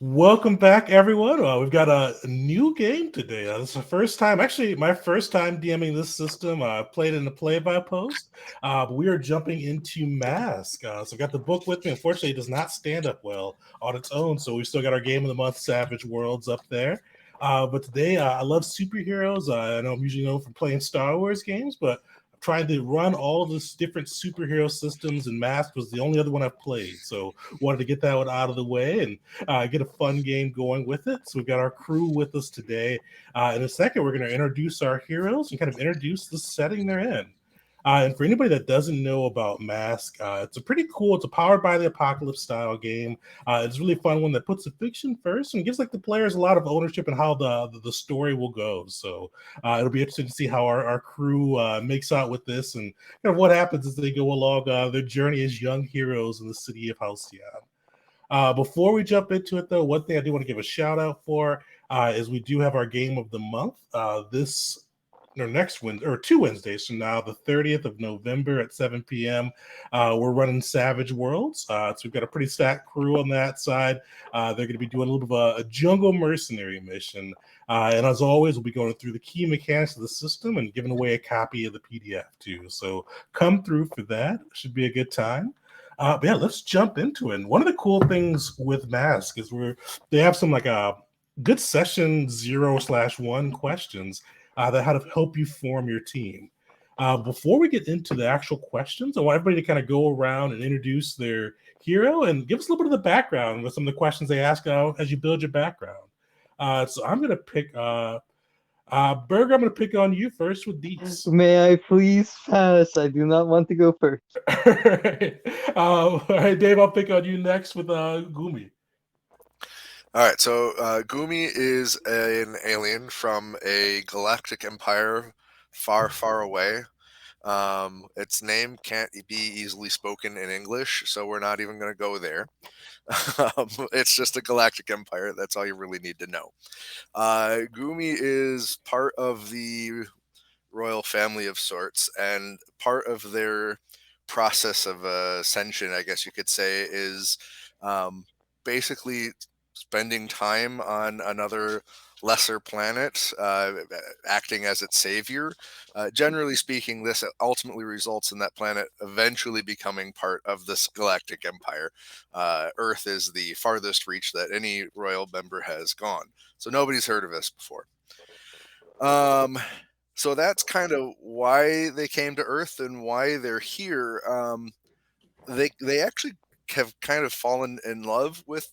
Welcome back, everyone. We've got a new game today. This is the first time, actually, my first time DMing this system. I played in the play by post, but we are jumping into Mask. So I've got the book with me. Unfortunately, it does not stand up well on its own. So we still got our game of the month, Savage Worlds, up there. But today, I love superheroes. I know I'm usually known for playing Star Wars games, but trying to run all of this different superhero systems, and Mask was the only other one I've played. So wanted to get that one out of the way and get a fun game going with it. So we've got our crew with us today. In a second, we're going to introduce our heroes and kind of introduce the setting they're in. And for anybody that doesn't know about Mask, it's a powered by the apocalypse style game. It's a really fun one that puts the fiction first and gives like the players a lot of ownership in how the story will go. So it'll be interesting to see how our crew makes out with this and kind of what happens as they go along their journey as young heroes in the city of Halcyon. Before we jump into it, though, one thing I do want to give a shout out for is we do have our game of the month this or next Wednesday or 2 Wednesdays from now, the 30th of November at 7 p.m. We're running Savage Worlds. So we've got a pretty stacked crew on that side. They're going to be doing a little bit of a jungle mercenary mission. And as always, we'll be going through the key mechanics of the system and giving away a copy of the PDF too. So come through for that. Should be a good time. But yeah, let's jump into it. And one of the cool things with Mask is they have some like good session 0/1 questions that how to help you form your team. Before we get into the actual questions, I want everybody to kind of go around and introduce their hero and give us a little bit of the background with some of the questions they ask as you build your background. So I'm going to pick Berger. I'm going to pick on you first with these. May I please pass? I do not want to go first. All right. All right, Dave, I'll pick on you next with Gumi. All right, so Gumi is an alien from a galactic empire far, far away. Its name can't be easily spoken in English, so we're not even going to go there. It's just a galactic empire. That's all you really need to know. Gumi is part of the royal family of sorts, and part of their process of ascension, I guess you could say, is um, basically spending time on another lesser planet, acting as its savior. Generally speaking, this ultimately results in that planet eventually becoming part of this galactic empire. Earth is the farthest reach that any royal member has gone, so nobody's heard of us before. Um, so that's kind of why they came to Earth and why they're here. They actually have kind of fallen in love with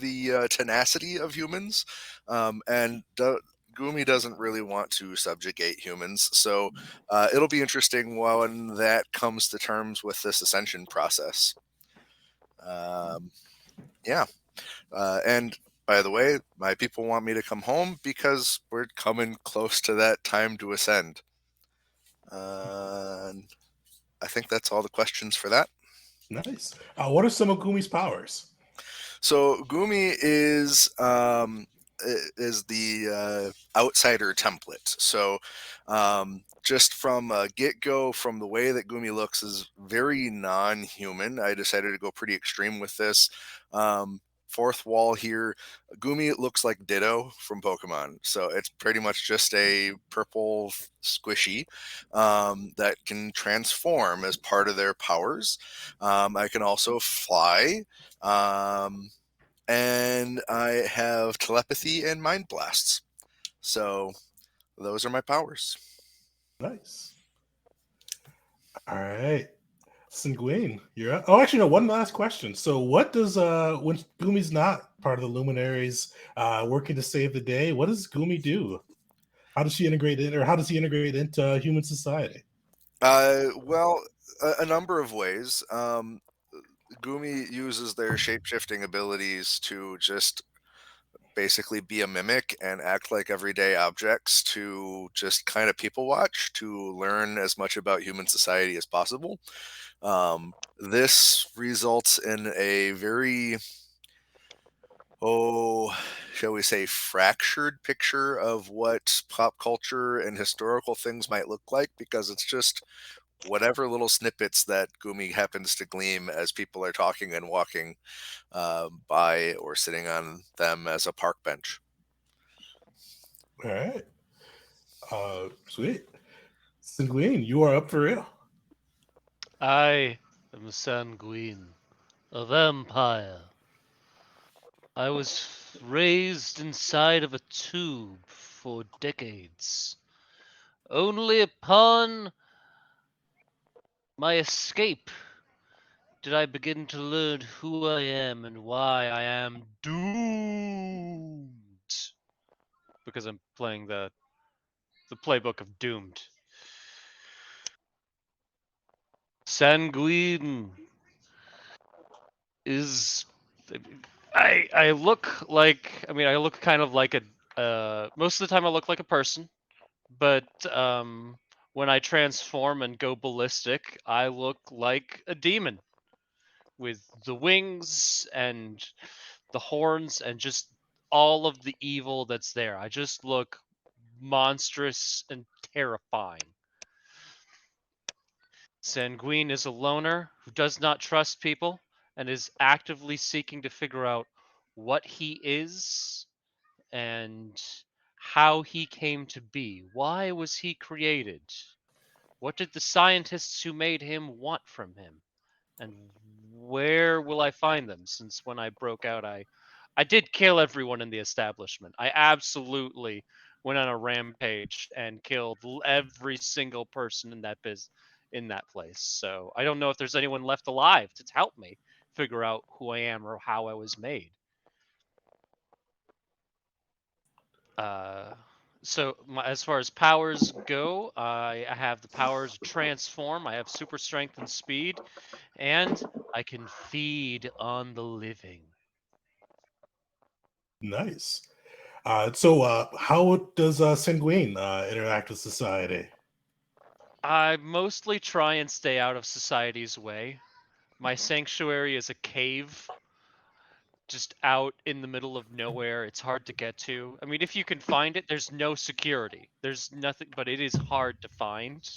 the tenacity of humans, and Gumi doesn't really want to subjugate humans. So it'll be interesting when that comes to terms with this ascension process. Um, yeah. And by the way, my people want me to come home because we're coming close to that time to ascend. And I think that's all the questions for that. Nice. What are some of Gumi's powers? So Gumi is the outsider template. So just from get go, from the way that Gumi looks, is very non-human. I decided to go pretty extreme with this. Fourth wall here, Gumi looks like Ditto from Pokemon. So it's pretty much just a purple squishy that can transform as part of their powers. I can also fly. Um, and I have telepathy and mind blasts. So those are my powers. Nice. All right. Sanguine, you're up. Oh, actually, no. One last question. So, what does when Gumi's not part of the Luminaries, working to save the day? What does Gumi do? How does she integrate in, or how does he integrate into human society? Well, a number of ways. Gumi uses their shape shifting abilities to just basically be a mimic and act like everyday objects to just kind of people watch to learn as much about human society as possible. This results in a very, shall we say, fractured picture of what pop culture and historical things might look like because it's just whatever little snippets that Gumi happens to glean as people are talking and walking by or sitting on them as a park bench. All right. Sweet. Sanguine, you are up for real. I am Sanguine, a vampire. I was raised inside of a tube for decades. Only upon my escape did I begin to learn who I am and why I am doomed. Because I'm playing the playbook of Doomed. Sanguine is I look like, I mean, I look kind of like a most of the time I look like a person, but when I transform and go ballistic, I look like a demon with the wings and the horns and just all of the evil that's there. I just look monstrous and terrifying. Sanguine is a loner who does not trust people and is actively seeking to figure out what he is and how he came to be. Why was he created? What did the scientists who made him want from him? And where will I find them? Since when I broke out, I did kill everyone in the establishment. I absolutely went on a rampage and killed every single person in that place. So I don't know if there's anyone left alive to help me figure out who I am or how I was made. As far as powers go, I have the powers transform. I have super strength and speed, and I can feed on the living. Nice. How does Sanguine interact with society? I mostly try and stay out of society's way. My sanctuary is a cave just out in the middle of nowhere. It's hard to get to. I mean, if you can find it, there's no security. There's nothing, but it is hard to find.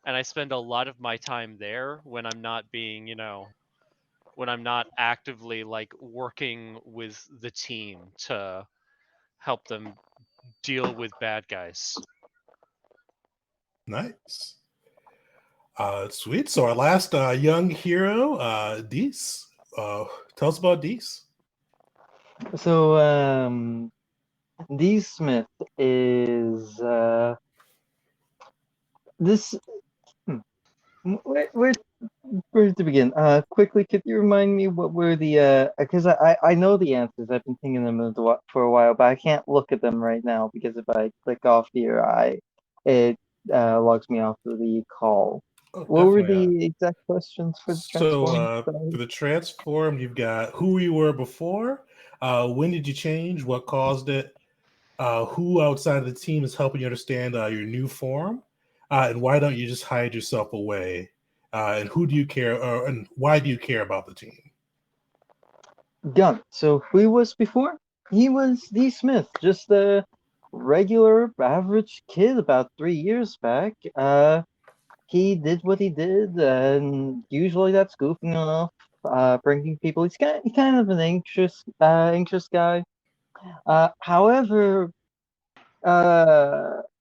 And I spend a lot of my time there when I'm not being, when I'm not actively like working with the team to help them deal with bad guys. Nice. Sweet. So our last young hero, Dees. Tell us about Dees. So, D. Smith is this. Where to begin? Quickly, could you remind me what were the because I know the answers. I've been thinking them for a while, but I can't look at them right now because if I click off here, it logs me off of the call. Oh, What were definitely. the exact questions for the So transform? for the transform, you've got who you were before, when did you change, what caused it, who outside of the team is helping you understand your new form, and why don't you just hide yourself away, and who do you care, and why do you care about the team? Gun. So who he was before? He was D. Smith, just a regular, average kid about 3 years back. He did what he did, and usually that's goofing off, pranking people. He's kind of an anxious guy. However,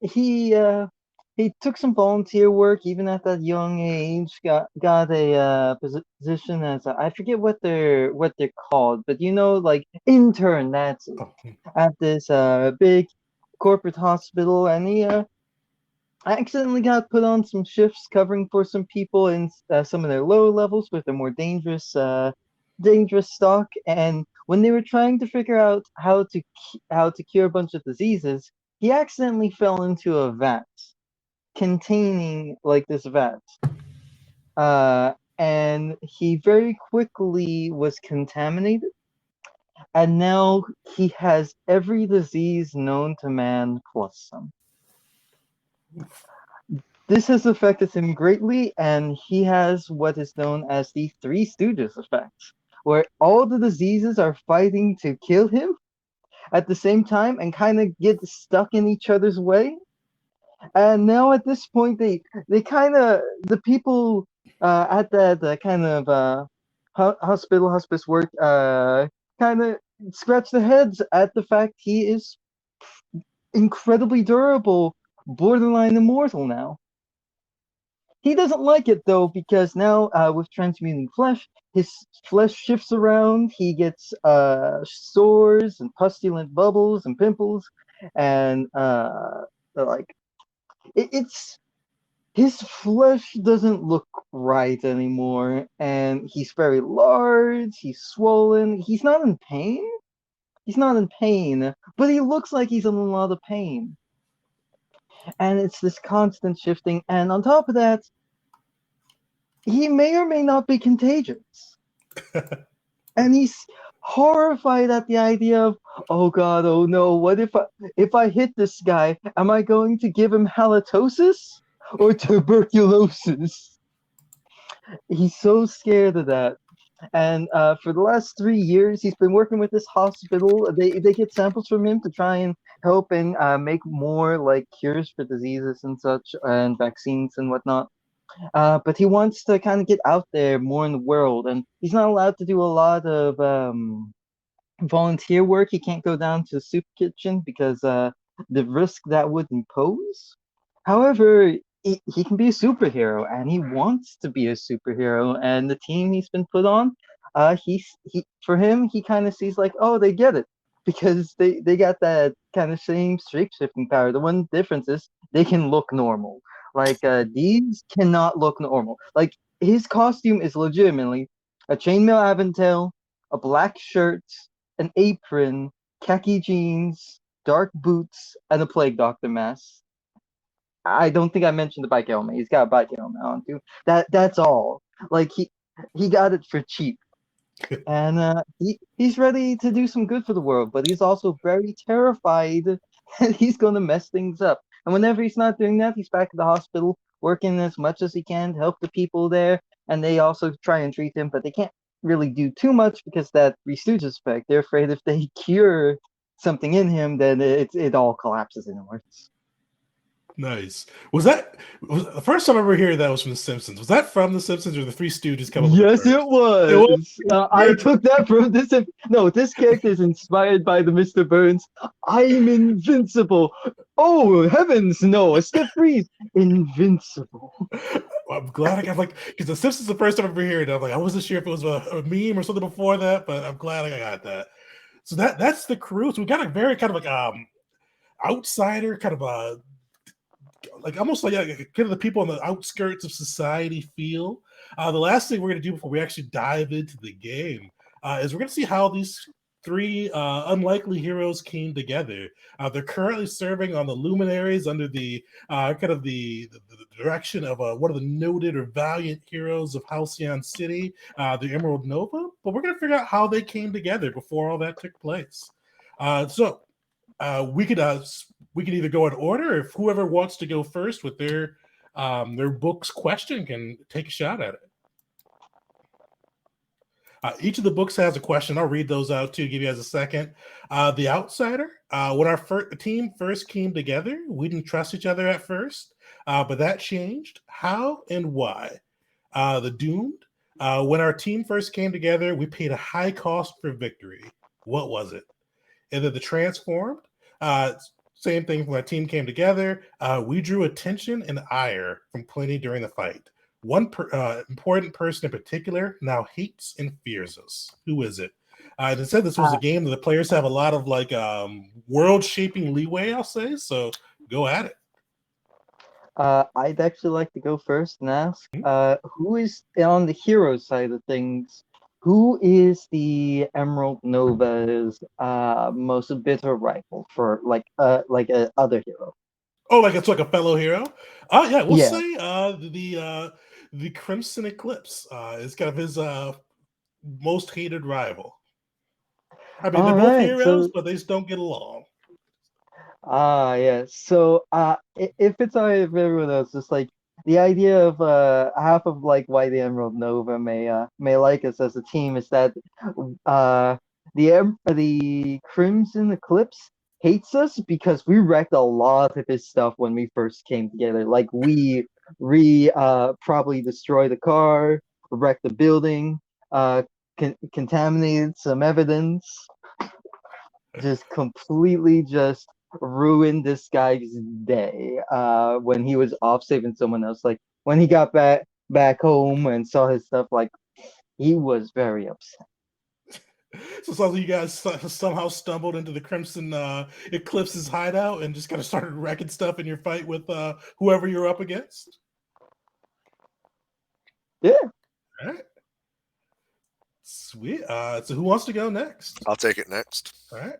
he took some volunteer work even at that young age. Got a position as I forget what they're called, but like intern. That's it, Oh, at this big corporate hospital, and he I accidentally got put on some shifts covering for some people in some of their lower levels with a more dangerous stock. And when they were trying to figure out how to cure a bunch of diseases, he accidentally fell into a vat containing like this vat. And he very quickly was contaminated, and now he has every disease known to man plus some. This has affected him greatly, and he has what is known as the Three Stooges effect, where all the diseases are fighting to kill him at the same time and kind of get stuck in each other's way. And now at this point, they kind of the people at that kind of hospice work kind of scratch their heads at the fact he is incredibly durable, borderline immortal now. He doesn't like it though because now with transmuting flesh, his flesh shifts around. He gets sores and pustulent bubbles and pimples, and like it's his flesh doesn't look right anymore, and he's very large. He's swollen. He's not in pain. He's not in pain, but he looks like he's in a lot of pain. And it's this constant shifting. And on top of that, he may or may not be contagious. And he's horrified at the idea of, oh God, oh no, what if I hit this guy, am I going to give him halitosis or tuberculosis? He's so scared of that. And for the last 3 years, he's been working with this hospital. They get samples from him to try and help and make more like cures for diseases and such, and vaccines and whatnot. But he wants to kind of get out there more in the world, and he's not allowed to do a lot of volunteer work. He can't go down to the soup kitchen because the risk that would impose. However, he can be a superhero, and he wants to be a superhero. And the team he's been put on, he for him, he kind of sees like, oh, they get it because they got that kind of same shape shifting power. The one difference is they can look normal. Like these cannot look normal. Like his costume is legitimately a chainmail Aventail, a black shirt, an apron, khaki jeans, dark boots, and a plague doctor mask. I don't think I mentioned the bike helmet. He's got a bike helmet on too. That's all. Like he got it for cheap. And he's ready to do some good for the world, but he's also very terrified that he's gonna mess things up. And whenever he's not doing that, he's back at the hospital working as much as he can to help the people there. And they also try and treat him, but they can't really do too much because that Three Stooges effect. They're afraid if they cure something in him, then it all collapses inwards. Nice. Was the first time I ever heard that was from The Simpsons? Was that from The Simpsons or the Three Stooges come up with it Yes, first? it was. I took that from this. No, this character is inspired by the Mr. Burns. I'm invincible. Oh heavens, no! Step freeze, invincible. I'm glad I got because The Simpsons is the first time I ever heard it. I'm like, I wasn't sure if it was a meme or something before that, but I'm glad I got that. So that's the crew. So we got a very kind of like outsider, kind of a like almost like kind of the people on the outskirts of society feel. The last thing we're going to do before we actually dive into the game is we're going to see how these three unlikely heroes came together. They're currently serving on the Luminaries under the kind of the direction of one of the noted or valiant heroes of Halcyon City, the Emerald Nova. But we're going to figure out how they came together before all that took place. So we could either go in order, or if whoever wants to go first with their book's question can take a shot at it. Each of the books has a question. I'll read those out too, give you guys a second. The Outsider. When our team first came together, we didn't trust each other at first, but that changed. How and why? The Doomed. When our team first came together, we paid a high cost for victory. What was it? And then the Transformed. Same thing when our team came together. We drew attention and ire from plenty during the fight. One important person in particular now hates and fears us. Who is it? It said this was a game that the players have a lot of like world-shaping leeway, I'll say. So go at it. I'd actually like to go first and ask, who is on the hero side of things? Who is the Emerald Nova's most bitter rival for like a other hero? Oh, like it's like a fellow hero. Yeah, we'll Yeah. say the Crimson Eclipse is kind of his most hated rival. I mean, they're both heroes, but they just don't get along. Yeah. So if it's alright if everyone else, just like the idea of half of like why the Emerald Nova may like us as a team is that the Crimson Eclipse hates us because we wrecked a lot of his stuff when we first came together. Like we probably destroyed the car, wrecked the building, uh, contaminated some evidence, just completely just ruined this guy's day when he was off saving someone else. Like when he got back home and saw his stuff, like he was very upset. So it sounds like you guys somehow stumbled into the Crimson Eclipse's hideout and just kind of started wrecking stuff in your fight with whoever you're up against. Yeah. All right. Sweet. So who wants to go next? I'll take it next. All right.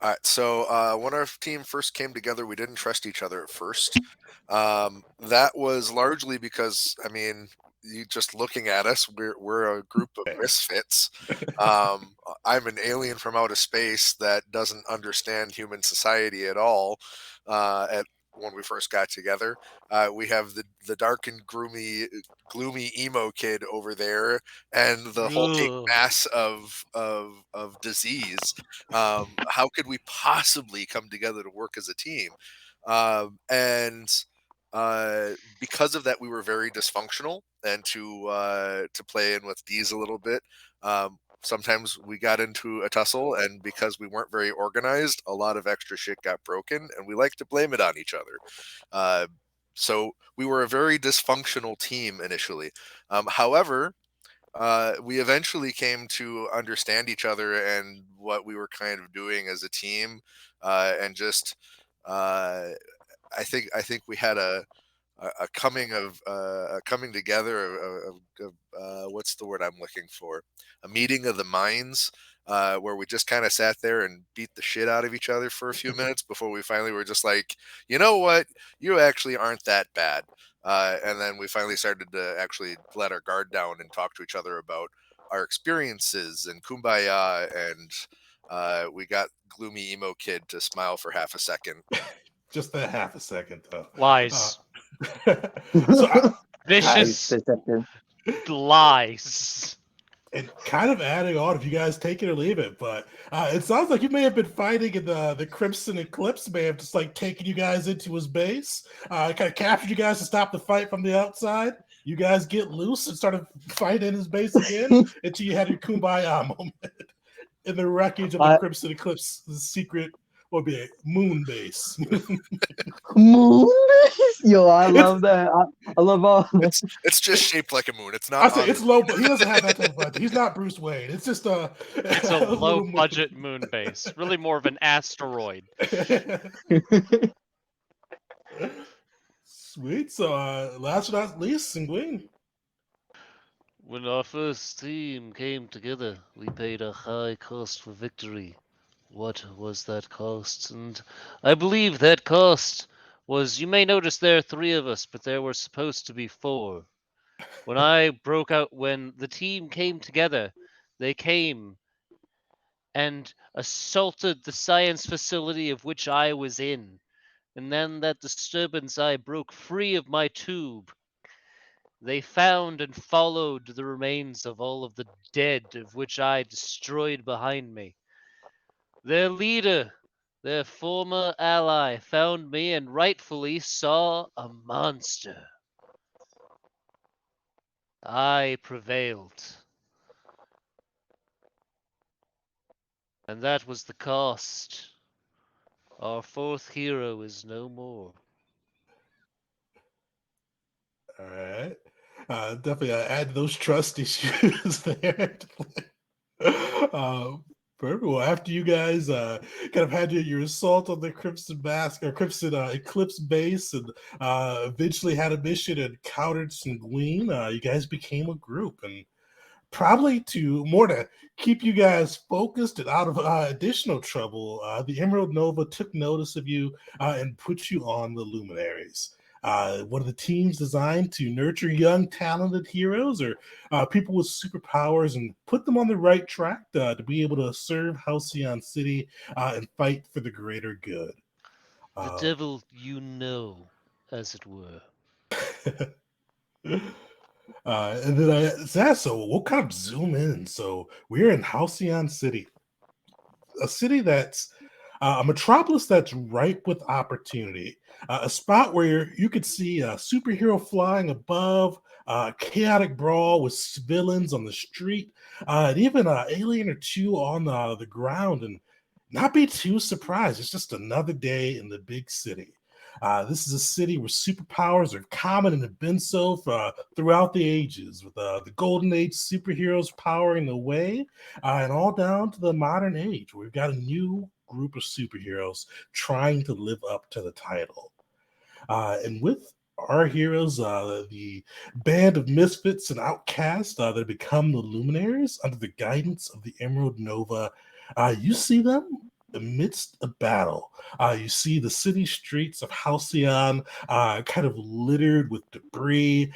All right. So when our team first came together, we didn't trust each other at first. That was largely because, I mean, you just looking at us, we're a group of misfits. I'm an alien from outer space that doesn't understand human society at all. When we first got together, we have the dark and gloomy emo kid over there, and the hulking Ugh. mass of disease. How could we possibly come together to work as a team? And because of that, we were very dysfunctional, and to play in with D's a little bit. Sometimes we got into a tussle, and because we weren't very organized, a lot of extra shit got broken, and we like to blame it on each other. So we were a very dysfunctional team initially. However, we eventually came to understand each other and what we were kind of doing as a team, and just I think we had a coming together of what's the word I'm looking for? A meeting of the minds, where we just kind of sat there and beat the shit out of each other for a few minutes before we finally were just like, you know what, you actually aren't that bad. And then we finally started to actually let our guard down and talk to each other about our experiences and kumbaya, and we got gloomy emo kid to smile for half a second. Just that half a second, though. Lies. So Vicious Deceptive. lies. and kind of adding on, if you guys take it or leave it, but it sounds like you may have been fighting, and the Crimson Eclipse may have just like taken you guys into his base, kind of captured you guys to stop the fight from the outside. You guys get loose and started fighting in his base again until you had your kumbaya moment in the wreckage of the Crimson Eclipse's secret. What would be a moon base? Moon? Yo, I love that. I love all this. It's just shaped like a moon. It's I not. say it's low, but he doesn't have that type of budget. He's not Bruce Wayne. It's just It's a low budget moon base. Really more of an asteroid. Sweet. So last but not least, Sanguine. When our first team came together, we paid a high cost for victory. What was that cost? And I believe that cost was, you may notice there are 3 of us, but there were supposed to be 4. When the team came together, they came and assaulted the science facility of which I was in. And then that disturbance, I broke free of my tube. They found and followed the remains of all of the dead of which I destroyed behind me. Their leader, their former ally, found me and rightfully saw a monster. I prevailed. And that was the cost. Our 4th hero is no more. All right. Definitely add those trust issues there. Perfect. Well, after you guys kind of had your assault on the Crimson Mask or Crimson Eclipse base, and eventually had a mission and encountered Sanguine, you guys became a group, and probably to keep you guys focused and out of additional trouble, the Emerald Nova took notice of you and put you on the Luminaries. One of the teams designed to nurture young, talented heroes or people with superpowers and put them on the right track to be able to serve Halcyon City and fight for the greater good. The devil you know, as it were. And then so we'll kind of zoom in. So we're in Halcyon City, a city that's A metropolis that's ripe with opportunity. A spot where you could see a superhero flying above, chaotic brawl with villains on the street, and even an alien or two on the ground, and not be too surprised. It's just another day in the big city. This is a city where superpowers are common and have been so for, throughout the ages, with the Golden Age superheroes powering the way, and all down to the modern age. We've got a new group of superheroes trying to live up to the title. And with our heroes, the band of misfits and outcasts that become the Luminaries under the guidance of the Emerald Nova, you see them amidst a battle. You see the city streets of Halcyon kind of littered with debris,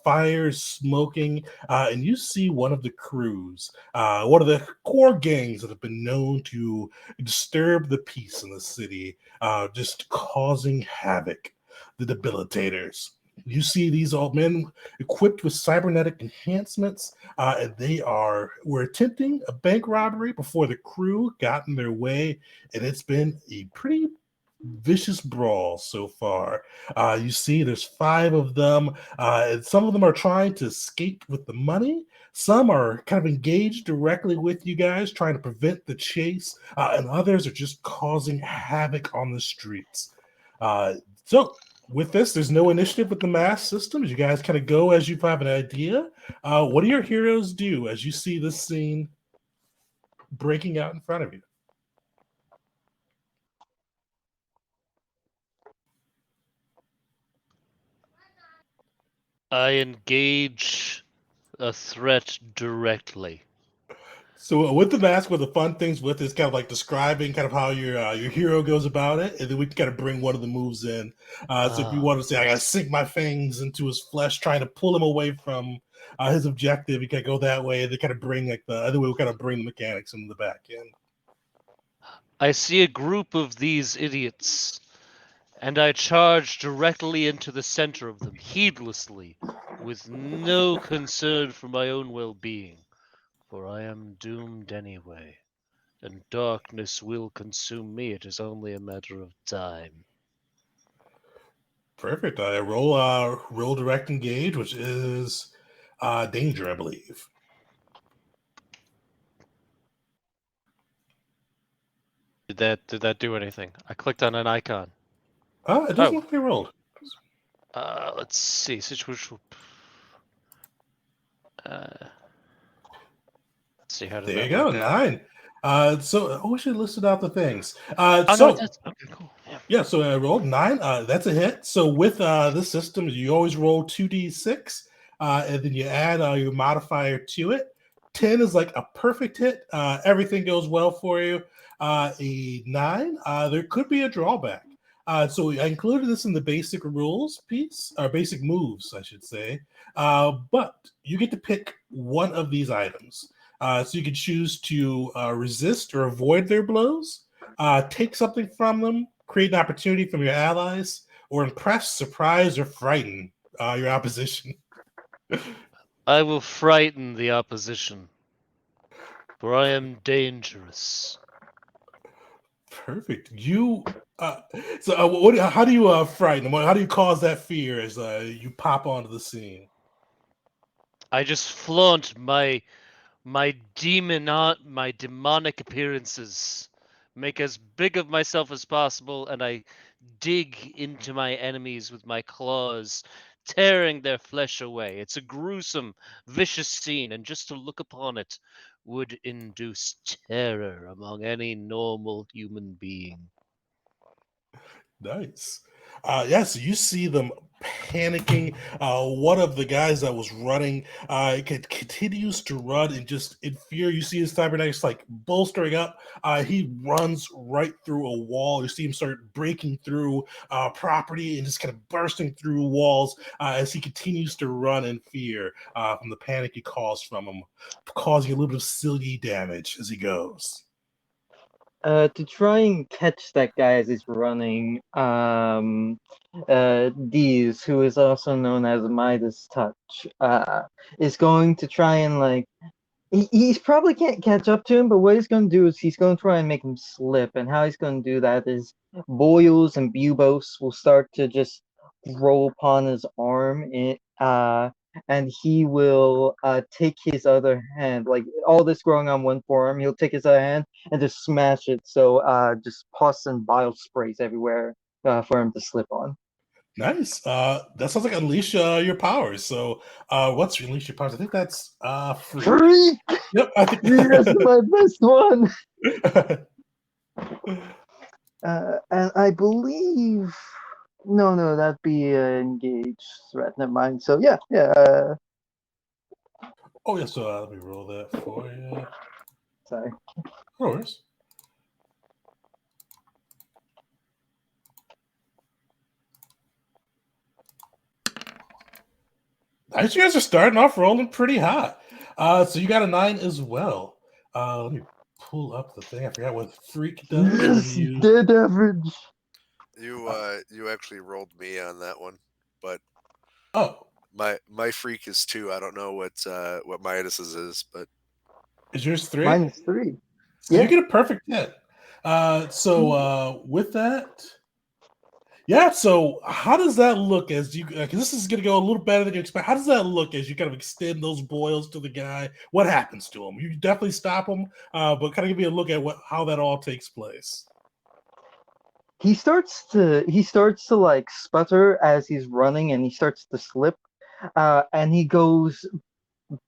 fires smoking, and you see one of the crews, one of the core gangs that have been known to disturb the peace in the city, just causing havoc, the Debilitators. You see these old men equipped with cybernetic enhancements, and were attempting a bank robbery before the crew got in their way, and it's been a pretty vicious brawl so far. You see, there's five of them, and some of them are trying to escape with the money. Some are kind of engaged directly with you guys, trying to prevent the chase, and others are just causing havoc on the streets. So with this, there's no initiative with the mass systems. You guys kind of go as you have an idea. What do your heroes do as you see this scene breaking out in front of you? I engage a threat directly. So with the mask, one of the fun things with is kind of like describing kind of how your hero goes about it, and then we can kind of bring one of the moves in. So if you want to say, I gotta sink my fangs into his flesh, trying to pull him away from his objective, you can go that way, and they kind of bring like the other way, we kind of bring the mechanics into the back end. I see a group of these idiots, and I charge directly into the center of them, heedlessly, with no concern for my own well-being, for I am doomed anyway, and darkness will consume me. It is only a matter of time. Perfect. Roll direct engage, which is danger, I believe. Did that do anything? I clicked on an icon. It doesn't look like you rolled. Let's see. Situation. Let's see how does There that you go, work out? 9. So we should listed out the things. Oh So no, it does. Okay, cool. yeah, so I rolled 9. That's a hit. So with this system, you always roll 2d6, and then you add your modifier to it. 10 is like a perfect hit. Everything goes well for you. A 9, there could be a drawback. So I included this in the basic rules piece, or basic moves, I should say. But you get to pick one of these items. So you can choose to resist or avoid their blows, take something from them, create an opportunity from your allies, or impress, surprise, or frighten your opposition. I will frighten the opposition, for I am dangerous. Perfect. How do you frighten them? How do you cause that fear as you pop onto the scene? I just flaunt my demonic appearances, make as big of myself as possible, and I dig into my enemies with my claws, tearing their flesh away. It's a gruesome, vicious scene, and just to look upon it would induce terror among any normal human being. Nice. So you see them panicking. One of the guys that was running continues to run and just in fear. You see his cybernetics like bolstering up. He runs right through a wall. You see him start breaking through property and just kind of bursting through walls as he continues to run in fear from the panic he caused from him, causing a little bit of silly damage as he goes. To try and catch that guy as he's running, Deez, who is also known as Midas Touch, is going to try and He's probably can't catch up to him, but what he's going to do is he's going to try and make him slip. And how he's going to do that is boils and bubos will start to just grow upon his arm, and he will take his other hand, like all this growing on one forearm. He'll take his other hand and just smash it. So just pus and bile sprays everywhere for him to slip on. Nice. That sounds like unleash your powers. So, what's unleash your powers? I think that's free. Freak! Yep, I think That's my best one. And I believe no, that'd be engaged threat. Never mind. So yeah. Oh yeah. So let me roll that for you. Sorry. No worries. Nice. You guys are starting off rolling pretty hot. So you got a 9 as well. Let me pull up the thing. I forgot what freak does. Let Yes, me use- dead average. You actually rolled me on that one, but Oh, my freak is 2. I don't know what Midas's is, but is yours 3? -3. So Yeah. you get a perfect 10. So with that, yeah. So how does that look as you? Because this is going to go a little better than you expect. How does that look as you kind of extend those boils to the guy? What happens to him? You definitely stop him, but kind of give me a look at how that all takes place. He starts to like sputter as he's running, and he starts to slip, and he goes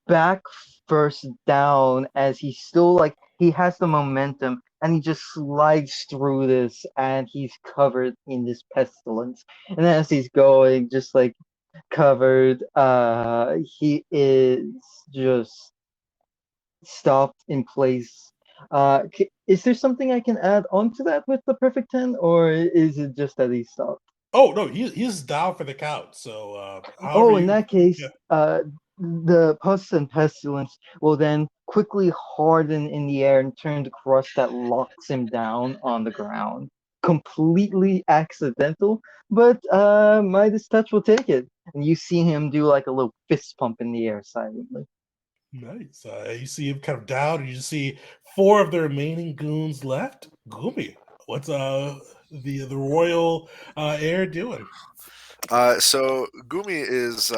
back first down as he's still like he has the momentum, and he just slides through this, and he's covered in this pestilence. And as he's going, just like covered, he is just stopped in place. Is there something I can add onto that with the perfect 10, or is it just that he stopped? Oh no, he's down for the count. So however Oh, in you, that case, yeah. the pus and pestilence will then quickly harden in the air and turn to crust that locks him down on the ground. Completely accidental, but Midas touch will take it, and you see him do like a little fist pump in the air silently. Nice. You see him kind of down, and you see 4 of the remaining goons left. Gumi, what's the royal heir doing? So Gumi is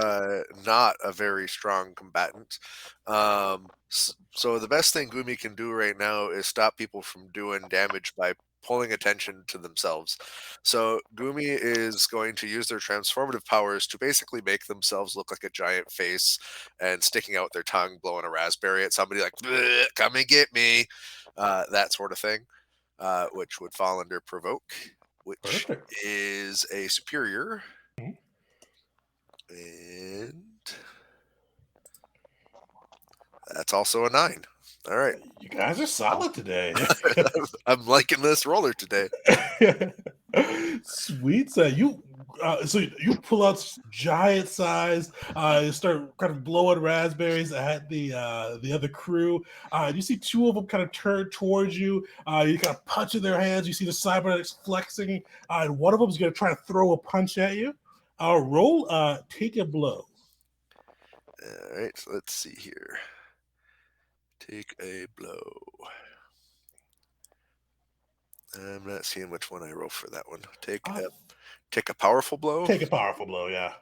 not a very strong combatant. So the best thing Gumi can do right now is stop people from doing damage by pulling attention to themselves. So Gumi is going to use their transformative powers to basically make themselves look like a giant face and sticking out their tongue, blowing a raspberry at somebody like, "Bleh, come and get me," that sort of thing, which would fall under provoke, which Perfect. is a superior. Mhm. And that's also a 9. All right. You guys are solid today. I'm liking this roller today. Sweet. So you pull out giant size. You start kind of blowing raspberries at the other crew. You see 2 of them kind of turn towards you. You kind of punch in their hands. You see the cybernetics flexing, and one of them is going to try to throw a punch at you. Roll. Take a blow. All right. So let's see here. Take a blow. I'm not seeing which one I roll for that one. Take a powerful blow. Take a powerful blow. Yeah.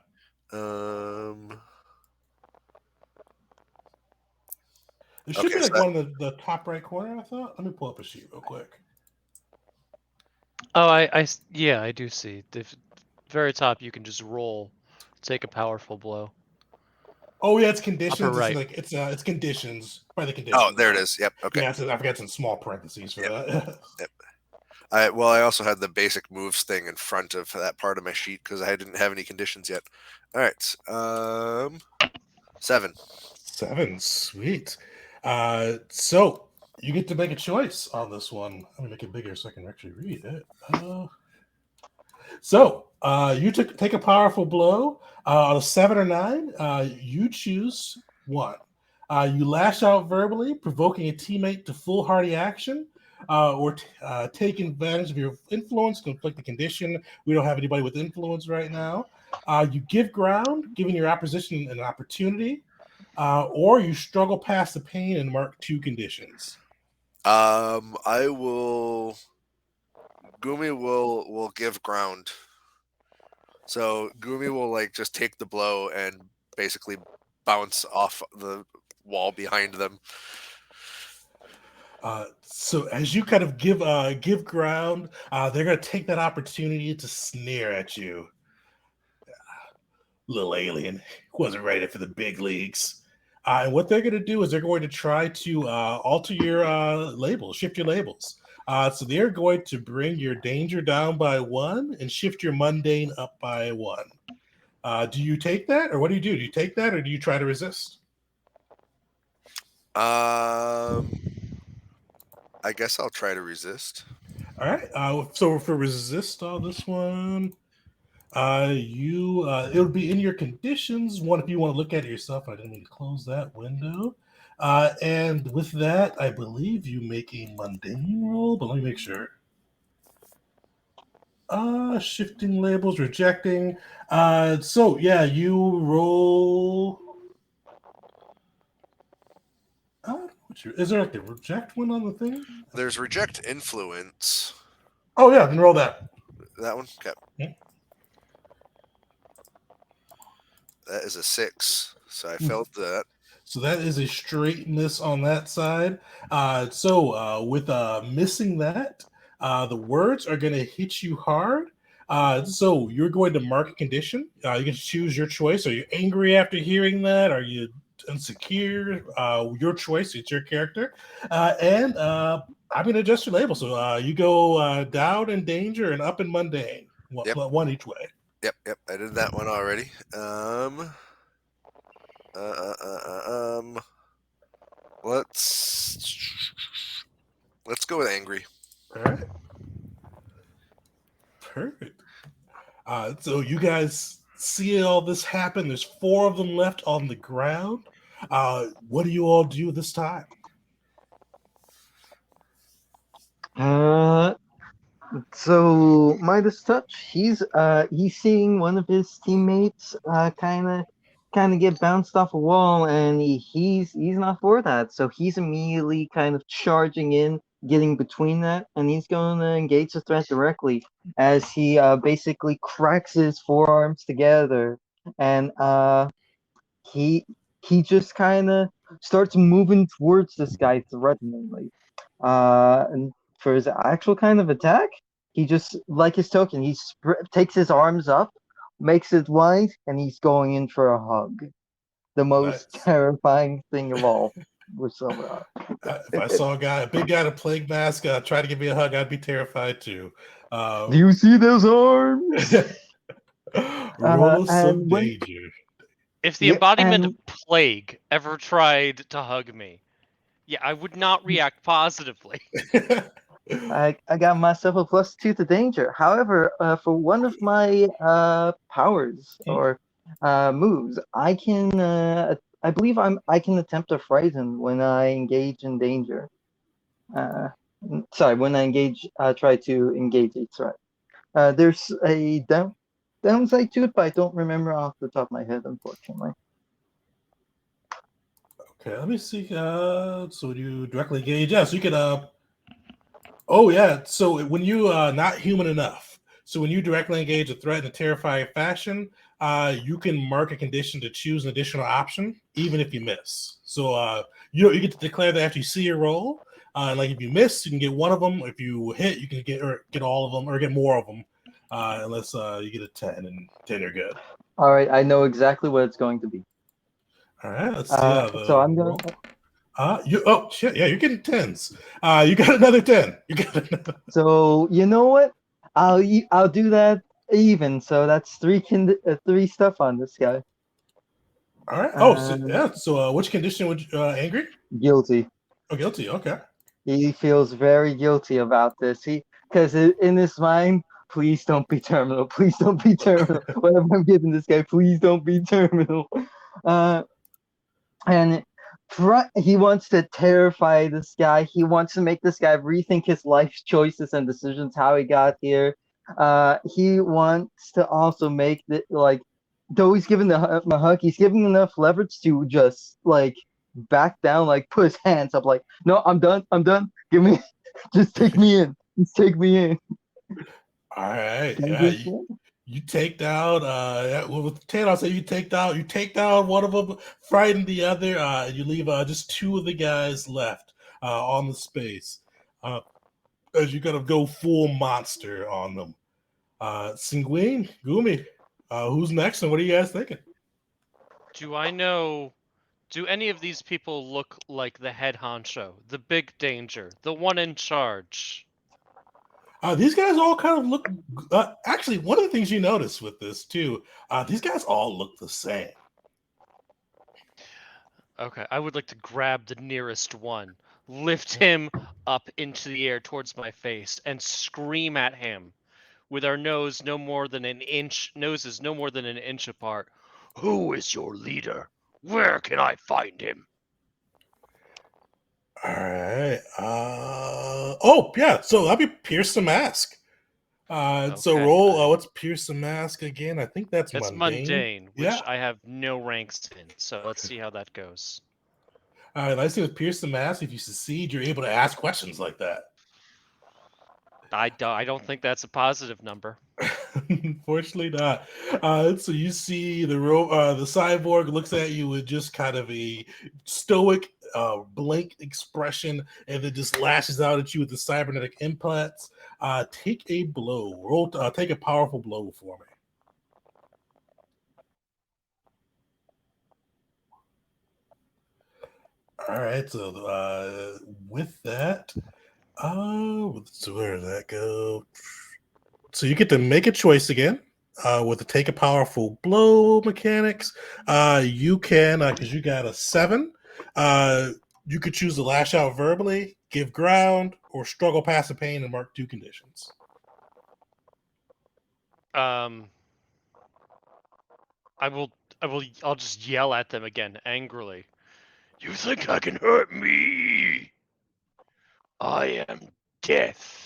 It should Okay, be like so one of the top right corner. I thought. Let me pull up a sheet real quick. Oh, yeah, I do see. The very top, you can just roll, take a powerful blow. Oh yeah, it's conditions. Upper right. It's conditions by the conditions. Oh, there it is. Yep. Okay. Yeah, I forgot it's in small parentheses for that. Yep. I also had the basic moves thing in front of that part of my sheet because I didn't have any conditions yet. All right. 7. 7, sweet. So you get to make a choice on this one. Let me make it bigger so I can actually read it. You take a powerful blow on a 7 or 9. You choose one. You lash out verbally, provoking a teammate to foolhardy action, or take advantage of your influence to inflict a condition. We don't have anybody with influence right now. You give ground, giving your opposition an opportunity. or you struggle past the pain and mark 2 conditions. I will. Gumi will give ground. So Gumi will like just take the blow and basically bounce off the wall behind them. So as you kind of give ground, they're going to take that opportunity to sneer at you. Little alien wasn't ready for the big leagues. And what they're going to do is they're going to try to alter your labels, shift your labels. So they're going to bring your danger down by 1 and shift your mundane up by 1. Do you take that, or what do you do? Do you take that, or do you try to resist? I guess I'll try to resist. All right. So for resist on this one, it'll be in your conditions. One, if you want to look at it yourself. I didn't mean to close that window. And with that, I believe you make a mundane roll, but let me make sure. Shifting labels, rejecting. So yeah, you roll. Is there like a reject one on the thing? There's reject influence. Oh yeah, then roll that. That one? Okay. Yeah. That is a 6. So I failed that. So that is a straight miss on that side. With missing that, the words are going to hit you hard. So you're going to mark a condition. You can choose your choice. Are you angry after hearing that? Are you insecure? Your choice. It's your character. And I'm going to adjust your label. So you go down in danger and up in mundane. One each way. Yep. I did that one already. Let's go with angry. All right. Perfect. So you guys see all this happen. There's 4 of them left on the ground. What do you all do this time? So Midas Touch, he's seeing one of his teammates kind of get bounced off a wall, and he's not for that. So he's immediately kind of charging in, getting between that, and he's going to engage the threat directly as he basically cracks his forearms together, and he just kind of starts moving towards this guy threateningly. And for his actual kind of attack, he just, like his token, he takes his arms up, makes it wide, and he's going in for a hug. The most terrifying thing of all. If I saw a big guy in a plague mask, try to give me a hug, I'd be terrified too. Do you see those arms? Roll some danger. If the embodiment of plague ever tried to hug me, yeah, I would not react positively. I got myself a +2 to danger. However, for one of my powers or moves, I can I believe I can attempt to frighten when I engage in danger. When I try to engage a threat. There's a downside to it, but I don't remember off the top of my head, unfortunately. Okay, let me see. So you directly engage. Yeah, so you can. Oh yeah. So when you not human enough. So when you directly engage a threat in a terrifying fashion, you can mark a condition to choose an additional option, even if you miss. So you get to declare that after you see your roll. Like if you miss, you can get one of them. If you hit, you can get all of them or get more of them. Unless you get a 10, and 10 you're good. All right, I know exactly what it's going to be. All right, let's see. So I'm going. You're getting 10s. You got another 10. You got another. So you know what? I'll do that even. So that's 3 stuff on this guy. All right. So which condition would you angry? Guilty. Oh, guilty. Okay. He feels very guilty about this. Because in his mind, please don't be terminal. Please don't be terminal. Whatever I'm giving this guy, please don't be terminal. And he wants to terrify this guy. He wants to make this guy rethink his life choices and decisions, how he got here. He wants to also make though he's giving him a hug, he's giving enough leverage to just like back down, like put his hands up, like, no, I'm done. Give me, just take me in. Just take me in. All right, Can I yeah, do it again? you take down. With Ted, I'll say you take down one of them, frighten the other. You leave just two of the guys left on the space. As you kind of go full monster on them. Sanguine, Gumi, who's next, and what are you guys thinking? Do any of these people look like the head honcho, the big danger, the one in charge? These guys all kind of look. Actually, one of the things you notice with this too, these guys all look the same. Okay, I would like to grab the nearest one, lift him up into the air towards my face, and scream at him with our noses no more than an inch apart. Who is your leader? Where can I find him? All right. Oh yeah. So that'd be pierce the mask. So Okay, roll. What's pierce the mask again? I think that's It's mundane. mundane, which Yeah. I have no ranks in. So let's see how that goes. All right. I see with pierce the mask. If you succeed, you're able to ask questions like that. I don't think that's a positive number. Unfortunately not. So you see the cyborg looks at you with just kind of a stoic, blank expression, and then just lashes out at you with the cybernetic implants. Take a blow. Roll. Take a powerful blow for me. All right. So with that, so where does that go? So you get to make a choice again with the take a powerful blow mechanics. You can, because you got a 7, you could choose to lash out verbally, give ground, or struggle past the pain and mark 2 conditions. I'll just yell at them again angrily. You think I can hurt me? I am death.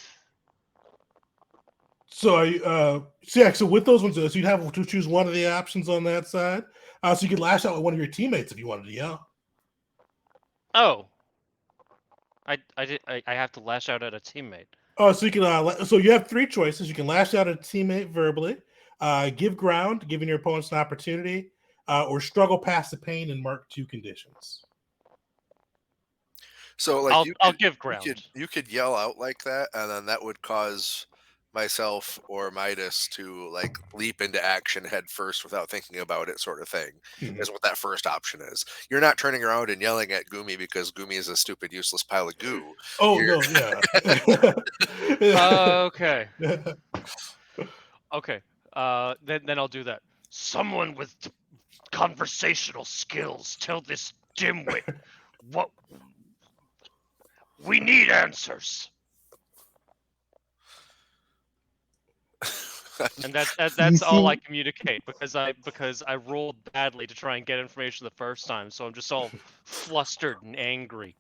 So so with those ones, so you'd have to choose one of the options on that side. So you could lash out at one of your teammates if you wanted to yell. Oh. I have to lash out at a teammate. Oh, so you can. So you have 3 choices. You can lash out at a teammate verbally, give ground, giving your opponents an opportunity, or struggle past the pain and mark 2 conditions. So like I'll give ground. You could yell out like that, and then that would cause myself or Midas to like leap into action head first without thinking about it, sort of thing. Mhm. Is what that first option is. You're not turning around and yelling at Gumi because Gumi is a stupid, useless pile of goo. Oh You're- no, yeah. Okay. Okay. Then I'll do that. Someone with conversational skills tell this dimwit what we need answers. And that's all I communicate because I rolled badly to try and get information the first time, so I'm just all flustered and angry.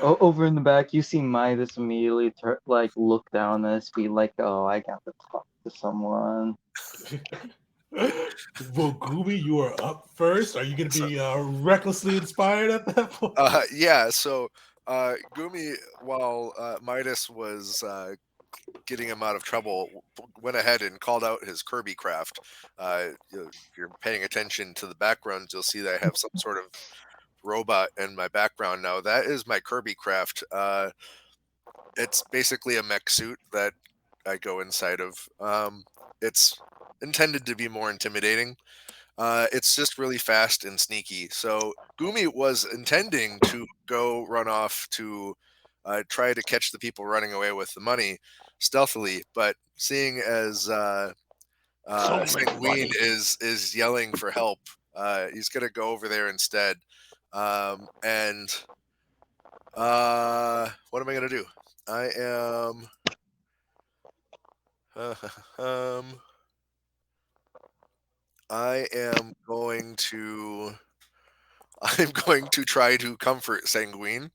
Over in the back, you see Midas immediately look down at his feet, like, oh, I got to talk to someone. Well, Gooby, you are up first. Are you going to be recklessly inspired at that point? Yeah. So Gumi, while Midas was getting him out of trouble, went ahead and called out his Kirby craft. If you're paying attention to the background, you'll see that I have some sort of robot in my background now. That is my Kirby craft. It's basically a mech suit that I go inside of. It's intended to be more intimidating. It's just really fast and sneaky. So Gumi was intending to go run off to try to catch the people running away with the money stealthily, but seeing as Sanguine is yelling for help, he's gonna go over there instead. And what am I gonna do? I am. I am going to. I'm going to try to comfort Sanguine,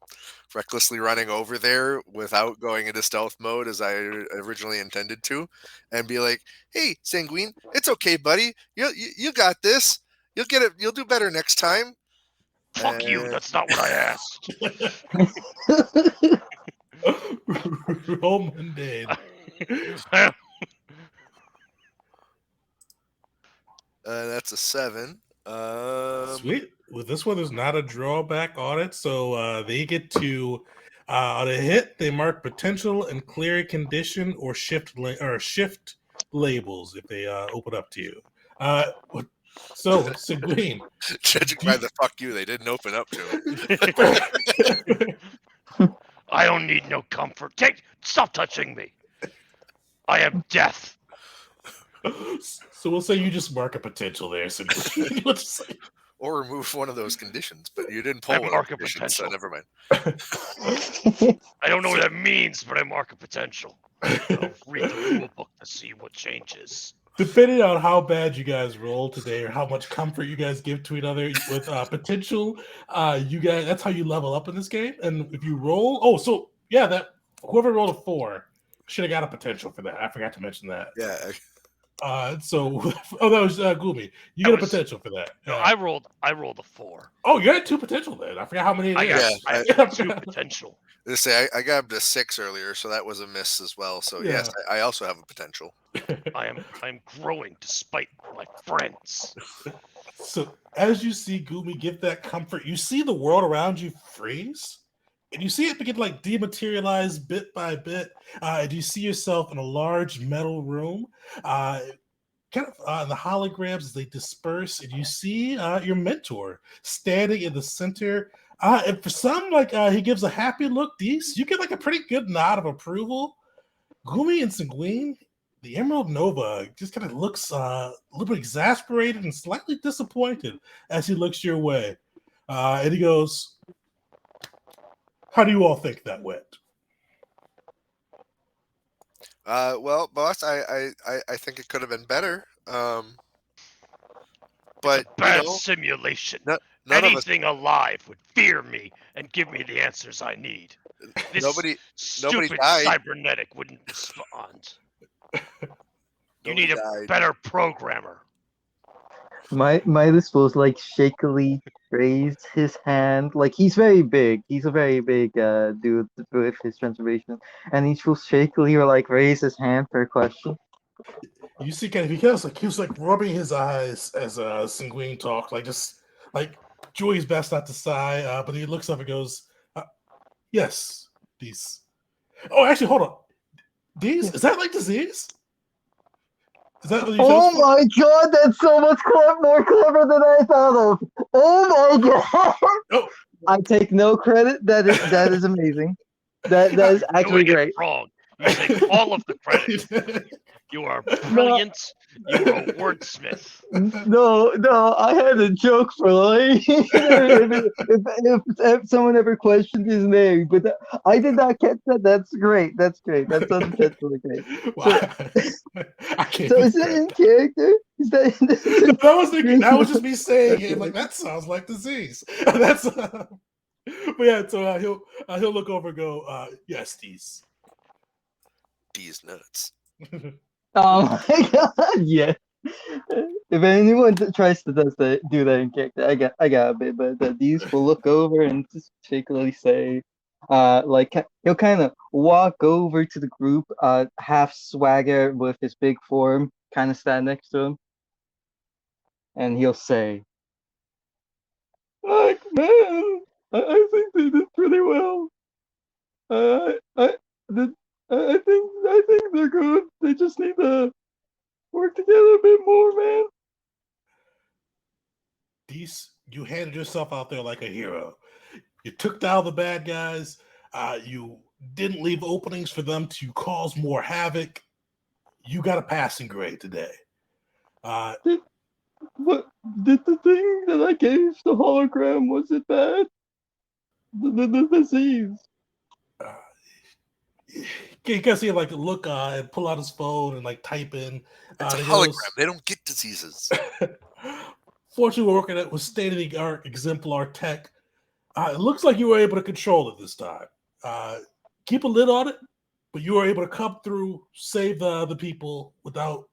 recklessly running over there without going into stealth mode as I originally intended to, and be like, "Hey, Sanguine, it's okay, buddy. You got this. You'll get it. You'll do better next time." Fuck you. And- That's not what I asked. Roll mundane. That's a 7. Sweet. With this one, there's not a drawback on it, so they get to on a hit. They mark potential and clear a condition or shift labels if they open up to you. So, Seguin, Judging by the fuck you, they didn't open up to it. I don't need no comfort. Stop touching me. I am death. so we'll say you just mark a potential there. Seguin. Let's say. Or remove one of those conditions, but you didn't pull I one of mark the a conditions, so potential. never mind. I don't know what that means, but I mark a potential. I'll read the rule book to see what changes. Depending on how bad you guys roll today or how much comfort you guys give to each other with potential, you guys, that's how you level up in this game. And if you roll, that whoever rolled a 4 should have got a potential for that. I forgot to mention that. Yeah. That was Gloomy. You get a potential for that. No, I rolled a 4. Oh, you had 2 potential then. I forgot how many. I Yeah, got 2 potential. Let's say I got up to 6 earlier, so that was a miss as well. So Yeah. yes, I also have a potential. I'm growing despite my friends. So as you see Goomy give that comfort, you see the world around you freeze. And you see it begin to like dematerialize bit by bit. And you see yourself in a large metal room. The holograms as they disperse, and you see your mentor standing in the center. And for some, he gives a happy look. These you get like a pretty good nod of approval. Gumi and Sanguine, the Emerald Nova just kind of looks a little bit exasperated and slightly disappointed as he looks your way. And he goes, "How do you all think that went?" Well, boss, I think it could have been better. But Bad simulation. none of us, Anything alive would fear me and give me the answers I need. This nobody stupid died. cybernetic wouldn't respond. You need a died. better programmer. Midas will like shakily raise his hand. Like he's very big. He's a very big dude with his transformation, and he will shakily or like raise his hand for a question. You see, kind of, he was like rubbing his eyes as Sanguine talked, just doing his best not to sigh. But he looks up and goes, "Yes, these. Oh, actually, hold on. These is that like disease? Is that what you Oh my god, that's so much more clever than I thought of. Oh my god! Oh. I take no credit. That is amazing. That is actually Doing great. it wrong. You take all of the credit. You are brilliant. You are a wordsmith. No, I had a joke for like if someone ever questioned his name, but I did not catch that. That's great. That's unintentionally great. Wow. I can't So is that in character? Is that that was just me saying it. Like that sounds like disease. That's but yeah. So he'll look over and go, "Yes, these nuts." Oh my god! Yeah. If anyone tries to do that in character, I got a bit, but these will look over and just shakily say, he'll kind of walk over to the group, half swagger with his big form, kind of stand next to him, and he'll say, "Like man, I think they did pretty well. I think they're good. They just need to work together a bit more, man." You handed yourself out there like a hero. You took down the bad guys. You didn't leave openings for them to cause more havoc. You got a passing grade today. What did the thing that I gave the hologram, was it bad? The disease. You can see him look and pull out his phone and type in. It's a hologram. They don't get diseases. Fortunately, we're working with state-of-the-art exemplar tech. It looks like you were able to control it this time. Keep a lid on it, but you were able to come through, save the people without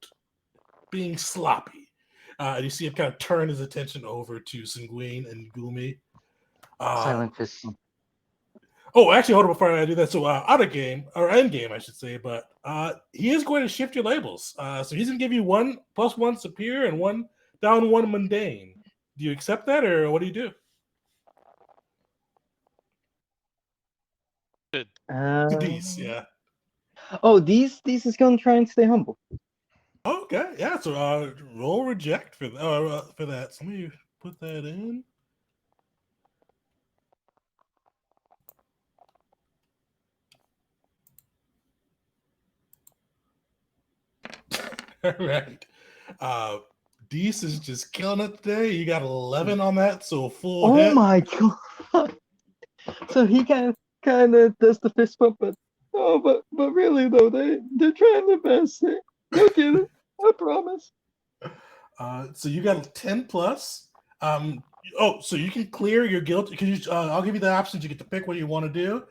being sloppy. And you see him kind of turn his attention over to Sanguine and Gumi. Silent fist. Oh, actually, hold on before I do that. So, out of game, or end game, I should say, but he is going to shift your labels. So he's going to give you 1+1 superior and 1 down 1 mundane. Do you accept that, or what do you do? To Dees, yeah. Oh, Dees is going to try and stay humble. Okay, yeah. So roll reject for that. So let me put that in. All right. Dees is just killing it today. You got 11 on that, so full Oh hit. my god! So he kind of does the fist bump, but really though they're trying their best. They'll get it. I promise. So you got a 10 plus. So you can clear your guilt. I'll give you the options. You get to pick what you want to do.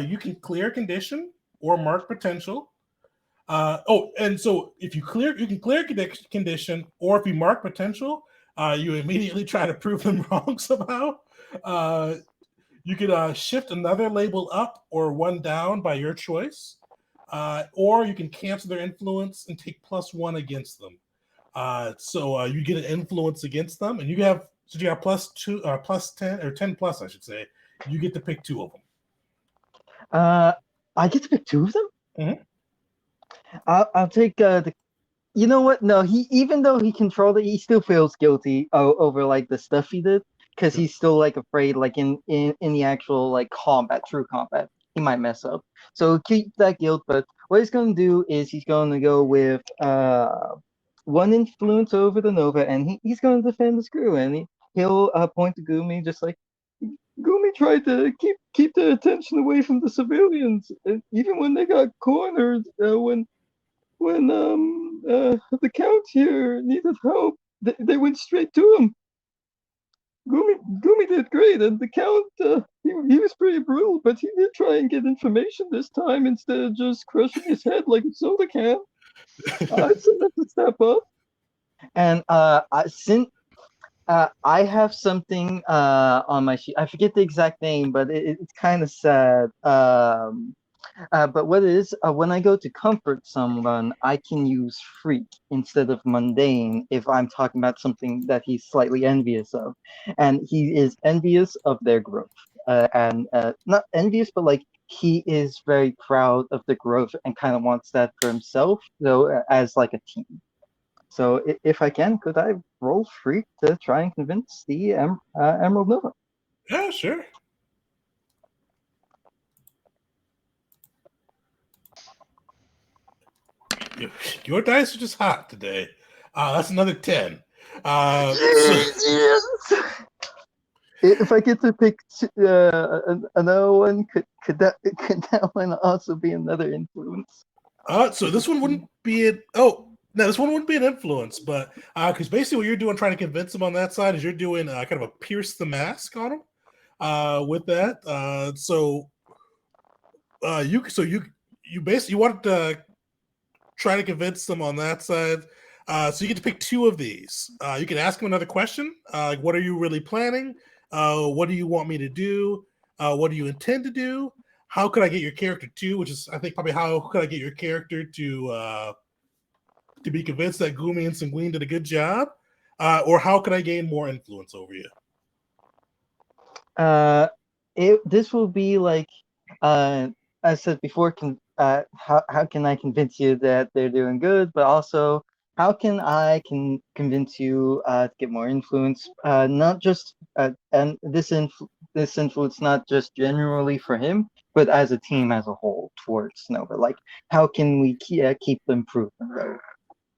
You can clear condition or mark potential. And so if you can clear condition, or if you mark potential, you immediately try to prove them wrong somehow. You could shift another label up or 1 down by your choice, or you can cancel their influence and take +1 against them. So you get an influence against them, and you have +2, +10 or 10 plus, I should say. You get to pick 2 of them. I get to pick 2 of them. Mhm. I'll take the. You know what? No, even though he controlled it, he still feels guilty over like the stuff he did, because he's still like afraid, like in the actual like true combat, he might mess up. So keep that guilt. But what he's going to do is he's going to go with 1 influence over the Nova, and he's going to defend the screw, and he'll point to Gumi, just like Gumi tried to keep their attention away from the civilians, and even when they got cornered, when the Count here needed help, they went straight to him. Gumi did great, and the Count, he was pretty brutal, but he did try and get information this time instead of just crushing his head like a soda can. I'd say that's a step up. And I have something on my sheet. I forget the exact name, but it's kind of sad. But what it is, when I go to comfort someone, I can use freak instead of mundane if I'm talking about something that he's slightly envious of. And he is envious of their growth. And not envious, but like he is very proud of the growth and kind of wants that for himself, though, as like a team. So if I can, could I roll freak to try and convince the Emerald Nova? Yeah, sure. Your dice are just hot today. That's another 10. Yes! If I get to pick another one, could that one also be another influence? So this one wouldn't be it. Oh, no, this one wouldn't be an influence, but because basically what you're doing, trying to convince them on that side, is you're doing kind of a pierce the mask on them with that. So you basically want to try to convince them on that side. So you get to pick 2 of these. You can ask them another question. Like, what are you really planning? What do you want me to do? What do you intend to do? How could I get your character to? Which is, I think, probably how could I get your character to be convinced that Gumi and Sanguine did a good job? Or how could I gain more influence over you? This will be like, as I said before, how can I convince you that they're doing good, but also how can I convince you to get more influence? Not just and this influence not just generally for him, but as a team as a whole towards Nova. Like, how can we keep the improvement road?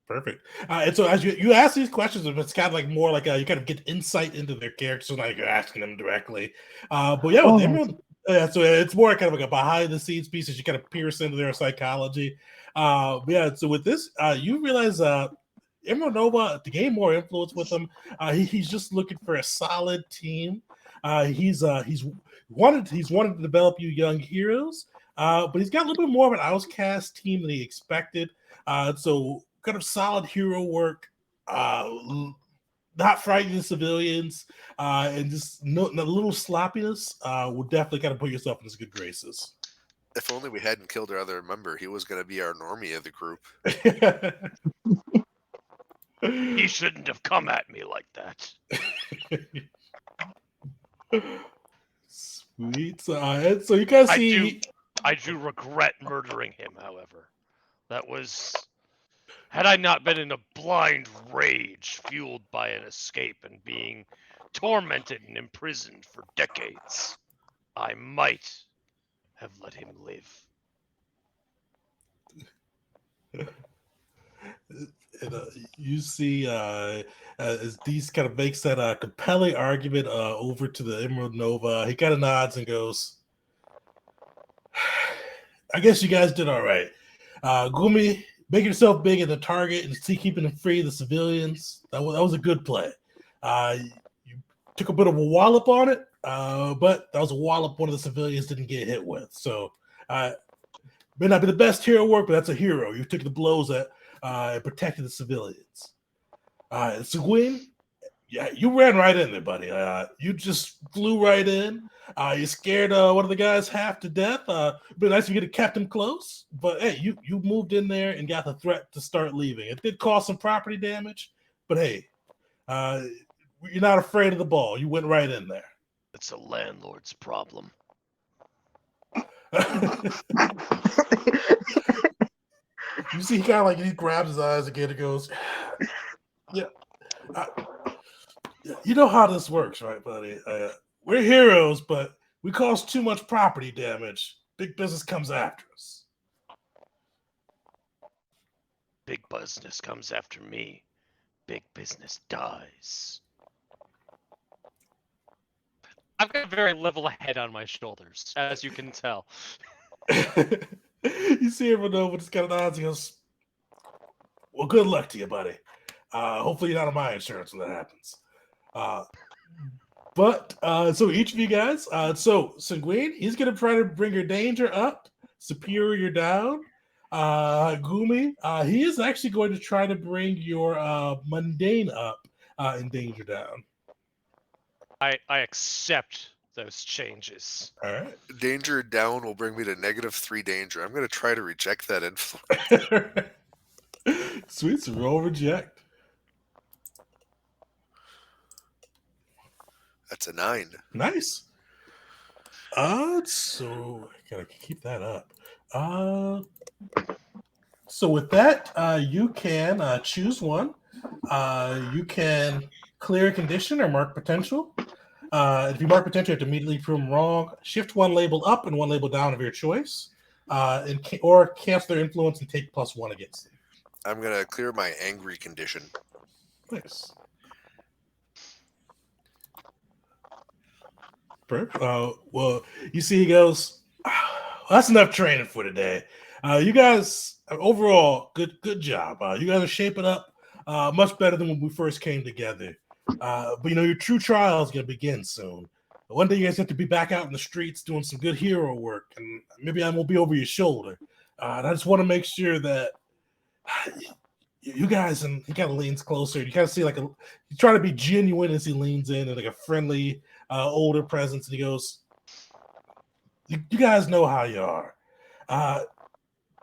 Perfect. And so as you ask these questions, it's kind of like more like you kind of get insight into their characters, so now you're asking them directly. But yeah, with Emerald, so it's more kind of like a behind the scenes piece as you kind of pierce into their psychology. Yeah, so with this, you realize Emerald Nova to gain more influence with him. He's just looking for a solid team. He's wanted to develop you young heroes, but he's got a little bit more of an outcast team than he expected. So kind of solid hero work, not frightening civilians, and just a little sloppiness will definitely kind of put yourself in his good graces. If only we hadn't killed our other member, he was going to be our normie of the group. He shouldn't have come at me like that. Sweet. So you guys see. I do regret murdering him, however. That was... Had I not been in a blind rage fueled by an escape and being tormented and imprisoned for decades, I might have let him live. And, you see, as Dees kind of makes that compelling argument over to the Emerald Nova, he kind of nods and goes, I guess you guys did all right. Gumi, make yourself big in the target and see keeping them free of the civilians. That was a good play. You took a bit of a wallop on it, but that was a wallop one of the civilians didn't get hit with. So may not be the best hero work, but that's a hero. You took the blows at and protected the civilians. Seguin, yeah, you ran right in there, buddy. You just flew right in. You scared one of the guys half to death. It'd be nice if you could have kept him close, but hey, you moved in there and got the threat to start leaving. It did cause some property damage, but hey, you're not afraid of the ball. You went right in there. It's a landlord's problem. You see, he kind of like he grabs his eyes again and goes, "Yeah, you know how this works, right, buddy? We're heroes, but we cause too much property damage. Big business comes after us. Big business comes after me. Big business dies." I've got a very level head on my shoulders, as you can tell. You see everyone over just kind of nods and goes, well, good luck to you, buddy. Hopefully you're not on my insurance when that happens. But so each of you guys, so Sanguine, he's going to try to bring your danger up, superior down. Gumi, he is actually going to try to bring your mundane up and danger down. I accept those changes. All right. Danger down will bring me to -3 danger. I'm going to try to reject that influence. Sweet, so roll reject. That's a 9. Nice. So I gotta keep that up. So with that, you can choose one. You can clear a condition or mark potential. If you mark potential, you have to immediately prove them wrong. Shift one label up and one label down of your choice, or cancel their influence and take +1 against them. I'm going to clear my angry condition. Nice. Perfect. Well, you see, he goes, that's enough training for today. You guys, overall, good job. You guys are shaping up much better than when we first came together. But your true trial is going to begin soon. One day you guys have to be back out in the streets doing some good hero work, and maybe I won't be over your shoulder. And I just want to make sure that you guys, and he kind of leans closer. You kind of see you try to be genuine as he leans in and like a friendly, older presence, and he goes, you guys know how you are.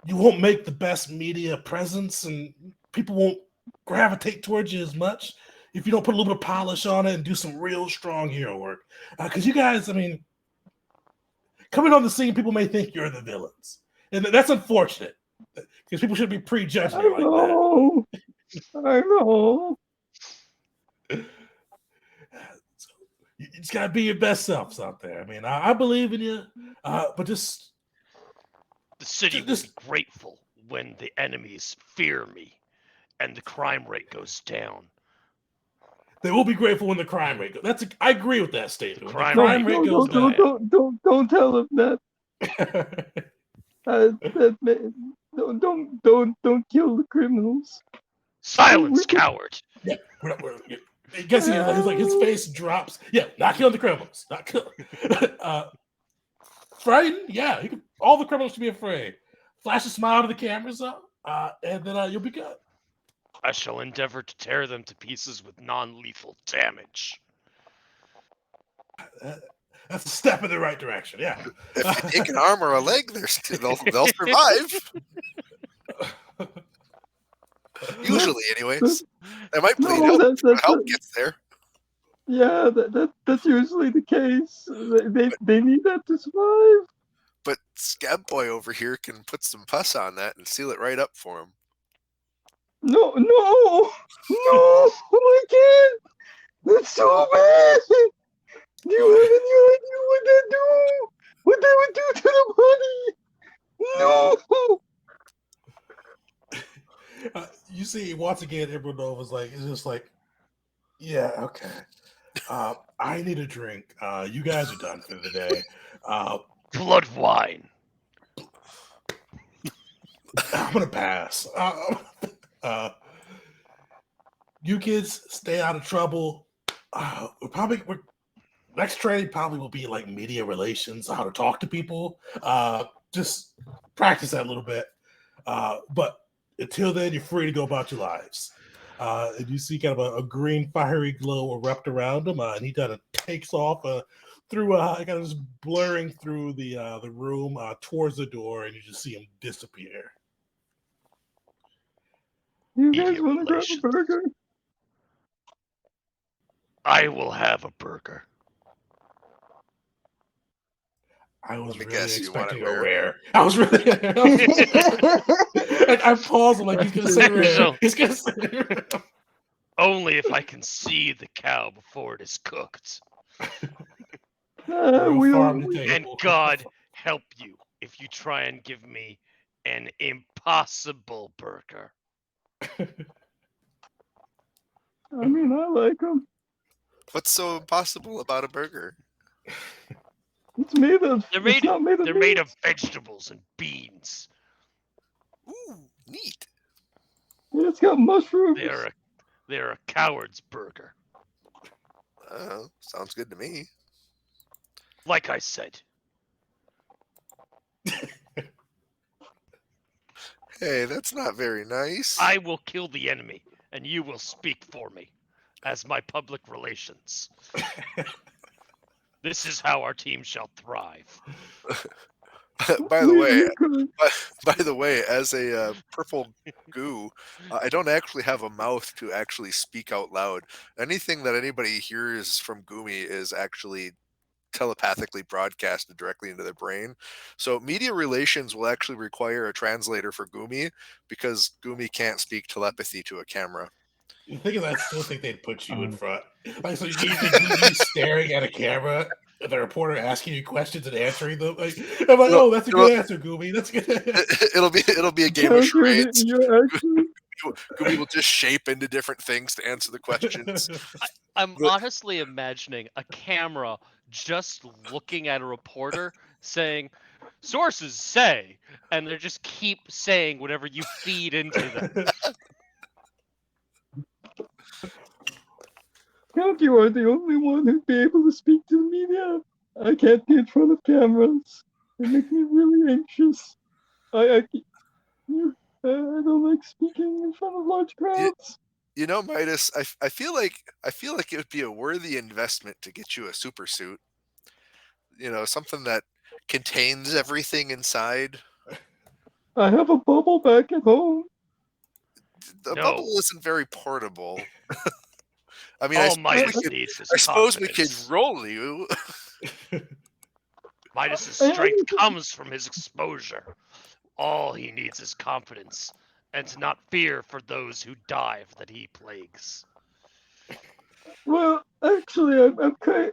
You won't make the best media presence, and people won't gravitate towards you as much if you don't put a little bit of polish on it and do some real strong hero work. Because you guys, coming on the scene, people may think you're the villains. And that's unfortunate. Because people should be prejudging you like that. I know. So you just got to be your best selves out there. I believe in you, but just... The city will be grateful when the enemies fear me and the crime rate goes down. They will be grateful when the crime rate goes. I agree with that statement. The crime rate goes down. Don't tell him that. Don't kill the criminals. Silence, coward! Yeah, you guys see his face drops. Yeah, not killing the criminals. Not killing. Frightened? Yeah, all the criminals should be afraid. Flash a smile to the cameras up, and then you'll be good. I shall endeavor to tear them to pieces with non-lethal damage. That's a step in the right direction. Yeah. If you take an arm or a leg, they'll survive. Usually, anyways. They might bleed out before help gets there. Yeah, that's usually the case. They need that to survive. But Scab Boy over here can put some pus on that and seal it right up for him. No, I can't. That's so bad. Do you have any idea what that do? What that would do to the body? No. You see, once again, Ibranova's it's just like, yeah, okay. I need a drink. You guys are done for the day. Blood wine. I'm gonna pass. You kids stay out of trouble. Next training probably will be like media relations, how to talk to people. Just practice that a little bit. But until then, you're free to go about your lives. And you see kind of a green fiery glow erupt around him, and he kind of takes off through kind of just blurring through the room towards the door, and you just see him disappear. You guys want to grab a burger? I will have a burger. I was Let me really guess, you want expecting it a rare? rare. I was really. I paused. I'm like, he's gonna say rare. So- He's gonna say rare. Only if I can see the cow before it is cooked. Farm to And table. God help you if you try and give me an impossible burger. I mean, I like them. What's so impossible about a burger? It's made of. They're it's made. not made of. They're meat. made of vegetables and beans. Ooh, neat. It's got mushrooms. They're a coward's burger. Sounds good to me. Like I said. Hey, that's not very nice. I will kill the enemy, and you will speak for me as my public relations. This is how our team shall thrive. By the way, as a purple goo, I don't actually have a mouth to actually speak out loud. Anything that anybody hears from Goomy is actually telepathically broadcasted directly into their brain. So media relations will actually require a translator for Goomy because Goomy can't speak telepathy to a camera. The thing is, I still think they'd put you in front. Like, so you staring at a camera, the reporter asking you questions and answering them. Like, I'm like, oh, that's a good answer, Goomy. That's good. It'll be a game of charades. You're actually. Goomy will just shape into different things to answer the questions. I'm honestly imagining a camera just looking at a reporter saying, sources say, and they just keep saying whatever you feed into them. Count, you are the only one who'd be able to speak to the media. I can't be in front of cameras. They make me really anxious. I don't like speaking in front of large crowds. You know, Midas, I feel like it would be a worthy investment to get you a super suit. You know, something that contains everything inside. I have a bubble back at home. The No. bubble isn't very portable. I mean, All Midas needs is I suppose we could confidence. roll you. Midas's strength comes from his exposure. All he needs is confidence, and to not fear for those who dive that he plagues. Well, actually, I'm kind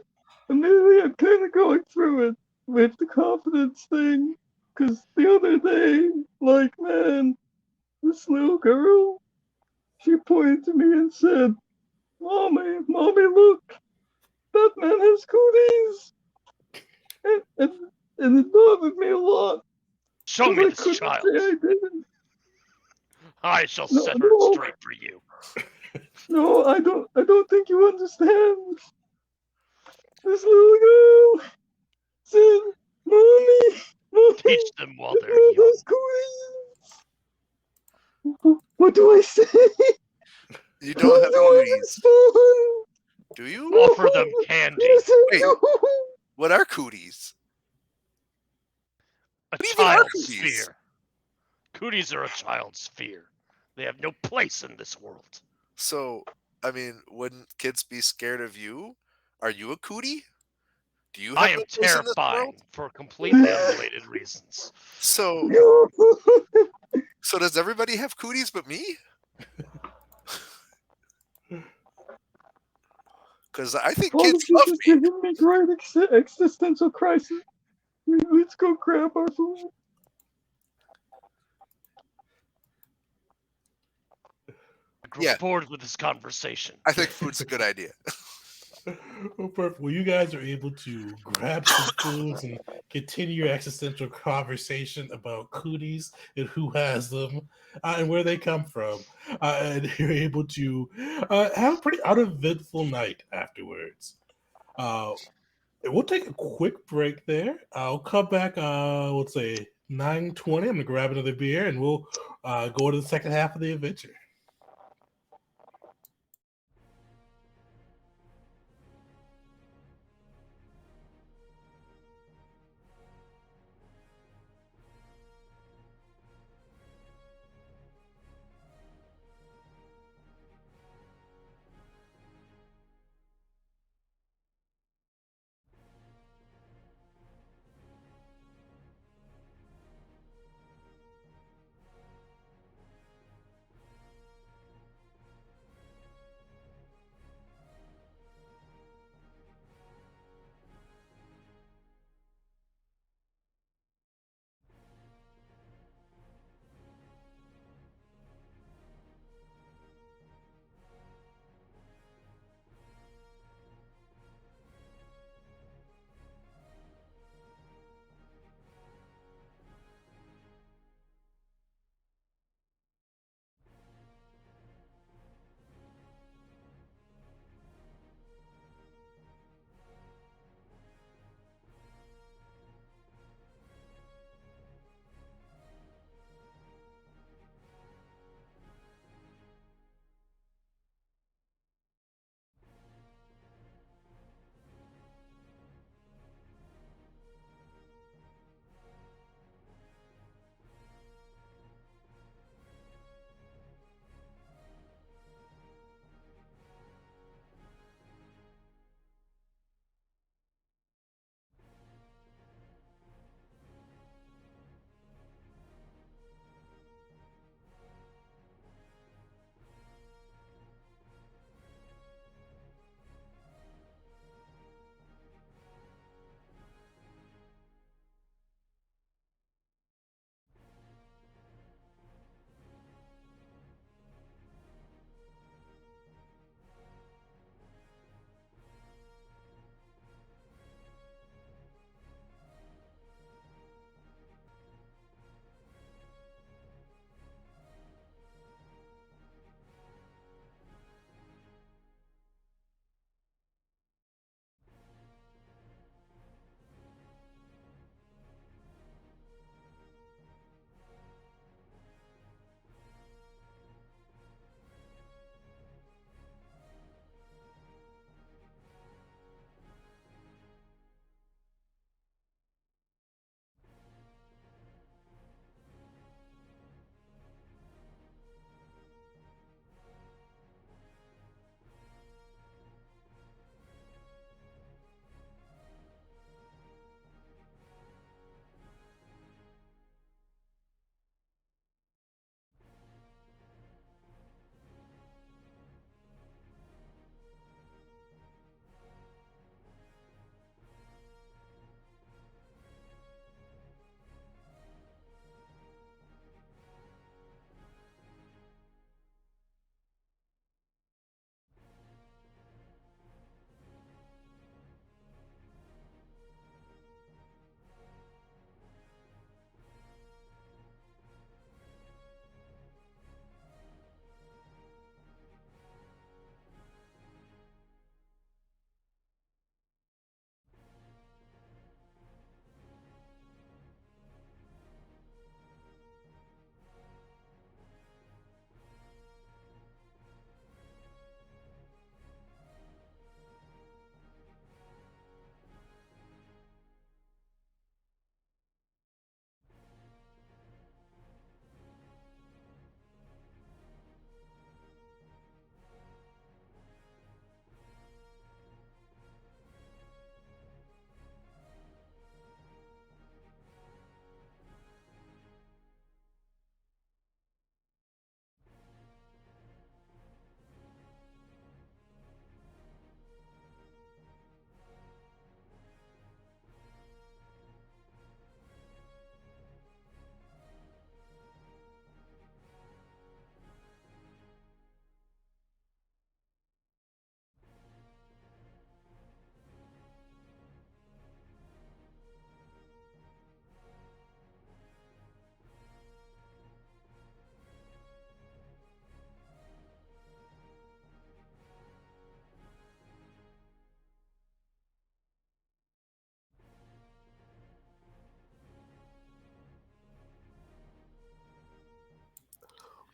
of going through it with the confidence thing. Because the other day, like, man, this little girl, she pointed to me and said, Mommy, look, that man has cooties. And it bothered me a lot. Show me I this couldn't child. say I didn't. I shall No, set her no. straight for you. No, I don't think you understand. This little girl said, "Mommy, Mommy, Teach them while look they're at young. those cooties." What do I say? You How don't have do I cooties, respond? do you? Offer them No. candy. Yes, I Wait. do. What are cooties? A What even are child's cooties? fear. Cooties are a child's fear. They have no place in this world. So, I mean, wouldn't kids be scared of you? Are you a cootie? Do you I have am no place in this world? terrifying for completely unrelated reasons. So, No. so does everybody have cooties but me? Because I think All of kids this love is me. giving me great existential crisis. Let's go grab our food. I grew Yeah. bored with this conversation. I think food's a good idea. Well, perfect. Well, you guys are able to grab some foods and continue your existential conversation about cooties and who has them and where they come from. And you're able to have a pretty uneventful night afterwards. We'll take a quick break there. I'll come back, let's say 9:20. I'm going to grab another beer and we'll go to the second half of the adventure.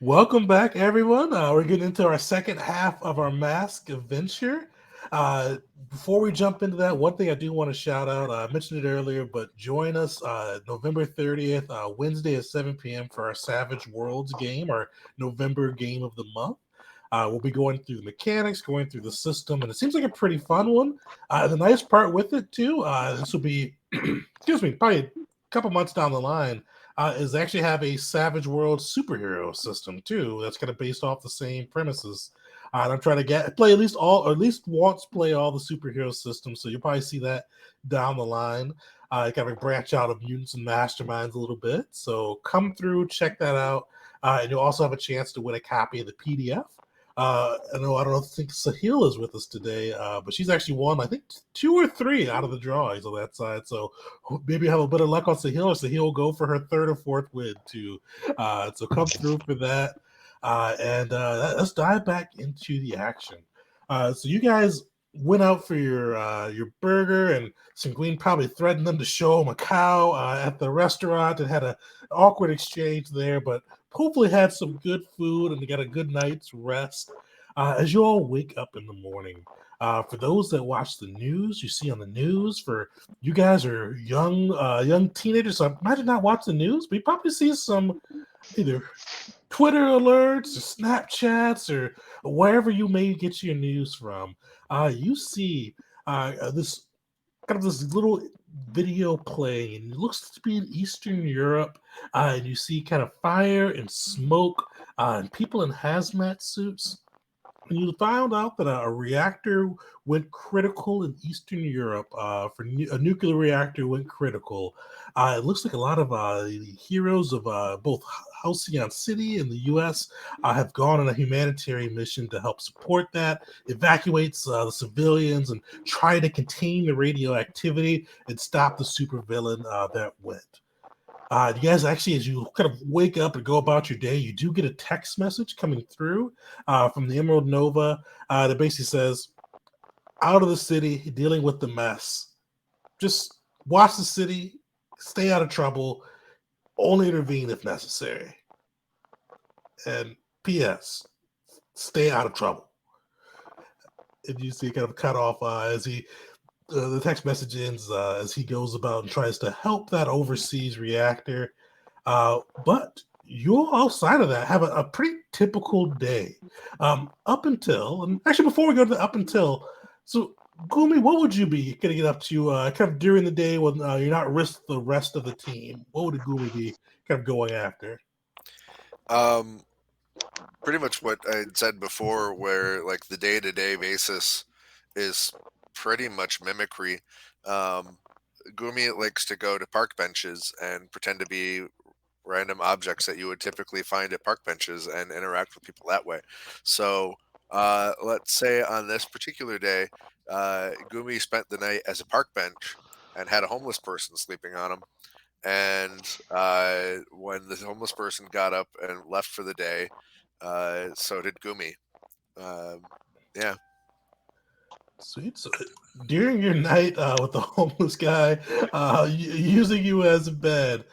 Welcome back, everyone. We're getting into our second half of our mask adventure. Before we jump into that, one thing I do want to shout out, I mentioned it earlier, but join us November 30th, Wednesday at 7 p.m. for our Savage Worlds game, our November game of the month. We'll be going through the mechanics, going through the system, and it seems like a pretty fun one. The nice part with it, too, this will be, excuse me, probably a couple months down the line, is they actually have a Savage World superhero system too. That's kind of based off the same premises. And I'm trying to play at least all, or at least once play all the superhero systems. So you'll probably see that down the line. Kind of branch out of mutants and masterminds a little bit. So come through, check that out, and you'll also have a chance to win a copy of the PDF. I don't think Sahil is with us today, but she's actually won, I think, 2 or 3 out of the drawings on that side. So maybe have a bit of luck on Sahil, or Sahil will go for her 3rd or 4th win too. So come through for that, and let's dive back into the action. So you guys went out for your burger, and Sanguine probably threatened them to show him a cow at the restaurant, and had an awkward exchange there, but hopefully had some good food and got a good night's rest. As you all wake up in the morning, for those that watch the news, you see on the news. For you guys are young teenagers, so I imagine not watch the news, but you probably see some either Twitter alerts or Snapchats or wherever you may get your news from. You see this kind of this little video playing, and it looks to be in Eastern Europe. And you see kind of fire and smoke and people in hazmat suits. And you found out that a reactor went critical in Eastern Europe. A nuclear reactor went critical. It looks like a lot of the heroes of both Halcyon City and the U.S. Have gone on a humanitarian mission to help support that, evacuates the civilians, and try to contain the radioactivity and stop the supervillain that went. You guys actually, as you kind of wake up and go about your day, you do get a text message coming through from the Emerald Nova that basically says, "Out of the city, dealing with the mess. Just watch the city, stay out of trouble, only intervene if necessary. And P.S. Stay out of trouble." And you see kind of cut off as he the text message ends as he goes about and tries to help that overseas reactor. But you outside of that have a pretty typical day. Up until, and actually before we go to the up until, so Gumi, what would you be going to get up to kind of during the day when you're not risk the rest of the team? What would Gumi be kind of going after? Pretty much what I said before, where like the day-to-day basis is pretty much mimicry. Gumi likes to go to park benches and pretend to be random objects that you would typically find at park benches and interact with people that way. So let's say on this particular day, Gumi spent the night as a park bench and had a homeless person sleeping on him. And when the homeless person got up and left for the day, so did Gumi. Yeah. Sweet. So during your night with the homeless guy using you as a bed,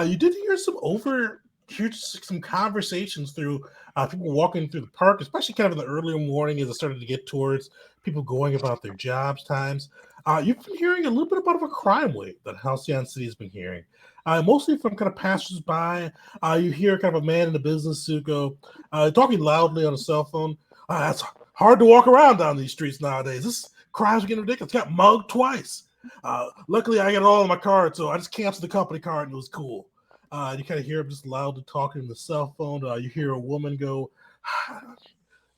you did hear some conversations through people walking through the park, especially kind of in the earlier morning as it started to get towards people going about their jobs times. You've been hearing a little bit about a crime wave that Halcyon City has been hearing, mostly from kind of passersby. You hear kind of a man in a business suit go talking loudly on a cell phone. That's hard to walk around down these streets nowadays. This crimes are getting ridiculous. Got mugged twice. Luckily, I got it all in my card, so I just canceled the company card and it was cool. You kind of hear him just loudly talking on the cell phone. You hear a woman go,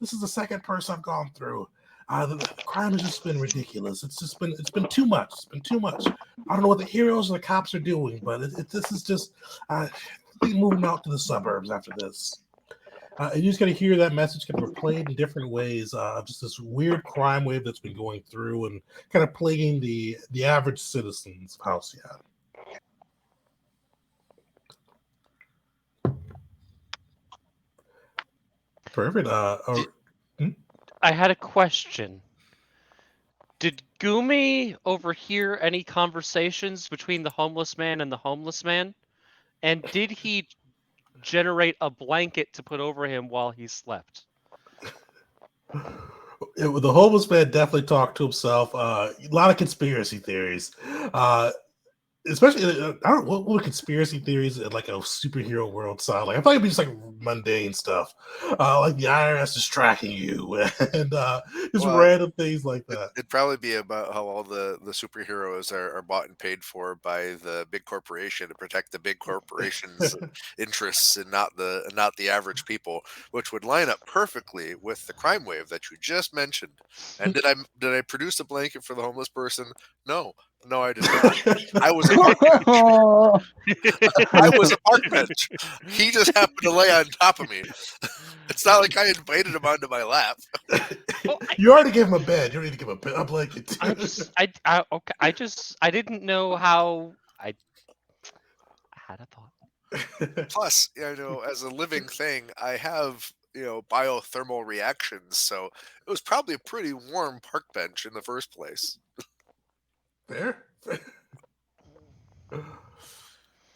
"This is the second person I've gone through. The crime has just been ridiculous. It's been too much. It's been too much. I don't know what the heroes and the cops are doing, but this is just moving out to the suburbs after this." And you just got to hear that message kind of replayed in different ways. Just this weird crime wave that's been going through and kind of plaguing the average citizens of Halcyon. Perfect. I had a question. Did Gumi overhear any conversations between the homeless man and the homeless man? And did he generate a blanket to put over him while he slept. The homeless man definitely talked to himself. A lot of conspiracy theories. Especially, I don't know what would conspiracy theories in like a superhero world sound like. I thought it'd be just like mundane stuff, like the IRS is tracking you and just Well, random things like that. It'd probably be about how all the superheroes are bought and paid for by the big corporation to protect the big corporation's interests and not the average people, which would line up perfectly with the crime wave that you just mentioned. And did I produce a blanket for the homeless person? No, I did not. I was a park bench. I was a park bench. He just happened to lay on top of me. It's not like I invited him onto my lap. You already gave him a bed. You don't need to give him a blanket. I didn't know how. I had a thought. Plus, as a living thing, I have biothermal reactions, so it was probably a pretty warm park bench in the first place. Fair.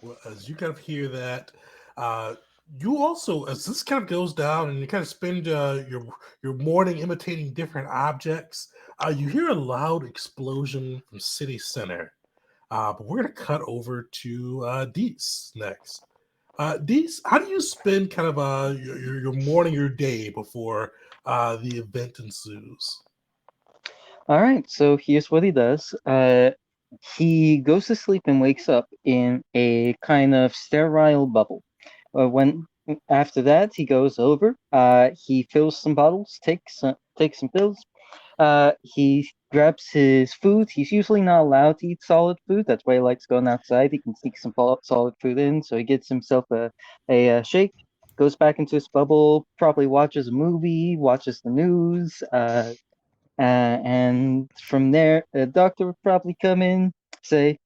Well, as you kind of hear that, you also, as this kind of goes down and you kind of spend your morning imitating different objects, you hear a loud explosion from city center. But we're going to cut over to Dees next. Dees, how do you spend kind of your morning, your day before the event ensues? All right, so here's what he does. He goes to sleep and wakes up in a kind of sterile bubble. When after that, he goes over. He fills some bottles, takes some pills. He grabs his food. He's usually not allowed to eat solid food. That's why he likes going outside. He can sneak some solid food in. So he gets himself a shake. Goes back into his bubble. Probably watches a movie. Watches the news. And from there, a doctor would probably come in, say,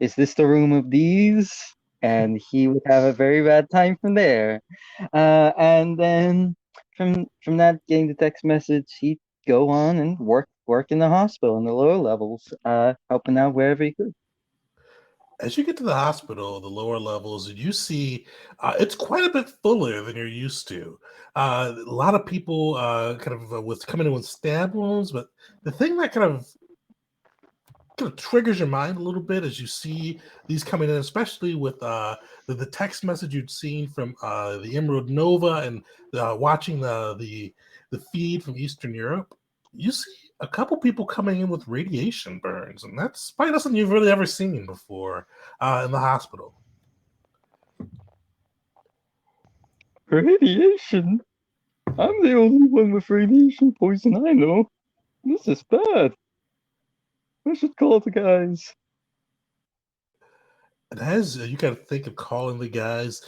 "Is this the room of these?" And he would have a very bad time from there. And then from that, getting the text message, he'd go on and work in the hospital in the lower levels, helping out wherever he could. As you get to the hospital, the lower levels, you see it's quite a bit fuller than you're used to. A lot of people kind of with coming in with stab wounds, but the thing that kind of triggers your mind a little bit as you see these coming in, especially with the text message you'd seen from the Emerald Nova and watching the feed from Eastern Europe. You see a couple people coming in with radiation burns, and that's probably not something you've really ever seen before in the hospital. Radiation? I'm the only one with radiation poison I know. This is bad. I should call the guys. And as you kind of think of calling the guys,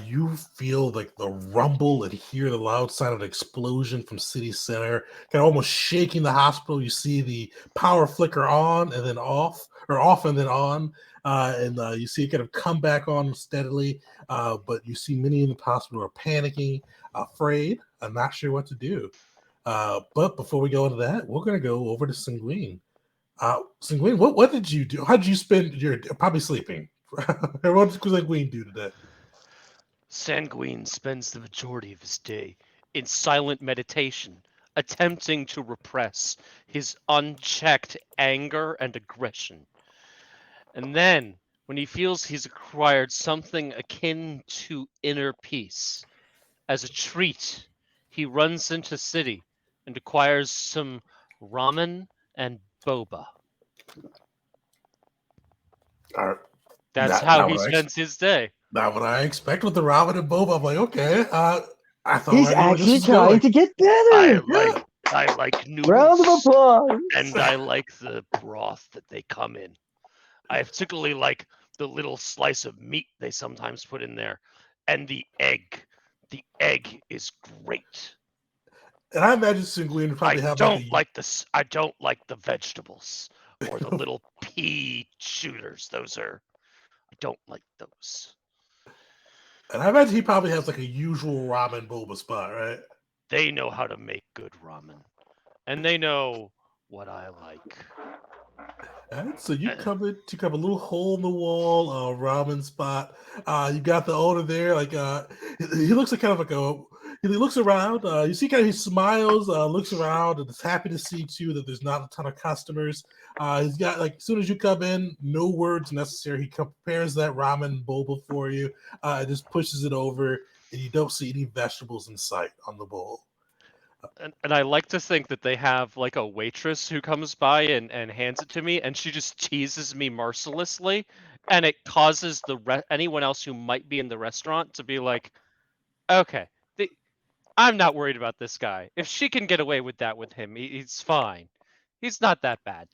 you feel like the rumble and hear the loud sound of an explosion from city center, kind of almost shaking the hospital. You see the power flicker on and then off, or off and then on, and you see it kind of come back on steadily. But you see many in the hospital are panicking, afraid, and not sure what to do. But before we go into that, we're going to go over to Sanguine. Sanguine, what did you do? How did you spend your probably sleeping? What did Sanguine do today? Sanguine spends the majority of his day in silent meditation, attempting to repress his unchecked anger and aggression. And then, when he feels he's acquired something akin to inner peace, as a treat, he runs into the city and acquires some ramen and boba. That's how he spends his day. Not what I expect with the ramen and boba. I'm like, okay. I thought He's actually trying to get better. I like noodles. Round of applause. And I like the broth that they come in. I particularly like the little slice of meat they sometimes put in there, and the egg. The egg is great. And I imagine Sanguine probably have. I don't like the vegetables or the little pea shooters. I don't like those. And I imagine he probably has like a usual ramen boba spot, right? They know how to make good ramen, and they know what I like. Alright, so you come a little hole in the wall ramen spot. You got the owner there, like he looks like kind of like he looks around. You see, kind of he smiles, looks around, and is happy to see too that there's not a ton of customers. He's got like as soon as you come in, no words necessary. He prepares that ramen bowl for you, just pushes it over, and you don't see any vegetables in sight on the bowl. And I like to think that they have like a waitress who comes by and hands it to me, and she just teases me mercilessly, and it causes anyone else who might be in the restaurant to be like, okay, I'm not worried about this guy. If she can get away with that with him, he's fine. He's not that bad.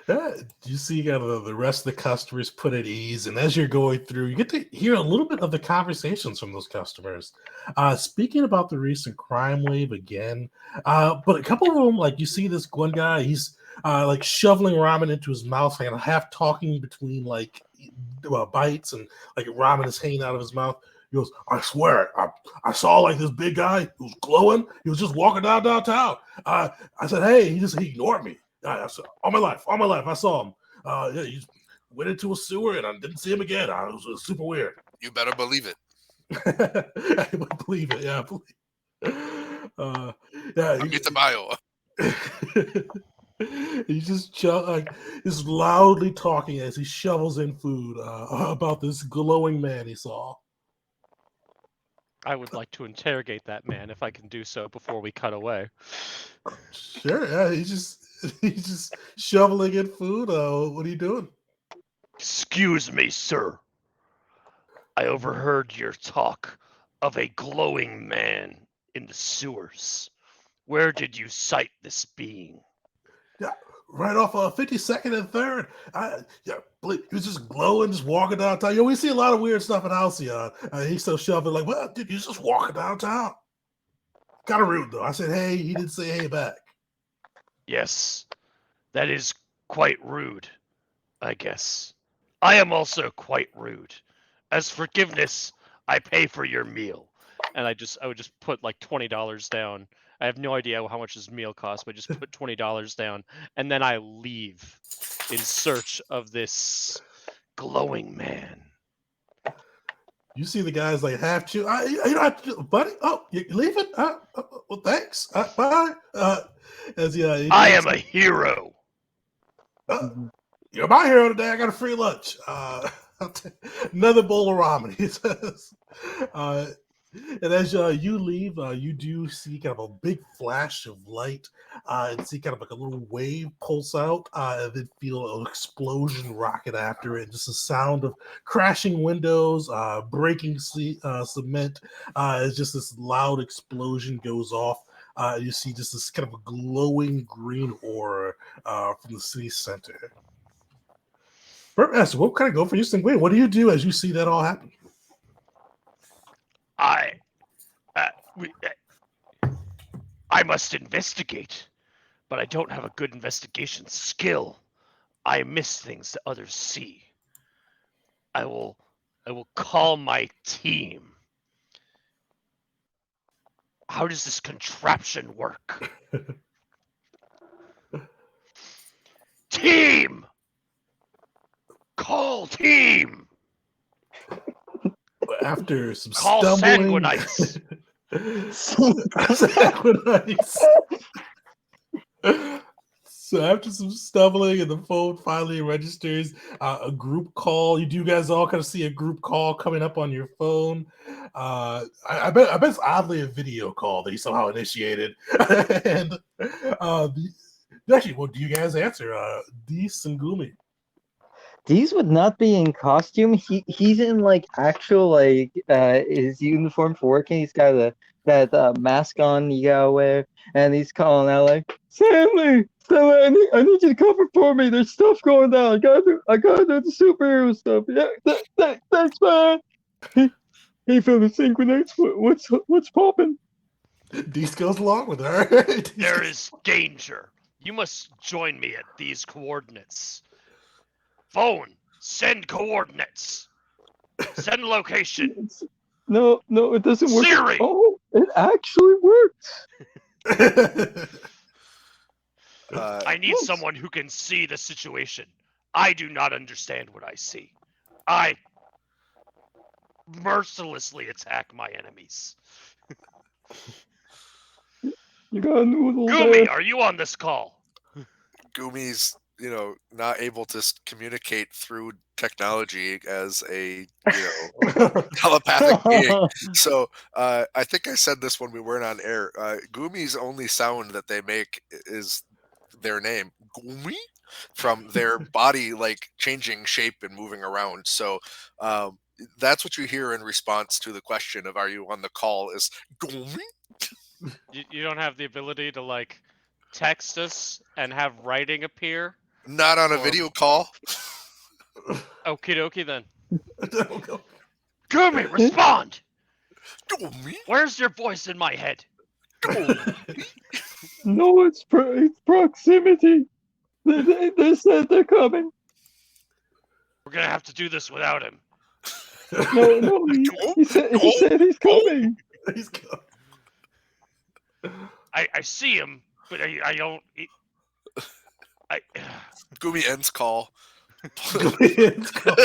Yeah, you see the rest of the customers put at ease, and as you're going through, you get to hear a little bit of the conversations from those customers. Speaking about the recent crime wave again, but a couple of them, like you see this one guy, he's like shoveling ramen into his mouth and half talking between like bites, and like ramen is hanging out of his mouth. He goes, I swear, I saw like this big guy who was glowing. He was just walking downtown. I said, hey, he ignored me. All my life, I saw him. Yeah, he went into a sewer and I didn't see him again. It was super weird. You better believe it. I would believe it. Yeah, yeah. Get the bio. He's just like is loudly talking as he shovels in food about this glowing man he saw. I would like to interrogate that man if I can do so before we cut away. Sure. Yeah, he's just shoveling in food. What are you doing? Excuse me, sir. I overheard your talk of a glowing man in the sewers. Where did you sight this being? Yeah, right off 52nd and 3rd. He was just glowing, just walking downtown. We see a lot of weird stuff in Halcyon. He's so shoving, like, well, dude, he's just walking downtown. Kind of rude, though. I said, hey, he didn't say hey back. Yes, that is quite rude, I guess. I am also quite rude. As forgiveness, I pay for your meal. And I would just put like $20 down. I have no idea how much this meal costs, but just put $20 down, and then I leave in search of this glowing man. You see the guys like half chew. Buddy. Oh, you leaving? Well, thanks. Bye. I am a hero. You're my hero today. I got a free lunch. Another bowl of ramen. He says. And as you leave, you do see kind of a big flash of light, and see kind of like a little wave pulse out, and then feel an explosion rocket after it. Just a sound of crashing windows, breaking cement. It's just this loud explosion goes off. You see just this kind of a glowing green aura from the city center. Bert, what kind of go for you? Wait, what do you do as you see that all happen? I must investigate, but I don't have a good investigation skill. I miss things that others see. I will call my team. How does this contraption work? Team! Call team! After some Call stumbling, Sanguinites! Sanguinites. So after some stumbling and the phone finally registers, a group call. You guys all kind of see a group call coming up on your phone. I bet it's oddly a video call that he somehow initiated. And actually, what do you guys answer? Dees and Gumi. Dees would not be in costume. He's in like actual like his uniform for working. He's got that mask on you gotta wear, and he's calling out like, Stanley, I need you to cover for me. There's stuff going down. I gotta do the superhero stuff. Yeah, thanks, man. Hey, fellas, Sanguinites, what's popping? Dees goes along with her. There is danger. You must join me at these coordinates. Phone, send coordinates. Send location. No, it doesn't work. Siri! Oh, it actually works. I need Yes. someone who can see the situation. I do not understand what I see. I mercilessly attack my enemies. You got a noodle Gumi, there. are you on this call? Gumi's, not able to communicate through technology as a, telepathic being. So I think I said this when we weren't on air. Gumi's only sound that they make is their name, Gumi, from their body like changing shape and moving around. So that's what you hear in response to the question of "Are you on the call?" is Gumi. You don't have the ability to like text us and have writing appear? Not on a Or- video call. Okie dokie then. Don't go. Gumi, respond! Gumi. Where's your voice in my head? Gumi. No, it's proximity. They said they're coming. We're gonna have to do this without him. No, he said he's coming. He's go- I see him, but I don't. I Gumi ends call. It's go-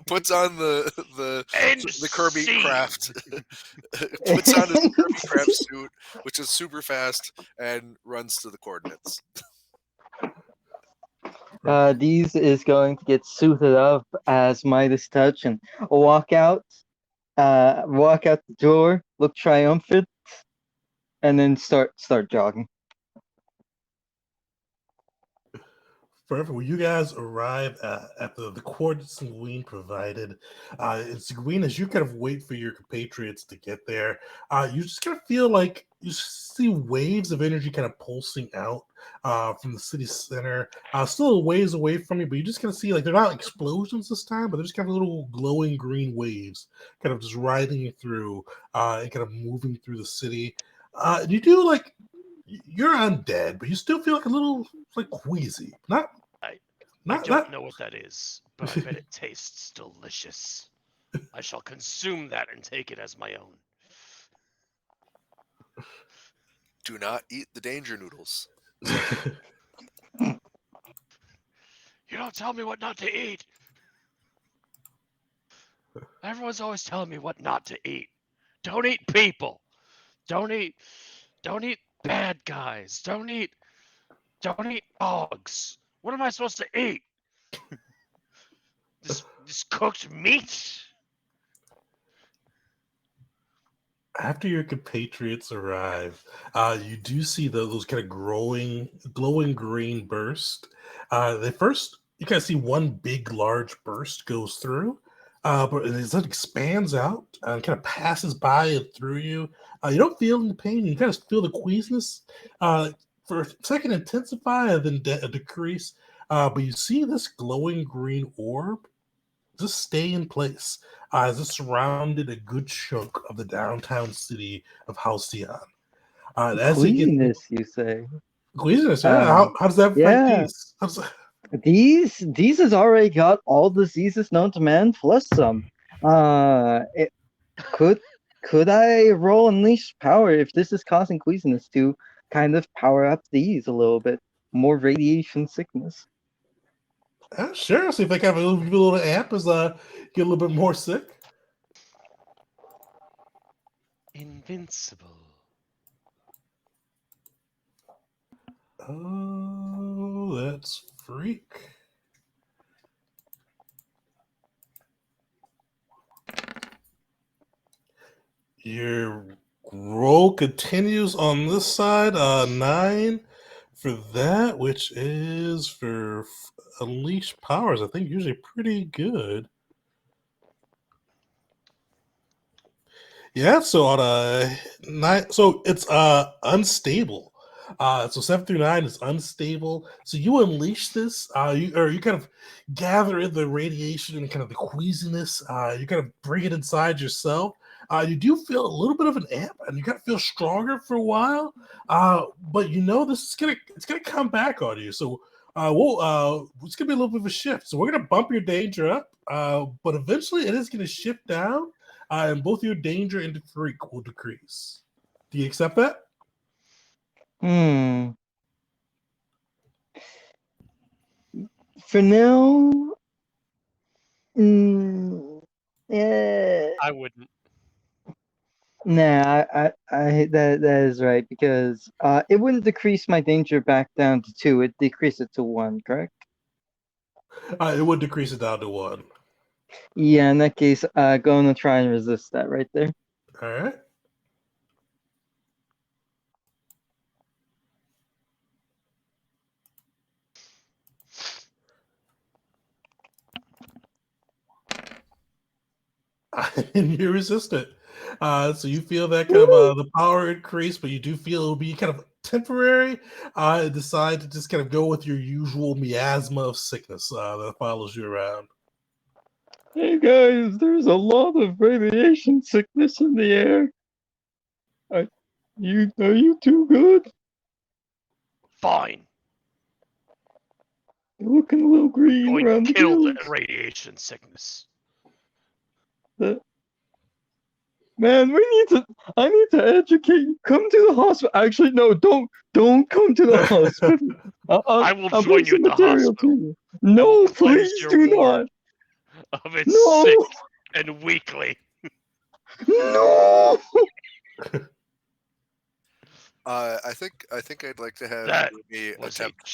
Puts on the End Kirby scene. Craft. Puts on his Kirby Craft suit, which is super fast, and runs to the coordinates. These is going to get suited up as Midas Touch and walk out the door, look triumphant, and then start jogging. Perfect. When you guys arrive at the coordinates Seguin provided, and Seguin, as you kind of wait for your compatriots to get there, you just kind of feel like you see waves of energy kind of pulsing out from the city center. Still a ways away from you, but you just kind of see like they're not explosions this time, but they're just kind of little glowing green waves kind of just riding through and kind of moving through the city. And you do like you're undead, but you still feel like a little like queasy. I Not don't know what that is, but I bet it tastes delicious. I shall consume that and take it as my own. Do not eat the danger noodles. You don't tell me what not to eat. Everyone's always telling me what not to eat. Don't eat people. Don't eat bad guys. Don't eat dogs. What am I supposed to eat? This cooked meat? After your compatriots arrive, you do see those kind of glowing green burst. They first you kind of see one big, large burst goes through, but as it expands out and kind of passes by and through you, you don't feel any pain. You kind of feel the queasiness for a second intensify and then decrease. But you see this glowing green orb just stay in place as it surrounded a good chunk of the downtown city of Halcyon. As it gets Queasiness, you say? queasiness, yeah. How does that affect yeah. these? How does that- These has already got all diseases known to man plus some. Could I roll Unleash Power if this is causing queasiness to kind of power up these a little bit? More radiation sickness. Sure. See if they have a little amp as get a little bit more sick. Invincible. Oh, that's freak. Your roll continues on this side. 9 for that, which is for Unleash Powers. I think usually pretty good. Yeah, so on a 9, so it's unstable. So 7 through 9 is unstable. So you unleash this, you kind of gather in the radiation and kind of the queasiness. You kind of bring it inside yourself. You do feel a little bit of an amp, and you kind of feel stronger for a while. But you know it's gonna come back on you. So it's gonna be a little bit of a shift. So we're gonna bump your danger up, but eventually it is gonna shift down. And both your danger and freak will decrease. Do you accept that? For now, yeah, I wouldn't. nah, that is right because it wouldn't decrease my danger back down to 2. It decreased it to 1, correct? It would decrease it down to 1. Yeah, in that case, gonna try and resist that right there. All right. And you resist it. So you feel that kind of the power increase, but you do feel it'll be kind of temporary. Decide to just kind of go with your usual miasma of sickness that follows you around. Hey guys, there's a lot of radiation sickness in the air. Are you too good? Fine. You're looking a little green Going around to the kill gills. that radiation sickness. Man, I need to educate you. Come to the hospital. Actually, no, don't come to the hospital. I will I'll join bring you some at the material hospital. to you. No, cleanse please your do ward. not. Of its No. sick and weakly. No. I think I'd like to have That Gumi was a attempt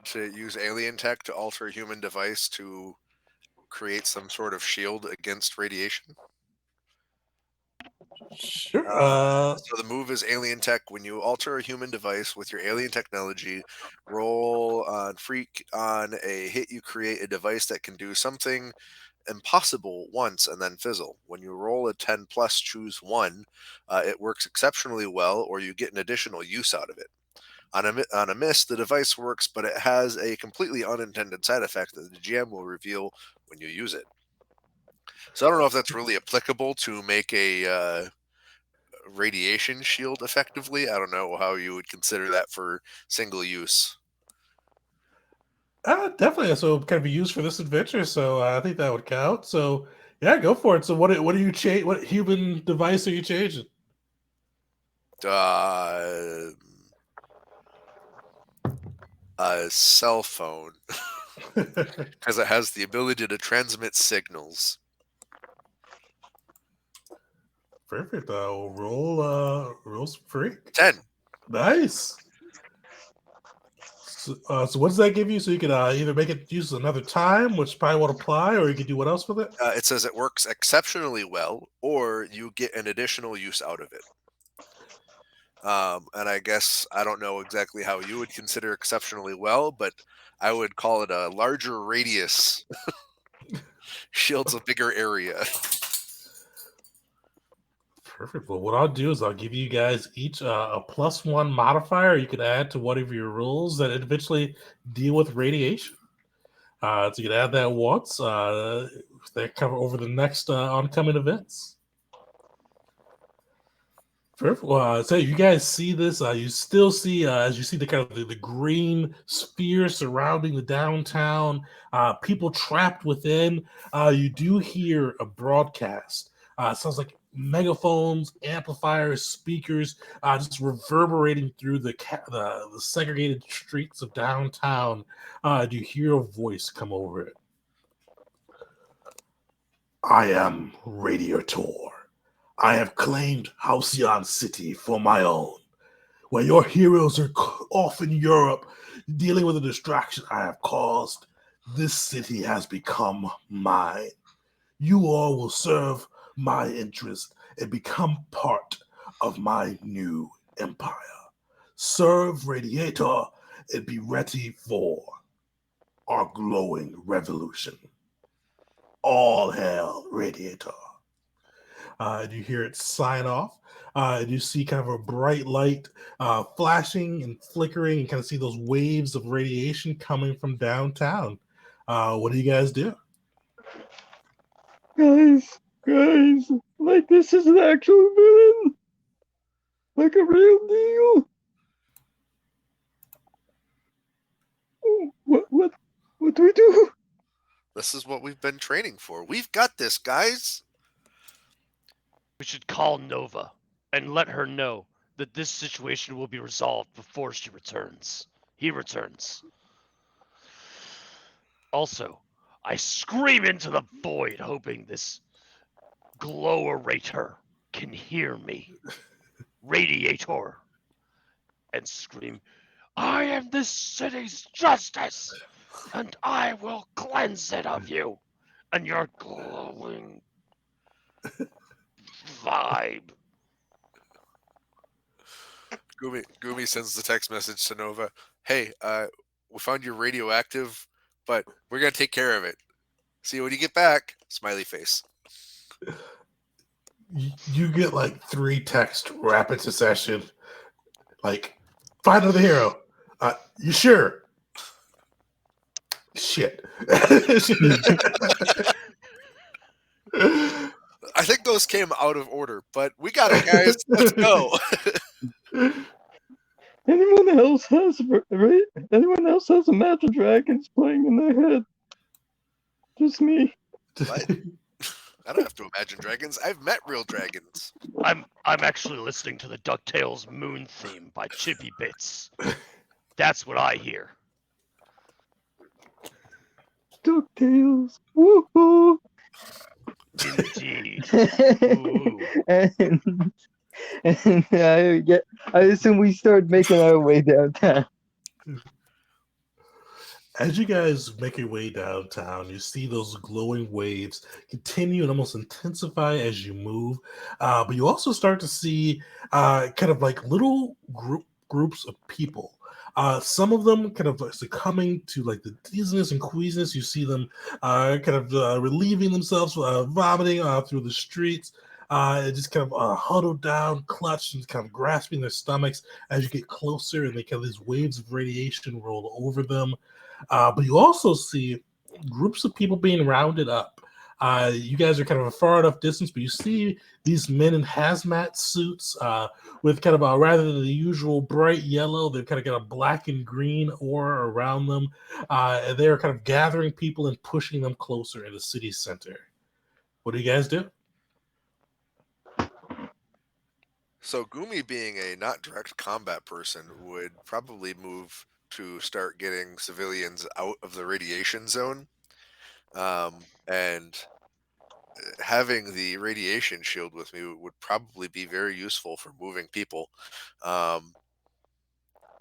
to use alien tech to alter a human device to create some sort of shield against radiation. Sure. So the move is alien tech. When you alter a human device with your alien technology, roll on freak on a hit. You create a device that can do something impossible once and then fizzle. When you roll a 10 plus, choose 1. It works exceptionally well, or you get an additional use out of it. On a miss, the device works, but it has a completely unintended side effect that the GM will reveal when you use it. So I don't know if that's really applicable to make a radiation shield effectively. I don't know how you would consider that for single use. Definitely. So kind of be used for this adventure. So I think that would count. So yeah, go for it. So what do you change? What human device are you changing? A cell phone, because it has the ability to transmit signals. Perfect. Rolls free. 10. Nice. So what does that give you? So you can either make it use another time, which probably won't apply, or you can do what else with it? It says it works exceptionally well, or you get an additional use out of it. And I guess I don't know exactly how you would consider exceptionally well, but I would call it a larger radius. Shields a bigger area. Perfect. Well, what I'll do is I'll give you guys each a +1 modifier you can add to whatever your rules that eventually deal with radiation. So you can add that once. That cover over the next oncoming events. Perfect. Well, so you guys see this. You still see, as you see the kind of the green sphere surrounding the downtown, people trapped within. You do hear a broadcast. It sounds like megaphones, amplifiers, speakers, just reverberating through the segregated streets of downtown. Do you hear a voice come over it? I am Radiator. I have claimed Halcyon City for my own. Where your heroes are off in Europe dealing with the distraction I have caused, this city has become mine. You all will serve my interest and become part of my new empire. Serve Radiator and be ready for our glowing revolution. All hail Radiator. And you hear it sign off. And you see kind of a bright light flashing and flickering, and kind of see those waves of radiation coming from downtown. What do you guys do? Guys, like this is an actual villain, like a real deal. What do we do? This is what we've been training for. We've got this, guys. We should call Nova and let her know that this situation will be resolved before she returns. He returns. Also, I scream into the void, hoping this glow-orator can hear me. Radiator. And scream, I am this city's justice, and I will cleanse it of you and your glowing vibe. Gumi sends the text message to Nova. Hey, we found you radioactive, but we're gonna take care of it. See you when you get back. Smiley face. You get like 3 texts rapid succession. Like, find another hero. You sure? Shit. I think those came out of order, but we got it, guys. Let's go. Anyone else has Imagine Dragons playing in their head? Just me. What? I don't have to imagine dragons. I've met real dragons. I'm actually listening to the DuckTales Moon theme by Chippy Bits. That's what I hear. DuckTales. Woohoo! Indeed. and I assume we start making our way downtown. As you guys make your way downtown, you see those glowing waves continue and almost intensify as you move. But you also start to see kind of like little groups of people. Some of them kind of like succumbing to like the dizziness and queasiness. You see them kind of relieving themselves, vomiting through the streets. Just kind of huddled down, clutched, and kind of grasping their stomachs as you get closer, and they kind of these waves of radiation roll over them. But you also see groups of people being rounded up. You guys are kind of a far enough distance, but you see these men in hazmat suits with kind of a rather than the usual bright yellow, they've kind of got a black and green aura around them. And they're kind of gathering people and pushing them closer in the city center. What do you guys do? So Gumi, being a not direct combat person, would probably move to start getting civilians out of the radiation zone. And having the radiation shield with me would probably be very useful for moving people.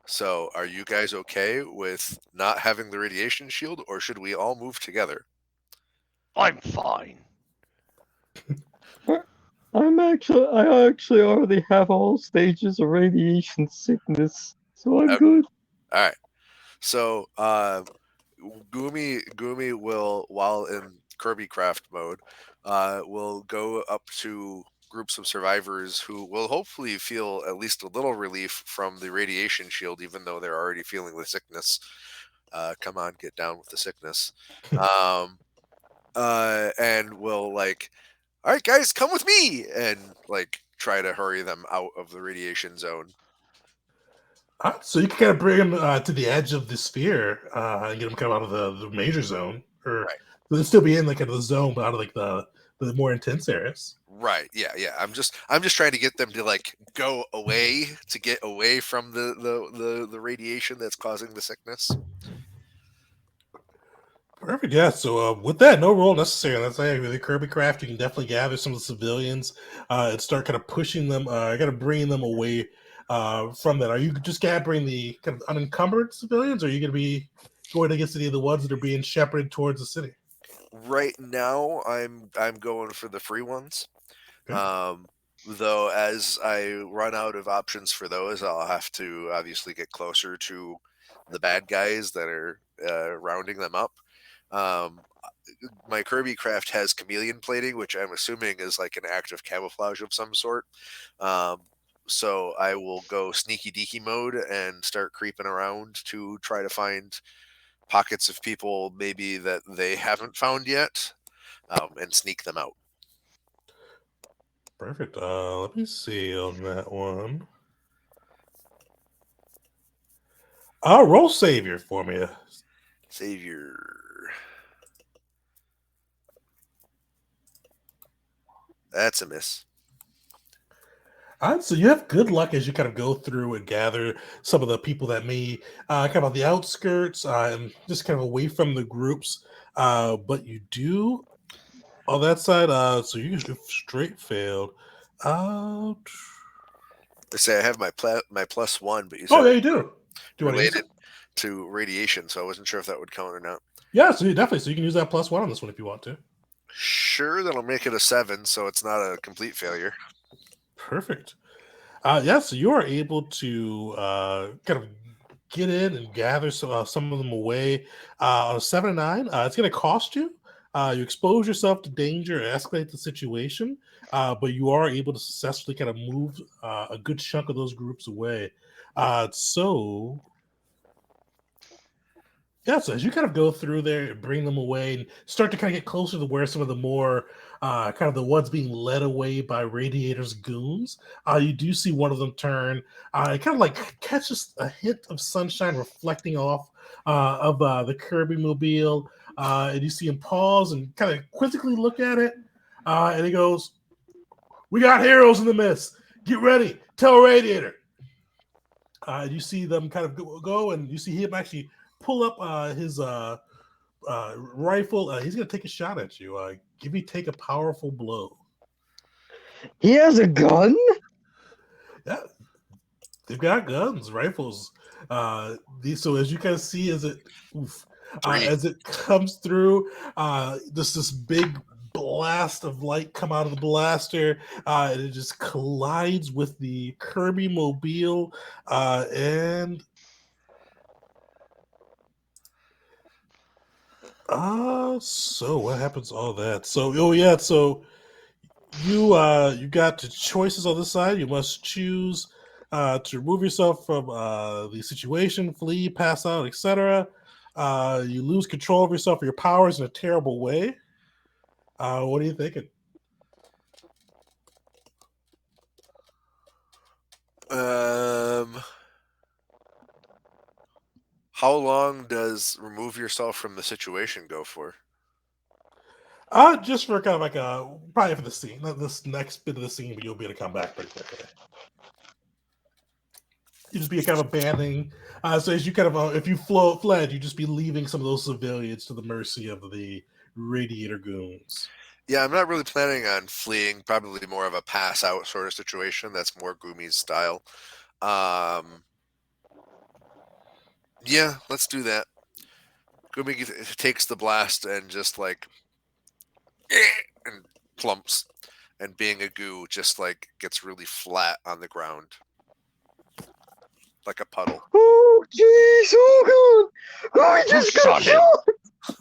So are you guys okay with not having the radiation shield, or should we all move together? I'm fine. I actually already have all stages of radiation sickness, so I'm good. All right. So Gumi will, while in Kirby Craft mode, will go up to groups of survivors who will hopefully feel at least a little relief from the radiation shield, even though they're already feeling the sickness. Come on, get down with the sickness. And will like, all right, guys, come with me, and like try to hurry them out of the radiation zone. So you can kind of bring them to the edge of the sphere and get them kind of out of the major zone, or Right. they'll still be in like kind of the zone, but out of like the more intense areas. Right. Yeah. I'm just trying to get them to like go away, to get away from the radiation that's causing the sickness. Perfect. Yeah. So with that, no roll necessary. That's like with the Kirby Craft, you can definitely gather some of the civilians and start kind of pushing them, kind of bringing them away from that. Are you just gathering the kind of unencumbered civilians, or are you going to be going against any of the ones that are being shepherded towards the city? Right now, I'm going for the free ones. Okay. Though as I run out of options for those, I'll have to obviously get closer to the bad guys that are rounding them up. My Kirby Craft has chameleon plating, which I'm assuming is like an active camouflage of some sort. So I will go sneaky deaky mode and start creeping around to try to find pockets of people maybe that they haven't found yet, and sneak them out. Perfect. Let me see on that one. Roll savior for me. Savior. That's a miss. So you have good luck as you kind of go through and gather some of the people that may kind of on the outskirts and just kind of away from the groups. But you do on that side. So you straight failed. Uh, They say I have my +1, but you oh said yeah, you do. Do you want to use related it? to radiation, so I wasn't sure if that would count or not. Yeah, so you definitely. So you can use that +1 on this one if you want to. Sure, that'll make it a 7, so it's not a complete failure. Perfect. Yeah, so you are able to kind of get in and gather some of them away on a 7 and 9. It's going to cost you. You expose yourself to danger, escalate the situation, but you are able to successfully kind of move a good chunk of those groups away. So as you kind of go through there and bring them away and start to kind of get closer to where some of the more kind of the ones being led away by Radiator's goons, you do see one of them turn. It kind of like catches a hint of sunshine reflecting off of the Kirby mobile, and you see him pause and kind of quizzically look at it, and he goes, "We got heroes in the mist. Get ready. Tell Radiator." You see them kind of go and you see him actually pull up his rifle. He's going to take a shot at you. Take a powerful blow. He has a gun? Yeah, they've got guns, rifles. So as you kind of see, as it comes through, this big blast of light come out of the blaster, and it just collides with the Kirby mobile, and so what happens? All that. So you got the choices on this side. You must choose to remove yourself from the situation, flee, pass out, etc. You lose control of yourself or your powers in a terrible way. What are you thinking? How long does remove yourself from the situation go for? Just for kind of like probably for the scene, not this next bit of the scene, but you'll be able to come back pretty quickly. You just be kind of abandoning. So as you kind of, if you fled, you just be leaving some of those civilians to the mercy of the Radiator goons. Yeah, I'm not really planning on fleeing. Probably more of a pass out sort of situation. That's more Gumi's style. Yeah, let's do that. Gumi takes the blast and just like and plumps, and being a goo, just like gets really flat on the ground, like a puddle. Oh, jeez, oh god! Oh, he just got shot him? shot!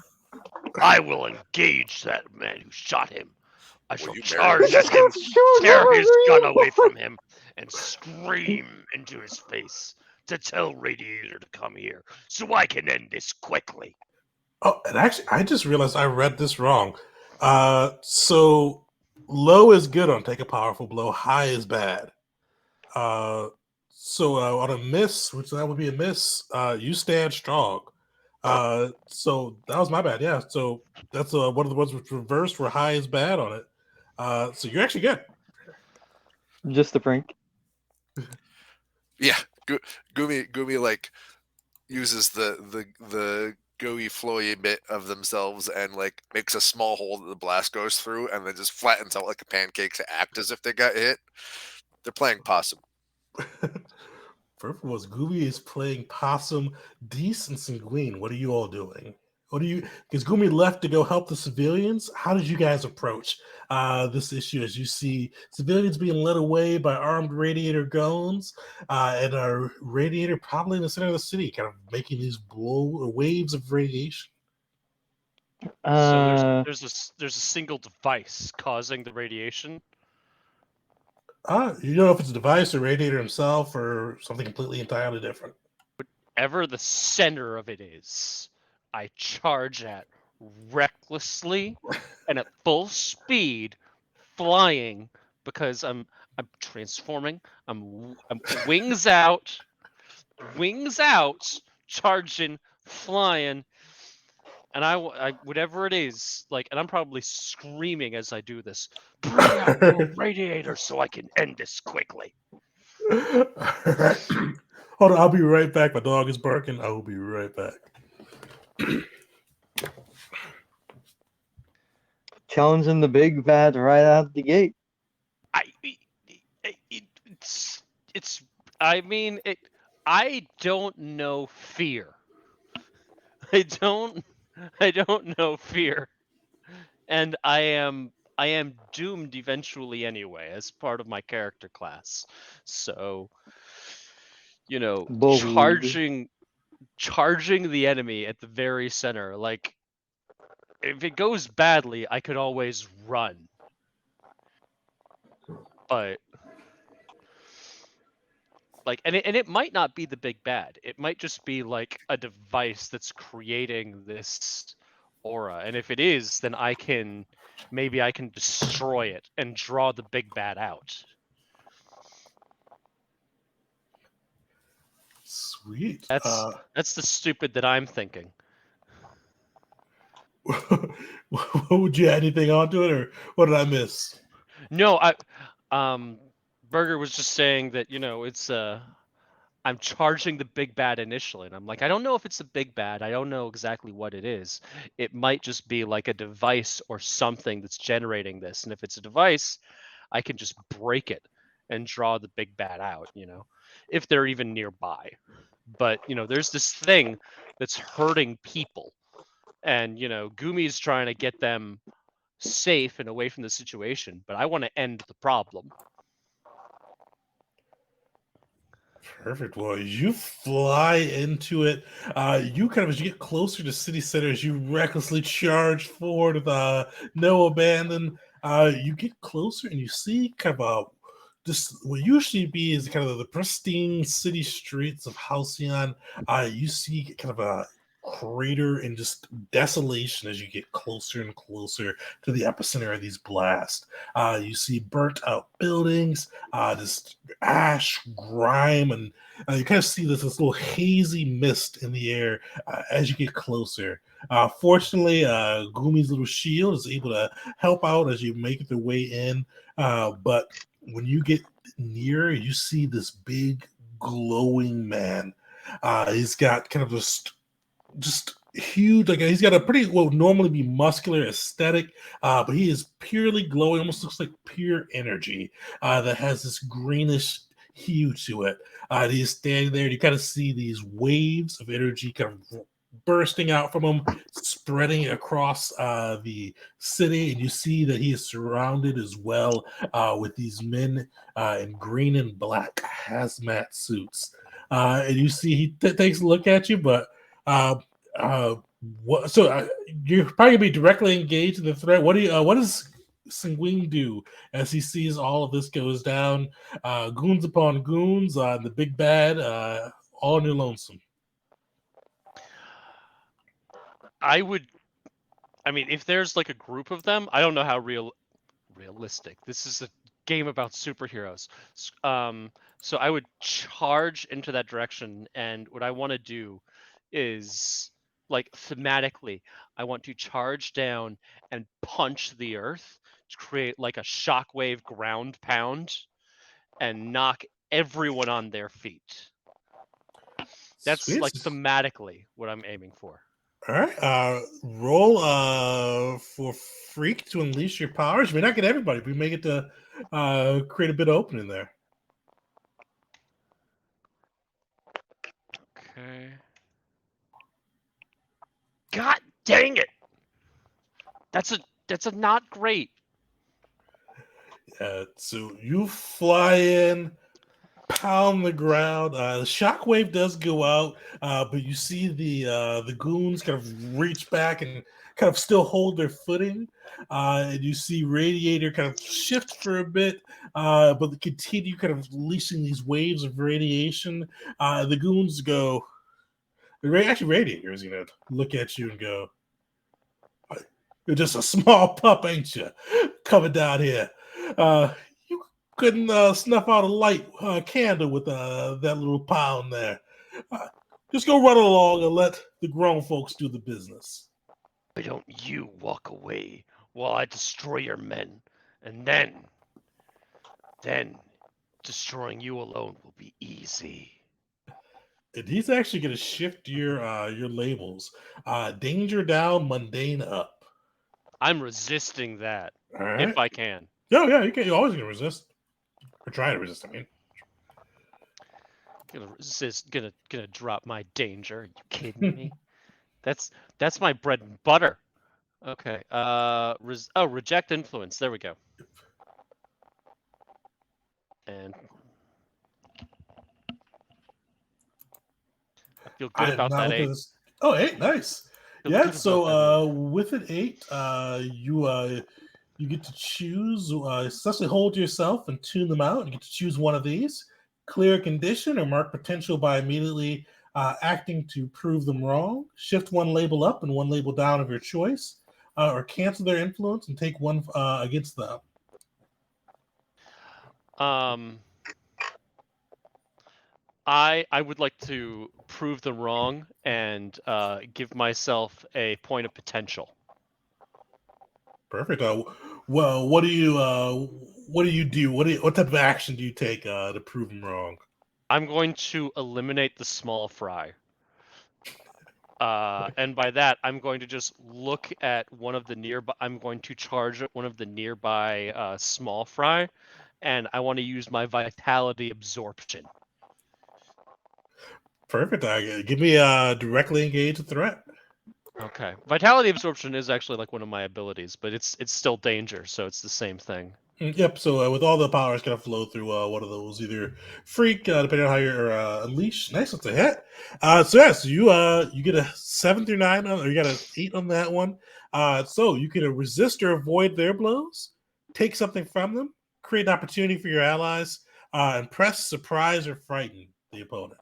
I will engage that man who shot him. I shall you charge He just him, got shot! tear his gun Oh, away from him, and scream into his face to tell Radiator to come here so I can end this quickly. Oh, and actually, I just realized I read this wrong. So low is good on take a powerful blow. High is bad. So on a miss, which that would be a miss, you stand strong. So that was my bad. Yeah. So that's one of the ones which reversed where high is bad on it. So you're actually good. Just a prank. Yeah, Gumi like uses the gooey flowy bit of themselves and like makes a small hole that the blast goes through, and then just flattens out like a pancake to act as if they got hit. They're playing possum. Purple was Gumi is playing possum, Deece and Sanguine. What are you all doing? Because Gumi left to go help the civilians. How did you guys approach this issue as you see civilians being led away by armed Radiator goons and a Radiator probably in the center of the city, kind of making these waves of radiation? So there's a single device causing the radiation. You don't know if it's a device or Radiator himself or something completely entirely different. Whatever the center of it is, I charge at recklessly and at full speed, flying because I'm transforming. I'm wings out, charging, flying, and whatever it is, like, and I'm probably screaming as I do this. Bring out your radiator so I can end this quickly. Alright. Hold on, I'll be right back. My dog is barking. I will be right back. Challenging the big bad right out of the gate. It's. I mean, I don't know fear. I don't know fear, and I am doomed eventually anyway as part of my character class. So, Bold. charging the enemy at the very center, like, if it goes badly, I could always run. But like, and it might not be the big bad. It might just be like a device that's creating this aura. And if it is, then maybe I can destroy it and draw the big bad out. Sweet. That's the stupid that I'm thinking. Would you add anything onto it, or what did I miss? No, Burger was just saying that, it's I'm charging the big bad initially, and I'm like, I don't know if it's a big bad. I don't know exactly what it is. It might just be like a device or something that's generating this. And if it's a device, I can just break it and draw the big bad out, if they're even nearby. But, there's this thing that's hurting people. And, Gumi's trying to get them safe and away from the situation, but I want to end the problem. Perfect. Well, you fly into it. You kind of, as you get closer to city center, as you recklessly charge forward with no abandon, you get closer and you see kind of just what usually be is kind of the pristine city streets of Halcyon. You see kind of a crater and just desolation as you get closer and closer to the epicenter of these blasts. You see burnt out buildings, just ash, grime, and you kind of see this little hazy mist in the air as you get closer. Fortunately, Gumi's little shield is able to help out as you make your way in. But when you get near, you see this big glowing man. He's got kind of just huge, like he's got a pretty what would normally be muscular aesthetic, but he is purely glowing, almost looks like pure energy that has this greenish hue to it. He's standing there, and you kind of see these waves of energy kind of bursting out from him, spreading across the city, and you see that he is surrounded as well with these men in green and black hazmat suits. And you see he takes a look at you, but you're probably gonna be directly engaged in the threat. What does Sanguine do as he sees all of this goes down? Goons upon goons, the big bad, all on your lonesome. I mean, if there's like a group of them, I don't know how realistic. This is a game about superheroes. So I would charge into that direction, and what I want to do is, like, thematically, I want to charge down and punch the earth to create like a shockwave ground pound and knock everyone on their feet. That's Sweet. like thematically what I'm aiming for. All right. Roll for Freak to unleash your powers. You may not get everybody, but you may get to create a bit of opening there. Okay. God dang it! That's a not great. So you fly in, pound the ground. The shockwave does go out, but you see the goons kind of reach back and kind of still hold their footing. And you see Radiator kind of shift for a bit, but continue kind of releasing these waves of radiation. The goons go. Actually, Radiator is going to look at you and go, "You're just a small pup, ain't you? Coming down here. You couldn't snuff out a light candle with that little pound there. Just go run along and let the grown folks do the business." Why don't you walk away while I destroy your men, and then destroying you alone will be easy. And he's actually going to shift your labels. Danger down, mundane up. I'm resisting that All right. if I can. Yeah, you can. You're always going to resist, or try to resist. I mean, Gonna resist. Gonna drop my danger. Are you kidding me? That's my bread and butter. Okay. Reject influence. There we go. And I feel good I am about not that looking at 8. this. Oh, 8, nice. Feel Yeah, good so about that 8. with an 8, you get to choose, essentially hold yourself and tune them out. You get to choose one of these: clear a condition or mark potential by immediately acting to prove them wrong, shift one label up and one label down of your choice, or cancel their influence and take one against them. I would like to prove them wrong and give myself a point of potential. Perfect. Well, what do you do? What type of action do you take to prove them wrong? I'm going to eliminate the small fry. And by that, I'm going to just look at one of the nearby. I'm going to charge at one of the nearby small fry, and I want to use my vitality absorption. Perfect. Give me directly engage a threat. Okay, vitality absorption is actually like one of my abilities, but it's still danger, so it's the same thing. Yep. So with all the powers gonna flow through one of those, either freak, depending on how you're unleash. Nice, that's a hit. So you get a 7 through 9, or you got an 8 on that one. So you can resist or avoid their blows, take something from them, create an opportunity for your allies, impress, surprise, or frighten the opponent.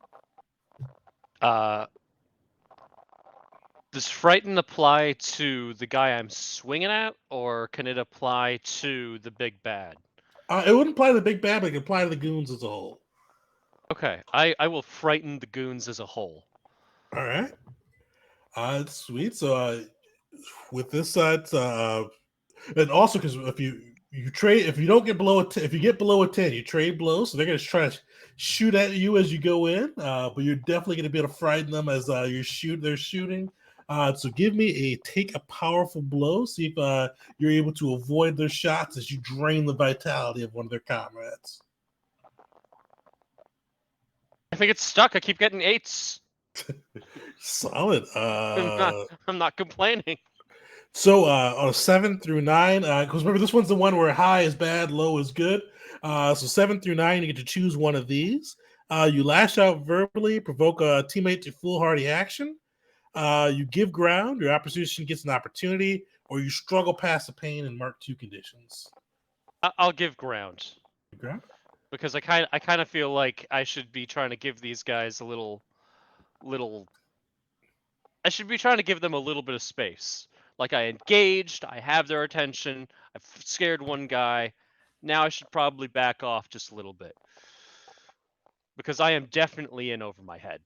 Does frighten apply to the guy I'm swinging at, or can it apply to the big bad? It wouldn't apply to the big bad, but it can apply to the goons as a whole. Okay, I will frighten the goons as a whole. All right. Sweet. So with this side, and also because if you trade, if you don't get below if you get below a 10, you trade blows. So they're gonna try to shoot at you as you go in, but you're definitely gonna be able to frighten them as they're shooting. So give me a take a powerful blow. See if you're able to avoid their shots as you drain the vitality of one of their comrades. I think it's stuck. I keep getting 8s. Solid. I'm not complaining. So on a 7 through 9, because remember this one's the one where high is bad, low is good. So 7 through 9, you get to choose one of these. You lash out verbally, provoke a teammate to foolhardy action. You give ground, your opposition gets an opportunity, or you struggle past the pain and mark 2 conditions. I'll give ground. Ground? Because I kind of feel like I should be trying to give these guys a little. I should be trying to give them a little bit of space. Like I engaged, I have their attention, I've scared one guy. Now I should probably back off just a little bit. Because I am definitely in over my head.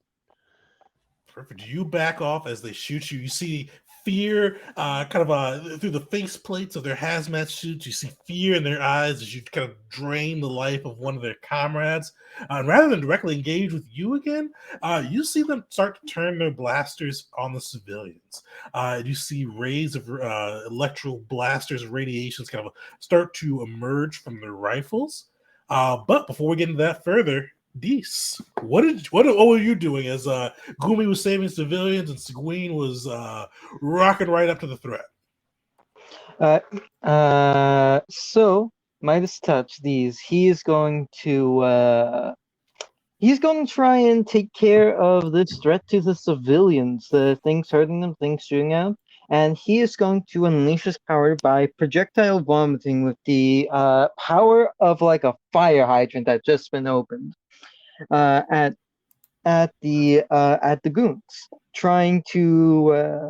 Perfect. You back off as they shoot you. You see fear kind of through the face plates of their hazmat suits. You see fear in their eyes as you kind of drain the life of one of their comrades. And rather than directly engage with you again, you see them start to turn their blasters on the civilians. You see rays of electro blasters, radiations kind of start to emerge from their rifles. But before we get into that further, Dees, what were you doing as Gumi was saving civilians and Seguin was rocking right up to the threat? So Midas touch these. He's going to try and take care of this threat to the civilians, the things hurting them, things shooting at them, and he is going to unleash his power by projectile vomiting with the power of like a fire hydrant that just been opened at the goons, trying to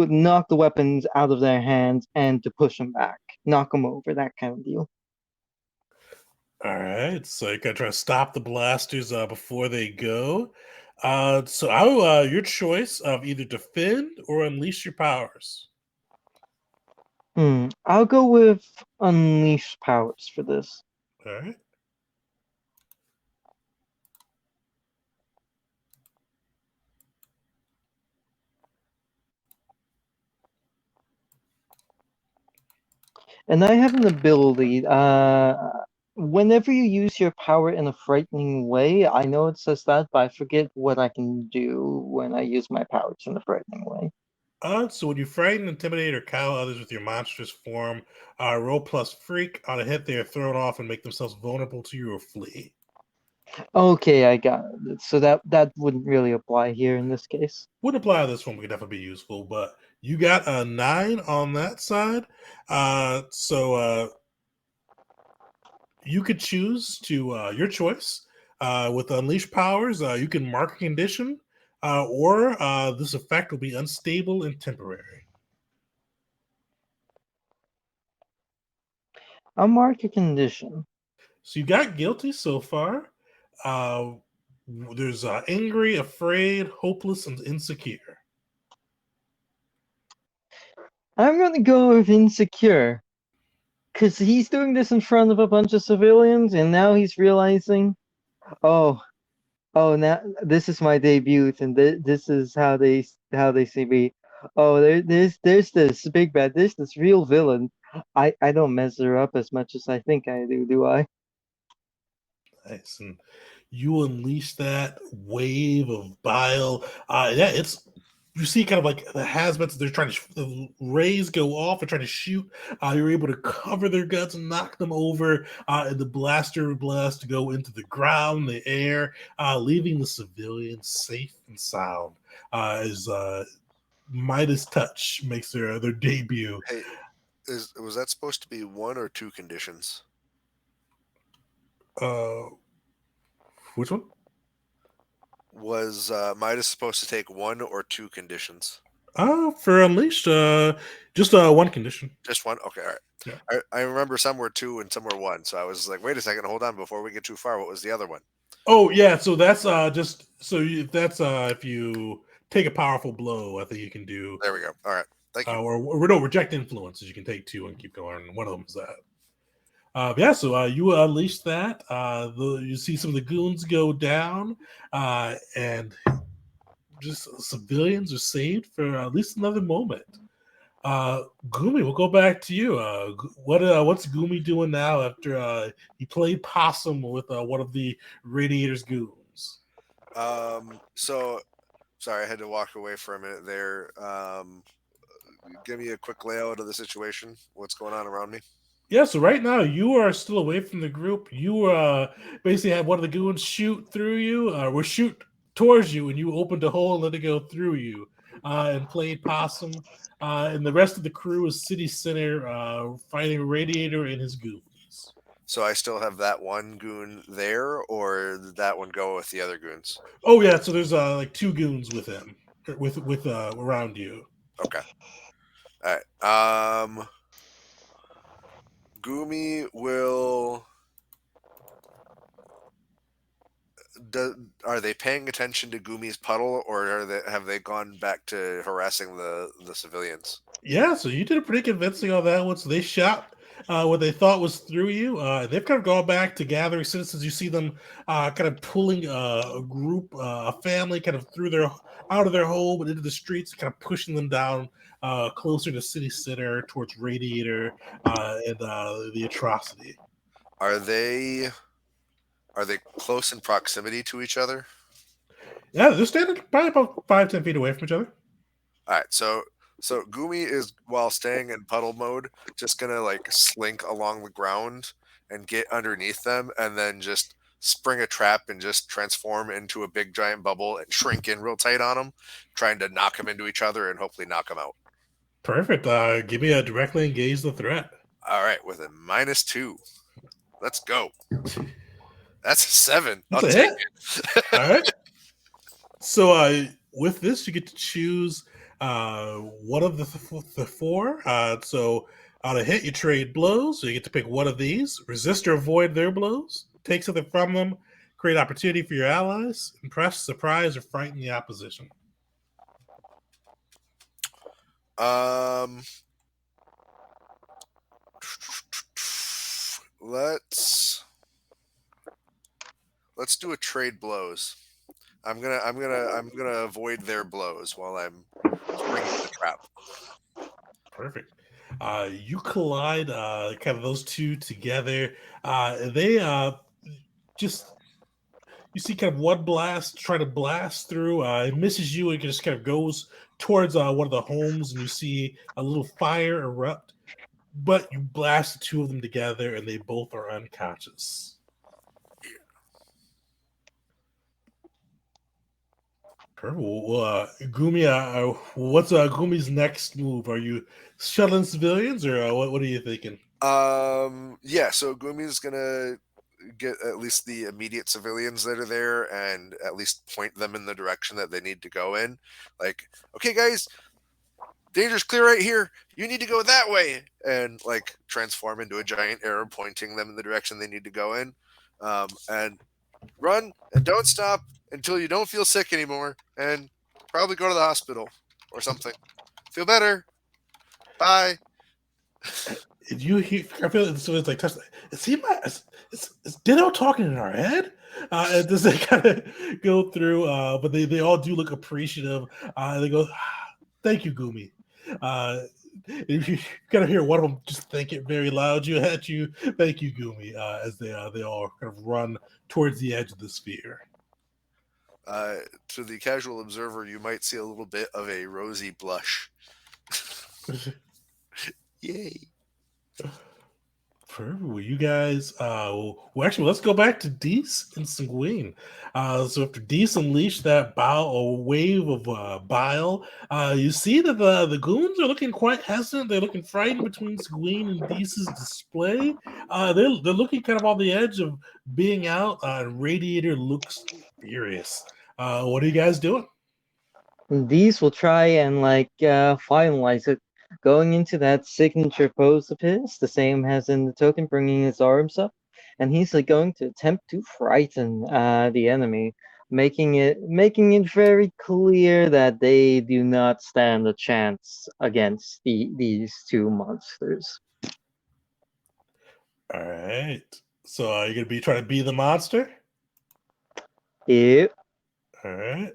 knock the weapons out of their hands and to push them back, knock them over, that kind of deal. All right, so you gotta try to stop the blasters before they go. So your choice of either defend or unleash your powers. I'll go with unleash powers for this. All right. And I have an ability. Whenever you use your power in a frightening way, I know it says that, but I forget what I can do when I use my powers in a frightening way. So when you frighten, intimidate, or cow others with your monstrous form, roll plus freak. On a hit, they are thrown off and make themselves vulnerable to you or flee. Okay, I got it. So that wouldn't really apply here in this case. Would apply to this one, could definitely be useful, but you got a 9 on that side. So you could choose to your choice. With unleash powers, you can mark a condition, or this effect will be unstable and temporary. I'll mark a condition. So you got guilty so far. There's angry, afraid, hopeless, and insecure. I'm gonna go with insecure. Because he's doing this in front of a bunch of civilians, and now he's realizing, oh, now this is my debut, and this is how they see me. Oh, there's this big bad, there's this real villain. I don't measure up as much as I think I do I? Nice. And you unleash that wave of bile. Yeah, you see kind of like the hazmats, they're trying to, the rays go off and trying to shoot. You're able to cover their guts and knock them over, and the blaster blast to go into the ground, the air, leaving the civilians safe and sound. As Midas Touch makes their debut. Hey, was that supposed to be 1 or 2 conditions? Which one? Was Midas supposed to take 1 or 2 conditions? For Unleashed, just one condition. Just 1? Okay, all right. Yeah. I remember some were 2 and some were 1, so I was like, wait a second, hold on, before we get too far, what was the other one? Oh yeah, so that's just that's if you take a powerful blow, I think you can do. There we go. All right, thank you. Or no, reject influences. You can take 2 and keep going. One of them is that. Yeah, so you unleash that. You see some of the goons go down, and just civilians are saved for at least another moment. Gumi, we'll go back to you. What's Gumi doing now after he played possum with one of the Radiator's goons? So sorry, I had to walk away for a minute there. Give me a quick layout of the situation. What's going on around me? Yeah, so right now you are still away from the group. You basically have one of the goons shoot through you, or shoot towards you, and you opened a hole and let it go through you, and played possum. And the rest of the crew is city center, fighting Radiator and his goons. So I still have that one goon there, or did that one go with the other goons? Oh yeah, so there's like 2 goons with him, with around you. Okay. All right. Gumi will. Are they paying attention to Gumi's puddle, or have they gone back to harassing the civilians? Yeah, so you did a pretty convincing on that one. So they shot what they thought was through you. They've kind of gone back to gathering citizens. You see them kind of pulling a group, a family, kind of out of their home and into the streets, kind of pushing them down closer to city center towards Radiator and the atrocity. Are they close in proximity to each other? Yeah, they're standing probably about 5-10 feet away from each other. All right, so Gumi is, while staying in puddle mode, just gonna like slink along the ground and get underneath them, and then just spring a trap and just transform into a big giant bubble and shrink in real tight on them, trying to knock them into each other and hopefully knock them out. Perfect. Give me a directly engage the threat. All right, with a -2. Let's go. That's a 7. That's I'll a take hit. it. All right. So with this, you get to choose one of the 4. So on a hit, you trade blows. So you get to pick one of these. Resist or avoid their blows. Take something from them. create opportunity for your allies, impress, surprise, or frighten the opposition. Let's do a trade blows. I'm gonna avoid their blows while I'm springing the trap. Perfect. You collide kind of those two together. They just you see kind of one blast try to blast through. It misses you. It just kind of goes towards one of the homes, and you see a little fire erupt. But you blast the two of them together, and they both are unconscious. Perfect. Well, Gumi, what's Gumi's next move? Are you shuttling civilians, or what are you thinking? Yeah. So Gumi's gonna get at least the immediate civilians that are there, and at least point them in the direction that they need to go in. Like, okay, guys, danger's clear right here. You need to go that way, and like transform into a giant arrow pointing them in the direction they need to go in, and run and don't stop until you don't feel sick anymore, and probably go to the hospital or something. Feel better. Bye. Did you hear? I feel so. It's like touch. Is he my? Is Ditto talking in our head? And does it kind of go through? But they all do look appreciative. They go, "Thank you, Gumi." You kind of hear one of them just thank it very loud at you. Thank you, Gumi. As they all kind of run towards the edge of the sphere. To the casual observer, you might see a little bit of a rosy blush. Yay. Perfect. Well, you guys, well, actually, let's go back to Dees and Sanguine. So after Dees unleashed that wave of bile, you see that the goons are looking quite hesitant. They're looking frightened between Sanguine and Dees's display. They're looking kind of on the edge of being out. Radiator looks furious. What are you guys doing? These will try and finalize it, going into that signature pose of his, the same as in the token, bringing his arms up, and he's going to attempt to frighten the enemy, making it very clear that they do not stand a chance against these two monsters. All right. So you're gonna be trying to be the monster. Yep. All right.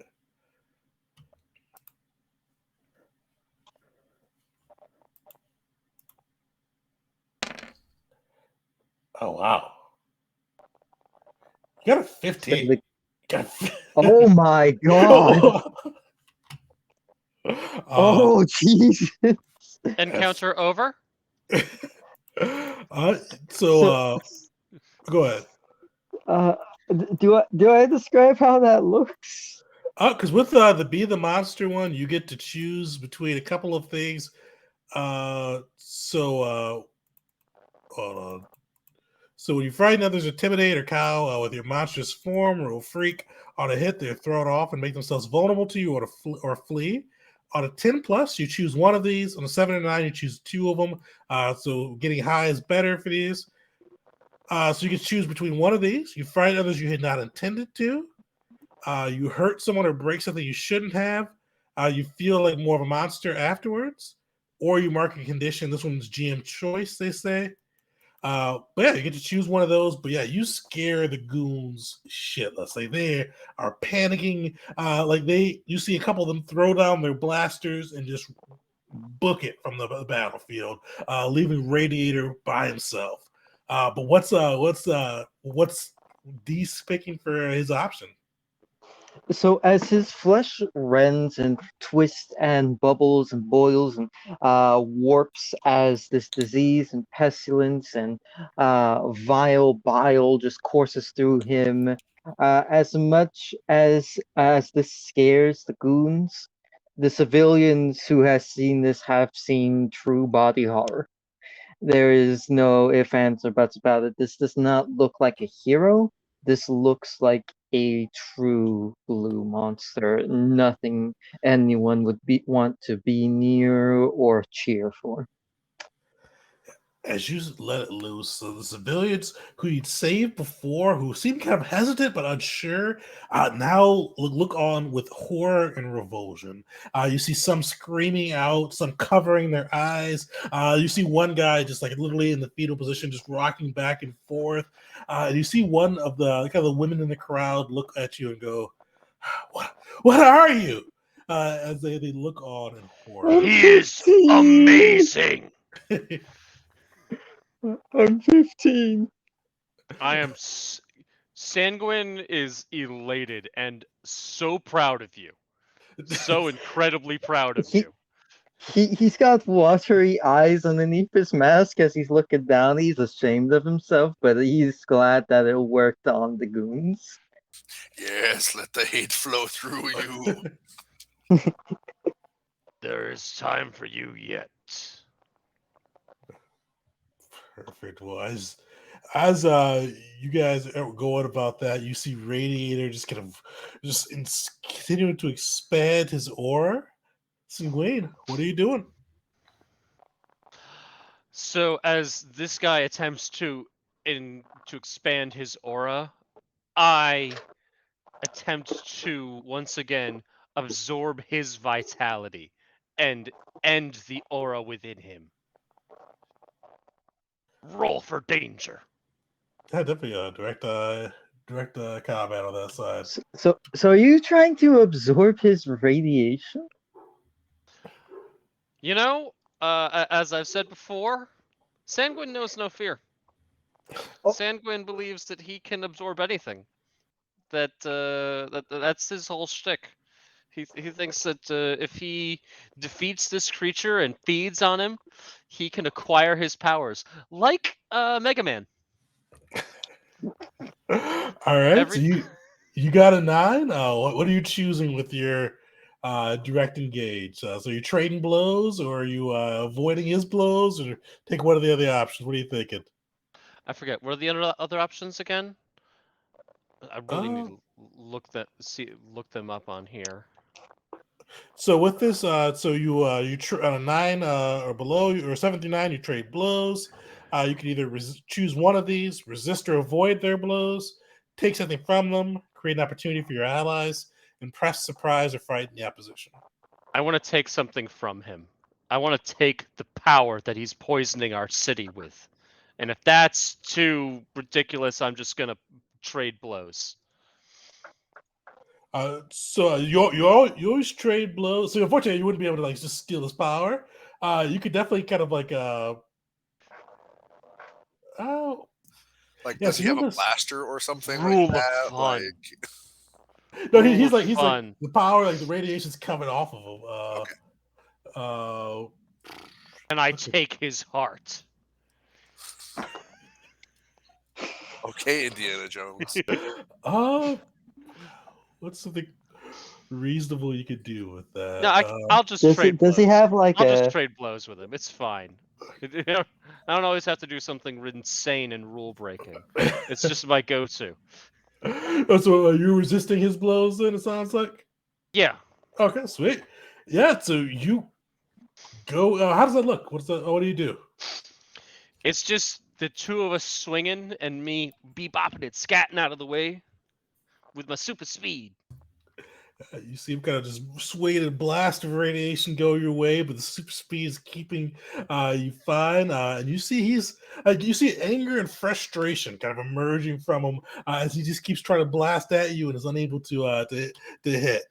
Oh wow! You got a 15. Oh my god! Oh Jesus! Encounter over. So go ahead. Do I describe how that looks? Because with the Be the Monster one, you get to choose between a couple of things. Hold on. So when you frighten others, intimidate or cow with your monstrous form or freak, on a hit, they're thrown off and make themselves vulnerable to you or flee. On a 10 plus, you choose one of these. On a 7 and 9, you choose two of them. So getting high is better for these. So you can choose between one of these. You frighten others you had not intended to. You hurt someone or break something you shouldn't have. You feel like more of a monster afterwards. Or you mark a condition. This one's GM choice, they say. But yeah, you get to choose one of those. But yeah, you scare the goons shitless. Like they are panicking. You see a couple of them throw down their blasters and just book it from the battlefield, leaving Radiator by himself. But what's Dees picking for his option? So as his flesh rends and twists and bubbles and boils and warps as this disease and pestilence and vile bile just courses through him, as much as this scares the goons, the civilians who has seen this have seen true body horror. There is no ifs, ands, or buts about it. This does not look like a hero. This looks like a true blue monster. Nothing anyone would want to be near or cheer for. as you let it loose, so the civilians who you'd saved before, who seemed kind of hesitant but unsure, now look on with horror and revulsion. You see some screaming out, some covering their eyes. You see one guy just like literally in the fetal position, just rocking back and forth. And you see one of the kind of the women in the crowd look at you and go, What are you?" As they look on in horror. He is amazing. I'm 15. I am. Sanguine is elated and so proud of you. So incredibly proud of He- you. He's got watery eyes underneath his mask as he's looking down. He's ashamed of himself, but he's glad that it worked on the goons. Yes, let the hate flow through you. There is time for you yet. Perfect. Well, as you guys are going about that, you see Radiator just kind of continuing to expand his aura. Wayne, what are you doing? So as this guy attempts to expand his aura, I attempt to once again absorb his vitality and end the aura within him. Roll for danger. Yeah, definitely direct combat on that side. So are you trying to absorb his radiation? You know, as I've said before, Sanguine knows no fear. Oh. Sanguine believes that he can absorb anything. That's his whole shtick. He thinks that if he defeats this creature and feeds on him, he can acquire his powers, like Mega Man. All right, so you got a 9. What are you choosing with your direct engage? So you're trading blows, or are you avoiding his blows, or take one of the other options? What are you thinking? I forget. What are the other options again? I really need to look them up on here. So with this, so you on a 9 or below, or 7 through 9, you trade blows. You can either choose one of these, resist or avoid their blows, take something from them, create an opportunity for your allies, impress, surprise, or frighten the opposition. I want to take something from him. I want to take the power that he's poisoning our city with. And if that's too ridiculous, I'm just gonna trade blows. So you always trade blows. So unfortunately, you wouldn't be able to like just steal his power. You could definitely kind of like Like, yeah, does so he have a this blaster or something Rule like of that? fun. no, Rule he's of like fun. the power, like the radiation's coming off of him. And I take his heart. Okay, Indiana Jones. What's something reasonable you could do with that? No, I'll just trade Does he blows. have like I'll a just trade blows with him. It's fine. I don't always have to do something insane and rule breaking. It's just my go-to. So are you resisting his blows? Then it sounds like. Yeah. Okay, sweet. Yeah, so you go. How does that look? What do you do? It's just the two of us swinging and me bebopping it, scatting out of the way with my super speed. You see him kind of just swing and blast of radiation go your way, but the super speed is keeping you fine. And you see you see anger and frustration kind of emerging from him as he just keeps trying to blast at you and is unable to hit.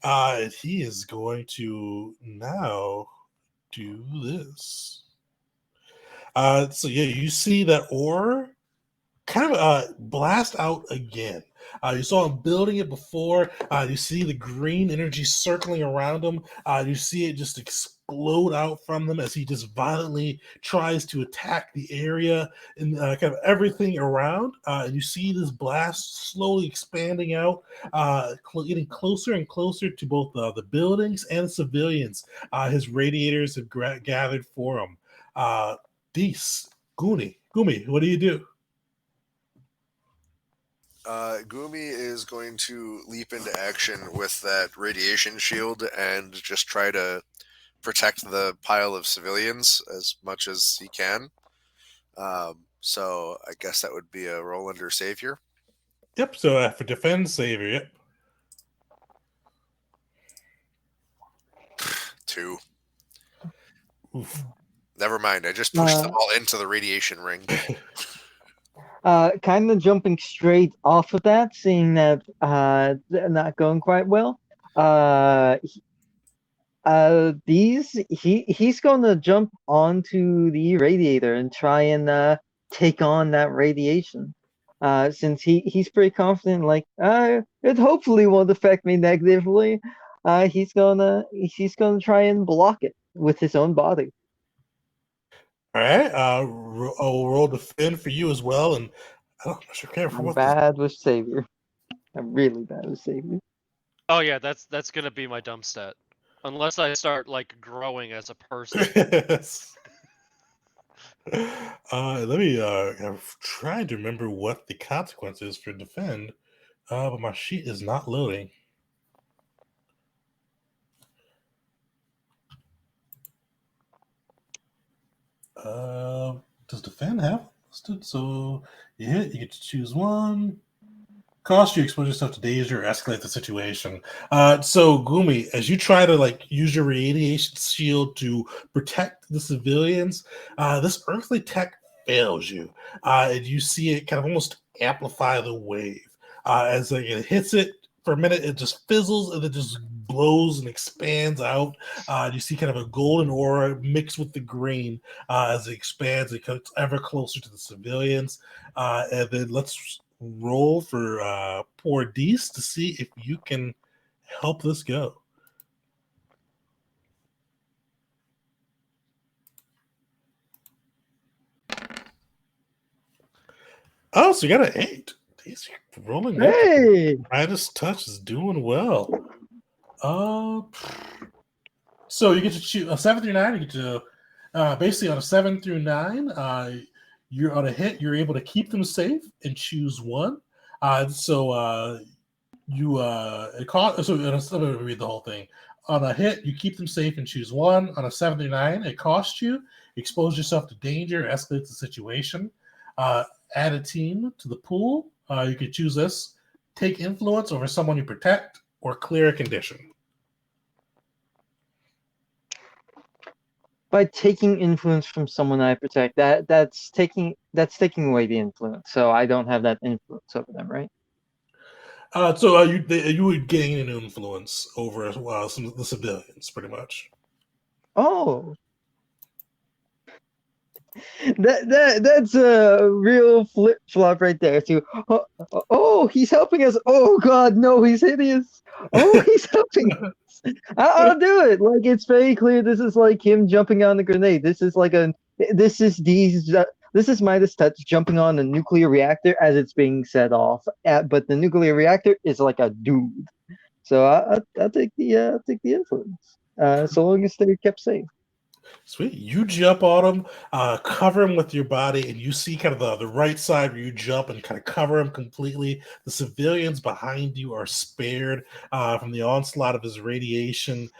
And he is going to now do this. So yeah, you see that aura kind of blast out again. You saw him building it before. You see the green energy circling around him. You see it just explode out from them as he just violently tries to attack the area and kind of everything around. And you see this blast slowly expanding out, getting closer and closer to both the buildings and civilians. His radiators have gathered for him. Dees, Gumi, what do you do? Gumi is going to leap into action with that radiation shield and just try to protect the pile of civilians as much as he can. So I guess that would be a roll under savior. Yep. So for defend savior, yep. 2. Oof. Never mind. I just pushed them all into the radiation ring. Kind of jumping straight off of that, seeing that they're not going quite well. He's going to jump onto the radiator and try and take on that radiation. Since he's pretty confident, like it hopefully won't affect me negatively. He's gonna try and block it with his own body. All right. I'll roll defend for you as well, and I'm not sure for I'm what. bad with savior. I'm really bad with savior. Oh yeah, that's gonna be my dump stat. Unless I start like growing as a person. Yes. Let me. I'm trying to remember what the consequence is for defend, but my sheet is not loading. Does defend have listed? So you hit, you get to choose one. Cost you expose yourself to danger or escalate the situation. So Gumi, as you try to like use your radiation shield to protect the civilians, this earthly tech fails you, and you see it kind of almost amplify the wave. As like, it hits it for a minute, it just fizzles and it just blows and expands out. You see kind of a golden aura mixed with the green as it expands. It comes ever closer to the civilians, and then let's roll for poor Dees to see if you can help this go. Oh, so you got an 8. Dees, you're rolling good. Hey! Midas touch is doing well. So you get to choose a 7 through 9. You get to basically on a 7 through 9. You're on a hit. You're able to keep them safe and choose one. So it cost. So I'm going to read the whole thing. On a hit, you keep them safe and choose one. On a 7 through 9, it costs you. Expose yourself to danger, escalates the situation. Add a team to the pool. You can choose this. Take influence over someone you protect or clear a condition. By taking influence from someone I protect, that's taking away the influence. So I don't have that influence over them, right? So you would gain an influence over some of the civilians, pretty much. Oh, that's a real flip flop right there. Too. Oh, he's helping us. Oh God, no, he's hideous. Oh, he's helping us. I'll do it. Like it's very clear. This is like him jumping on the grenade. This is Midas Touch jumping on a nuclear reactor as it's being set off. But the nuclear reactor is like a dude. So I'll take the influence. So long as they're kept safe. Sweet. You jump on him, cover him with your body, and you see kind of the right side where you jump and kind of cover him completely. The civilians behind you are spared from the onslaught of his radiation.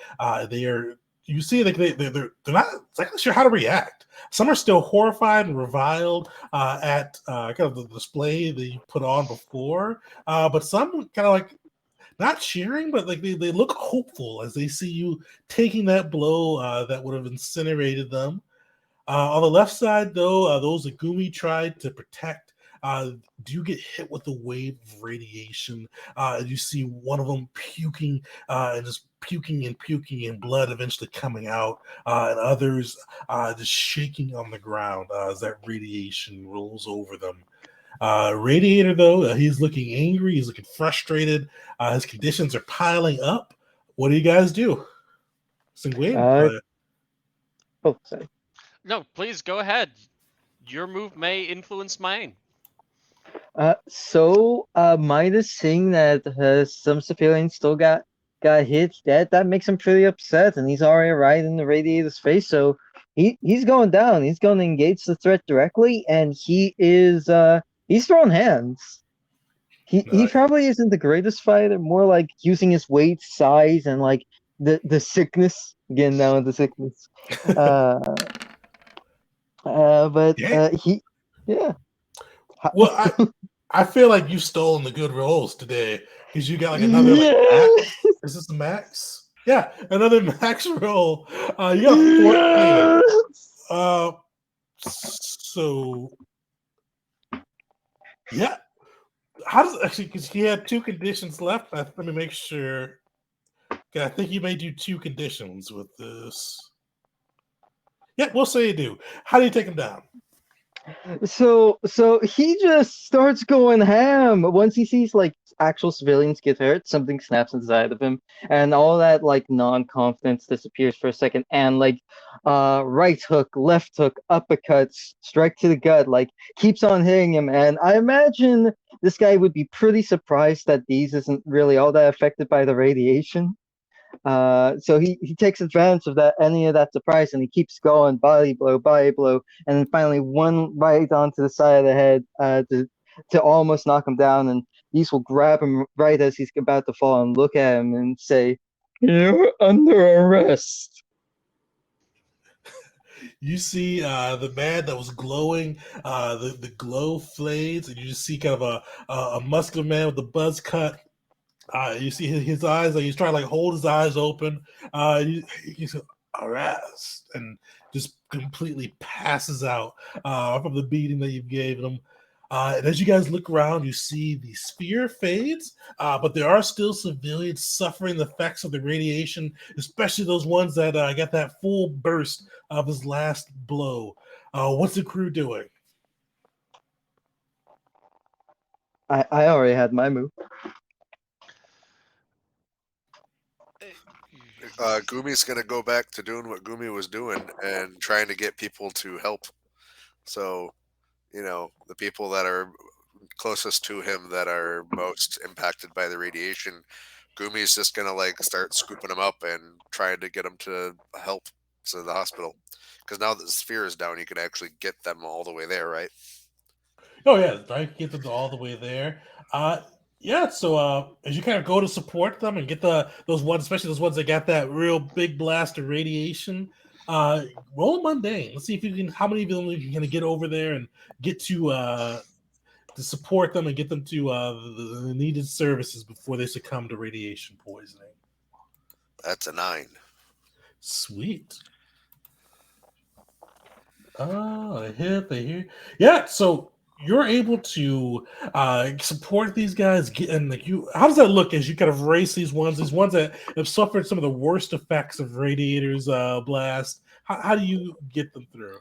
You see like they're not exactly sure how to react. Some are still horrified and reviled at kind of the display that you put on before, but some kind of like not cheering, but like they look hopeful as they see you taking that blow that would have incinerated them. On the left side, though, those that Gumi tried to protect do get hit with a wave of radiation. You see one of them puking and just puking and blood eventually coming out, and others just shaking on the ground as that radiation rolls over them. Radiator, though, he's looking angry. He's looking frustrated. His conditions are piling up. What do you guys do? Sanguine? Oh, sorry. No, please go ahead. Your move may influence mine. So Midas seeing that some civilians still got hit, that makes him pretty upset, and he's already right in the radiator's face. So he's going down. He's going to engage the threat directly, and he's throwing hands. He probably isn't the greatest fighter, more like using his weight, size, and like the sickness. Again, now the sickness. But Yeah. Well, I feel like you've stolen the good rolls today because you got like another like Yeah. max. Is this the max? Yeah, another max roll. You got 14. Uh, so yeah. How does actually because he had 2 conditions left? Let me make sure. Okay, I think you may do 2 conditions with this. Yeah, we'll say you do. How do you take him down? So he just starts going ham once he sees like actual civilians get hurt. Something snaps inside of him, and all that like non-confidence disappears for a second. And like, right hook, left hook, uppercuts, strike to the gut, like keeps on hitting him. And I imagine this guy would be pretty surprised that these isn't really all that affected by the radiation. So he takes advantage of that any of that surprise and he keeps going body blow, and then finally one right onto the side of the head to almost knock him down. And these will grab him right as he's about to fall and look at him and say, "You're under arrest." You see the man that was glowing, the glow fades, and you just see kind of a muscular man with a buzz cut. You see his eyes, like he's trying to like hold his eyes open. He's arrest and just completely passes out from the beating that you gave him. And as you guys look around, you see the sphere fades, but there are still civilians suffering the effects of the radiation, especially those ones that got that full burst of his last blow. What's the crew doing? I already had my move. Gumi's gonna go back to doing what Gumi was doing and trying to get people to help. So, the people that are closest to him that are most impacted by the radiation, Gumi's just gonna like start scooping them up and trying to get them to help to the hospital. Because now that the sphere is down, you can actually get them all the way there, right? Oh yeah, I can get them all the way there. Yeah, so as you kind of go to support them and get those ones, especially those ones that got that real big blast of radiation, roll a mundane. Let's see if you can how many of them you can get over there and get to support them and get them to the needed services before they succumb to radiation poisoning. That's a 9. Sweet. Oh, a hit, they hear. Yeah, so you're able to support these guys and like you how does that look as you kind of race these ones that have suffered some of the worst effects of radiators blast? How do you get them through?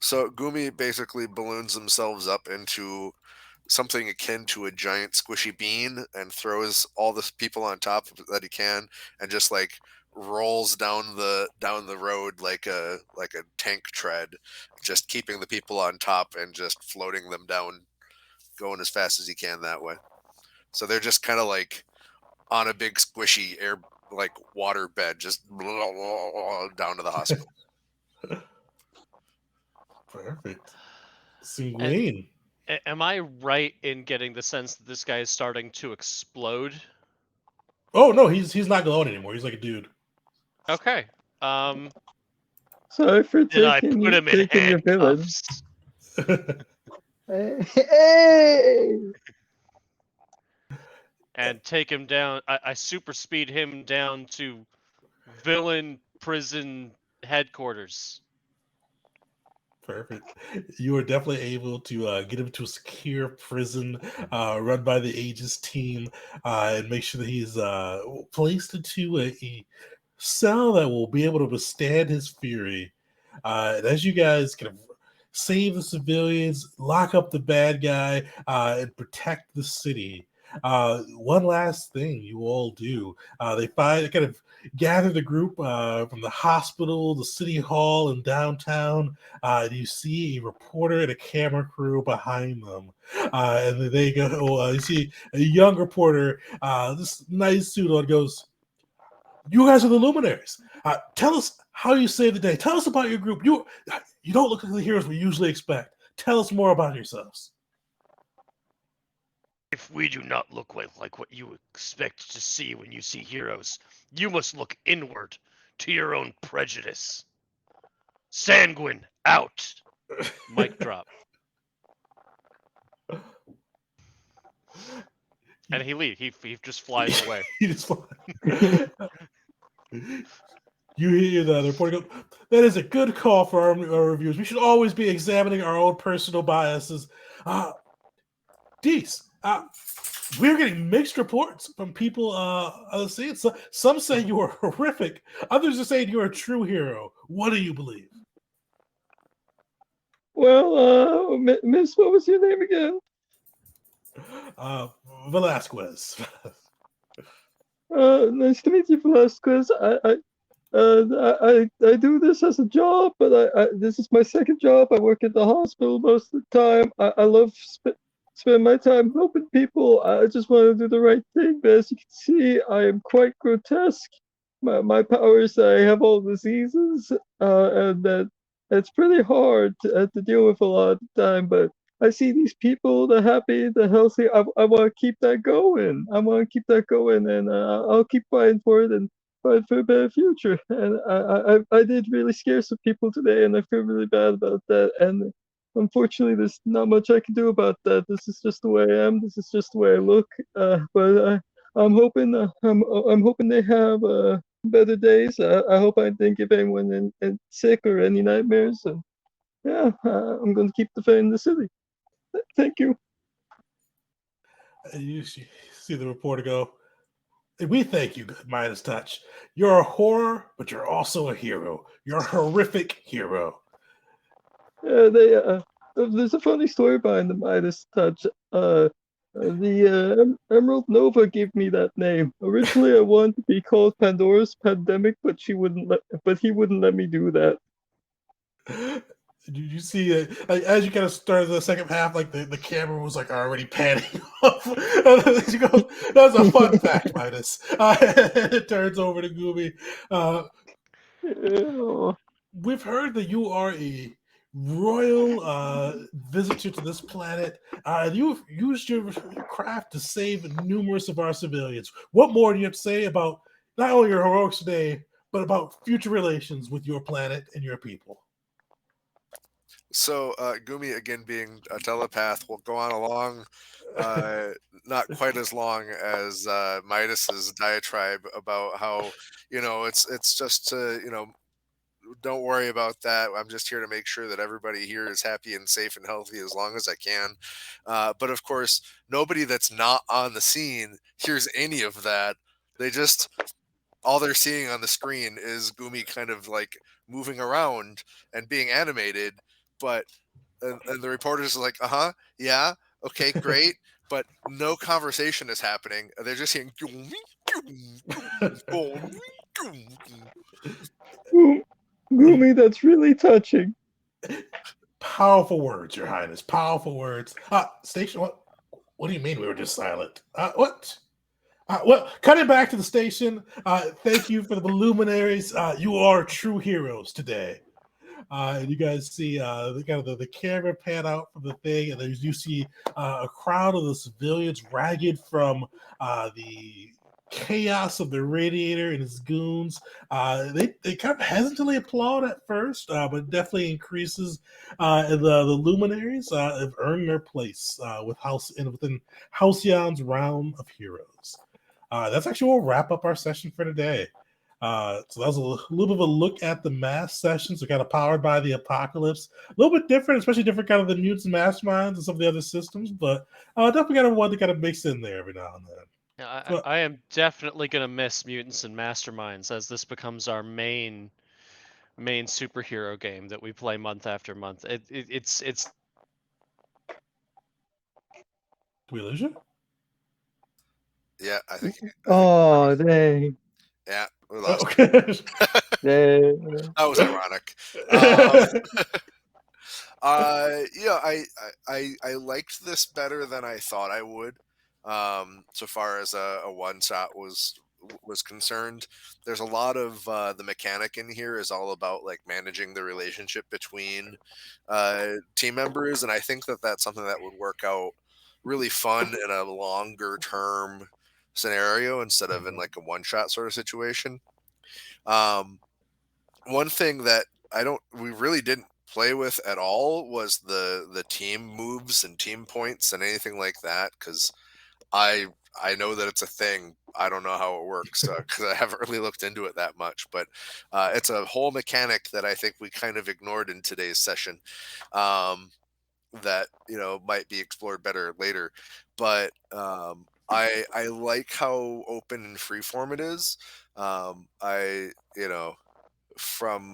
So Gumi basically balloons themselves up into something akin to a giant squishy bean and throws all the people on top that he can and just like rolls down the road like a tank tread, just keeping the people on top and just floating them down, going as fast as he can that way. So they're just kind of like on a big squishy air like water bed, just down to the hospital. Perfect. Sanguine. Am I right in getting the sense that this guy is starting to explode? Oh no, he's not glowing anymore. He's like a dude. Okay. Sorry for Did I taking put him in taking your villain. handcuffs Hey! and take him down? I super speed him down to villain prison headquarters. Perfect. You are definitely able to get him to a secure prison run by the Aegis team and make sure that he's placed into a cell that will be able to withstand his fury. And as you guys kind of save the civilians, lock up the bad guy, and protect the city. One last thing you all do. They kind of gather the group from the hospital, the city hall, and downtown. You see a reporter and a camera crew behind them. And they go, you see a young reporter, this nice suit on, goes, "You guys are the luminaries. Tell us how you saved the day. Tell us about your group. You don't look like the heroes we usually expect. Tell us more about yourselves." If we do not look like what you expect to see when you see heroes, you must look inward to your own prejudice. Sanguine out. Mic drop. And he leaves. He just flies away. He just You hear the reporter go, that is a good call for our reviews. We should always be examining our own personal biases. Dees, we're getting mixed reports from people on the scene. So, some say you are horrific. Others are saying you're a true hero. What do you believe? Well, Miss, what was your name again? Velasquez. Nice to meet you, Velasquez. I do this as a job, but this is my second job. I work at the hospital most of the time. I love spend my time helping people. I just want to do the right thing. But as you can see, I am quite grotesque. My powers, I have all diseases, and that it's pretty hard to deal with a lot of the time. But I see these people, they're happy, they're healthy. I want to keep that going. I want to keep that going, and I'll keep fighting for it and fight for a better future. And I did really scare some people today, and I feel really bad about that. And unfortunately, there's not much I can do about that. This is just the way I am. This is just the way I look. But I'm hoping I'm hoping they have better days. I hope I didn't give anyone sick or any nightmares. And yeah, I'm going to keep defending the city. Thank you. You see the reporter go, we thank you, Midas Touch. You're a horror, but you're also a hero. You're a horrific hero. There's a funny story behind the Midas Touch. The Emerald Nova gave me that name. Originally, I wanted to be called Pandora's Pandemic, but he wouldn't let me do that. Did you see like, as you kind of started the second half, like the camera was like already panning off. That was a fun fact, Midas. It turns over to Goomy. We've heard that you are a royal visitor to this planet. You've used your craft to save numerous of our civilians. What more do you have to say about not only your heroics today, but about future relations with your planet and your people? So Gumi, again being a telepath, will go on along, not quite as long as Midas's diatribe about how it's just don't worry about that. I'm just here to make sure that everybody here is happy and safe and healthy as long as I can. But of course, nobody that's not on the scene hears any of that. They just all they're seeing on the screen is Gumi kind of like moving around and being animated, but and the reporters are like, yeah, okay, great, but no conversation is happening. They're just hearing Gumi, Gumi, Gumi. Gumi, that's really touching. Powerful words, Your Highness. Powerful words. Station, what do you mean we were just silent? What? Well, cutting back to the station, thank you for the luminaries. You are true heroes today. And you guys see the camera pan out from the thing, and then you see a crowd of the civilians ragged from the chaos of the radiator and his goons. They kind of hesitantly applaud at first, but definitely increases. And the luminaries have earned their place within Halcyon's round of heroes. That's actually we'll wrap up our session for today. So that was a little bit of a look at the mass sessions. So kind of powered by the apocalypse. A little bit different, especially different kind of the mutants and masterminds and some of the other systems, but definitely kind of one to kind of mix in there every now and then. Yeah, I am definitely gonna miss mutants and masterminds as this becomes our main superhero game that we play month after month. It's Did we lose you? Yeah, I think. Oh, dang. Yeah, we lost. Okay. That was ironic. Yeah, I liked this better than I thought I would. So far as a one shot was concerned, there's a lot of the mechanic in here is all about like managing the relationship between team members, and I think that that's something that would work out really fun in a longer term scenario instead of in like a one shot sort of situation. One thing that we really didn't play with at all was the team moves and team points and anything like that, because I know that it's a thing. I don't know how it works because I haven't really looked into it that much. But it's a whole mechanic that I think we kind of ignored in today's session. That might be explored better later. But I like how open and freeform it is. I from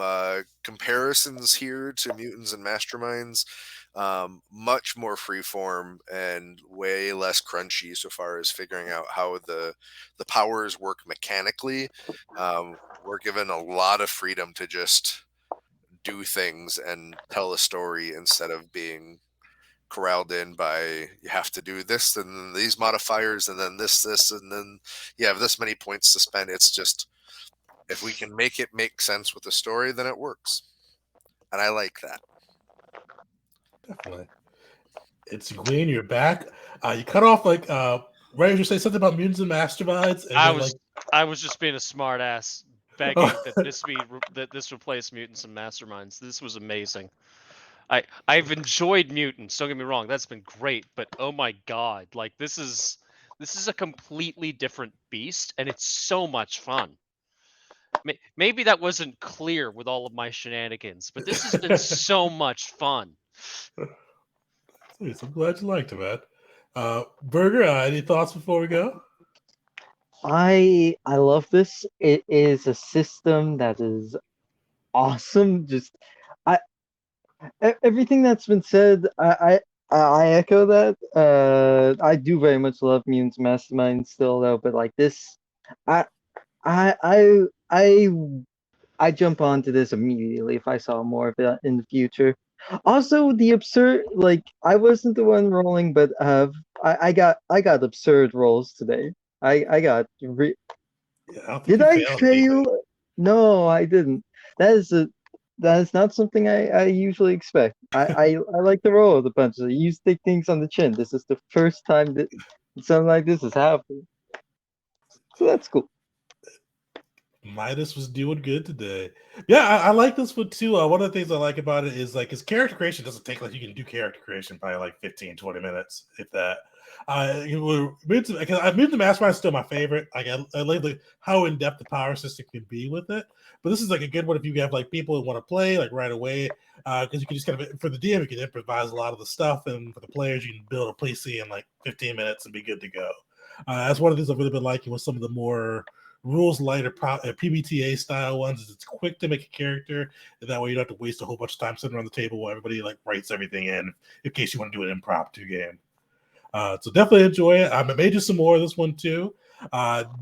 comparisons here to Mutants and Masterminds, much more freeform and way less crunchy so far as figuring out how the powers work mechanically. We're given a lot of freedom to just do things and tell a story instead of being corralled in by you have to do this and then these modifiers and then this and then you have this many points to spend. It's just, if we can make it make sense with the story, then it works. And I like that. Definitely. It's Gwen, you're back. You cut off right as you say something about Mutants and Masterminds. And I was just being a smart ass begging that this replace Mutants and Masterminds. This was amazing. I've enjoyed Mutants, don't get me wrong, that's been great, but oh my god, like this is a completely different beast and it's so much fun. Maybe that wasn't clear with all of my shenanigans, but this has been so much fun. I'm glad you liked it, man. Burger, any thoughts before we go? I love this. It is a system that is awesome. Just everything that's been said, I echo that. I do very much love Mutants Mastermind still though, but like this, I jump onto this immediately if I saw more of it in the future. Also, the absurd, like I wasn't the one rolling, but I got absurd rolls today. I got. Did I fail? No, I didn't. That is not something I usually expect. I like the roll of the punches. You stick things on the chin. This is the first time that something like this has happened. So that's cool. Midas was doing good today. Yeah, I like this one too. One of the things I like about it is like his character creation doesn't take like you can do character creation probably like 15-20 minutes, if that. Mutants the Mastermind is still my favorite. Like I like how in depth the power system can be with it. But this is like a good one if you have like people who want to play like right away, because you can just kind of, for the DM you can improvise a lot of the stuff, and for the players you can build a playset in like 15 minutes and be good to go. That's one of the things I've really been liking with some of the more rules lighter PBTA style ones. Is it's quick to make a character, and that way you don't have to waste a whole bunch of time sitting around the table while everybody like writes everything in case you want to do an impromptu game. So definitely enjoy it. I may do some more of this one too.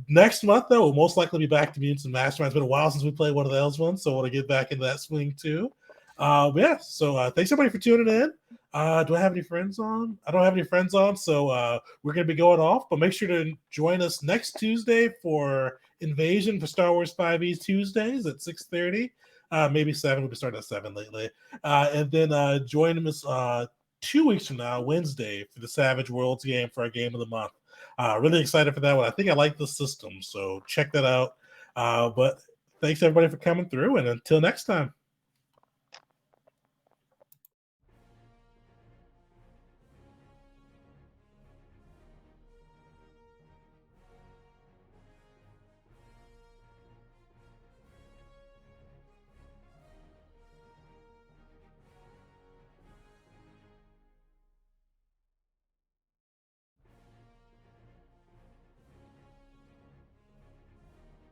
Next month though, we'll most likely be back to Mutants and Masterminds. It's been a while since we played one of those ones, so I want to get back into that swing too. Yeah, so thanks everybody for tuning in. Do I have any friends on? I don't have any friends on, so we're going to be going off, but make sure to join us next Tuesday for Invasion for Star Wars 5e Tuesdays at 6:30, maybe 7. We've been starting at 7 lately. And then join us 2 weeks from now, Wednesday, for the Savage Worlds game for our game of the month. Really excited for that one. I think I like the system, so check that out. But thanks everybody for coming through, and until next time.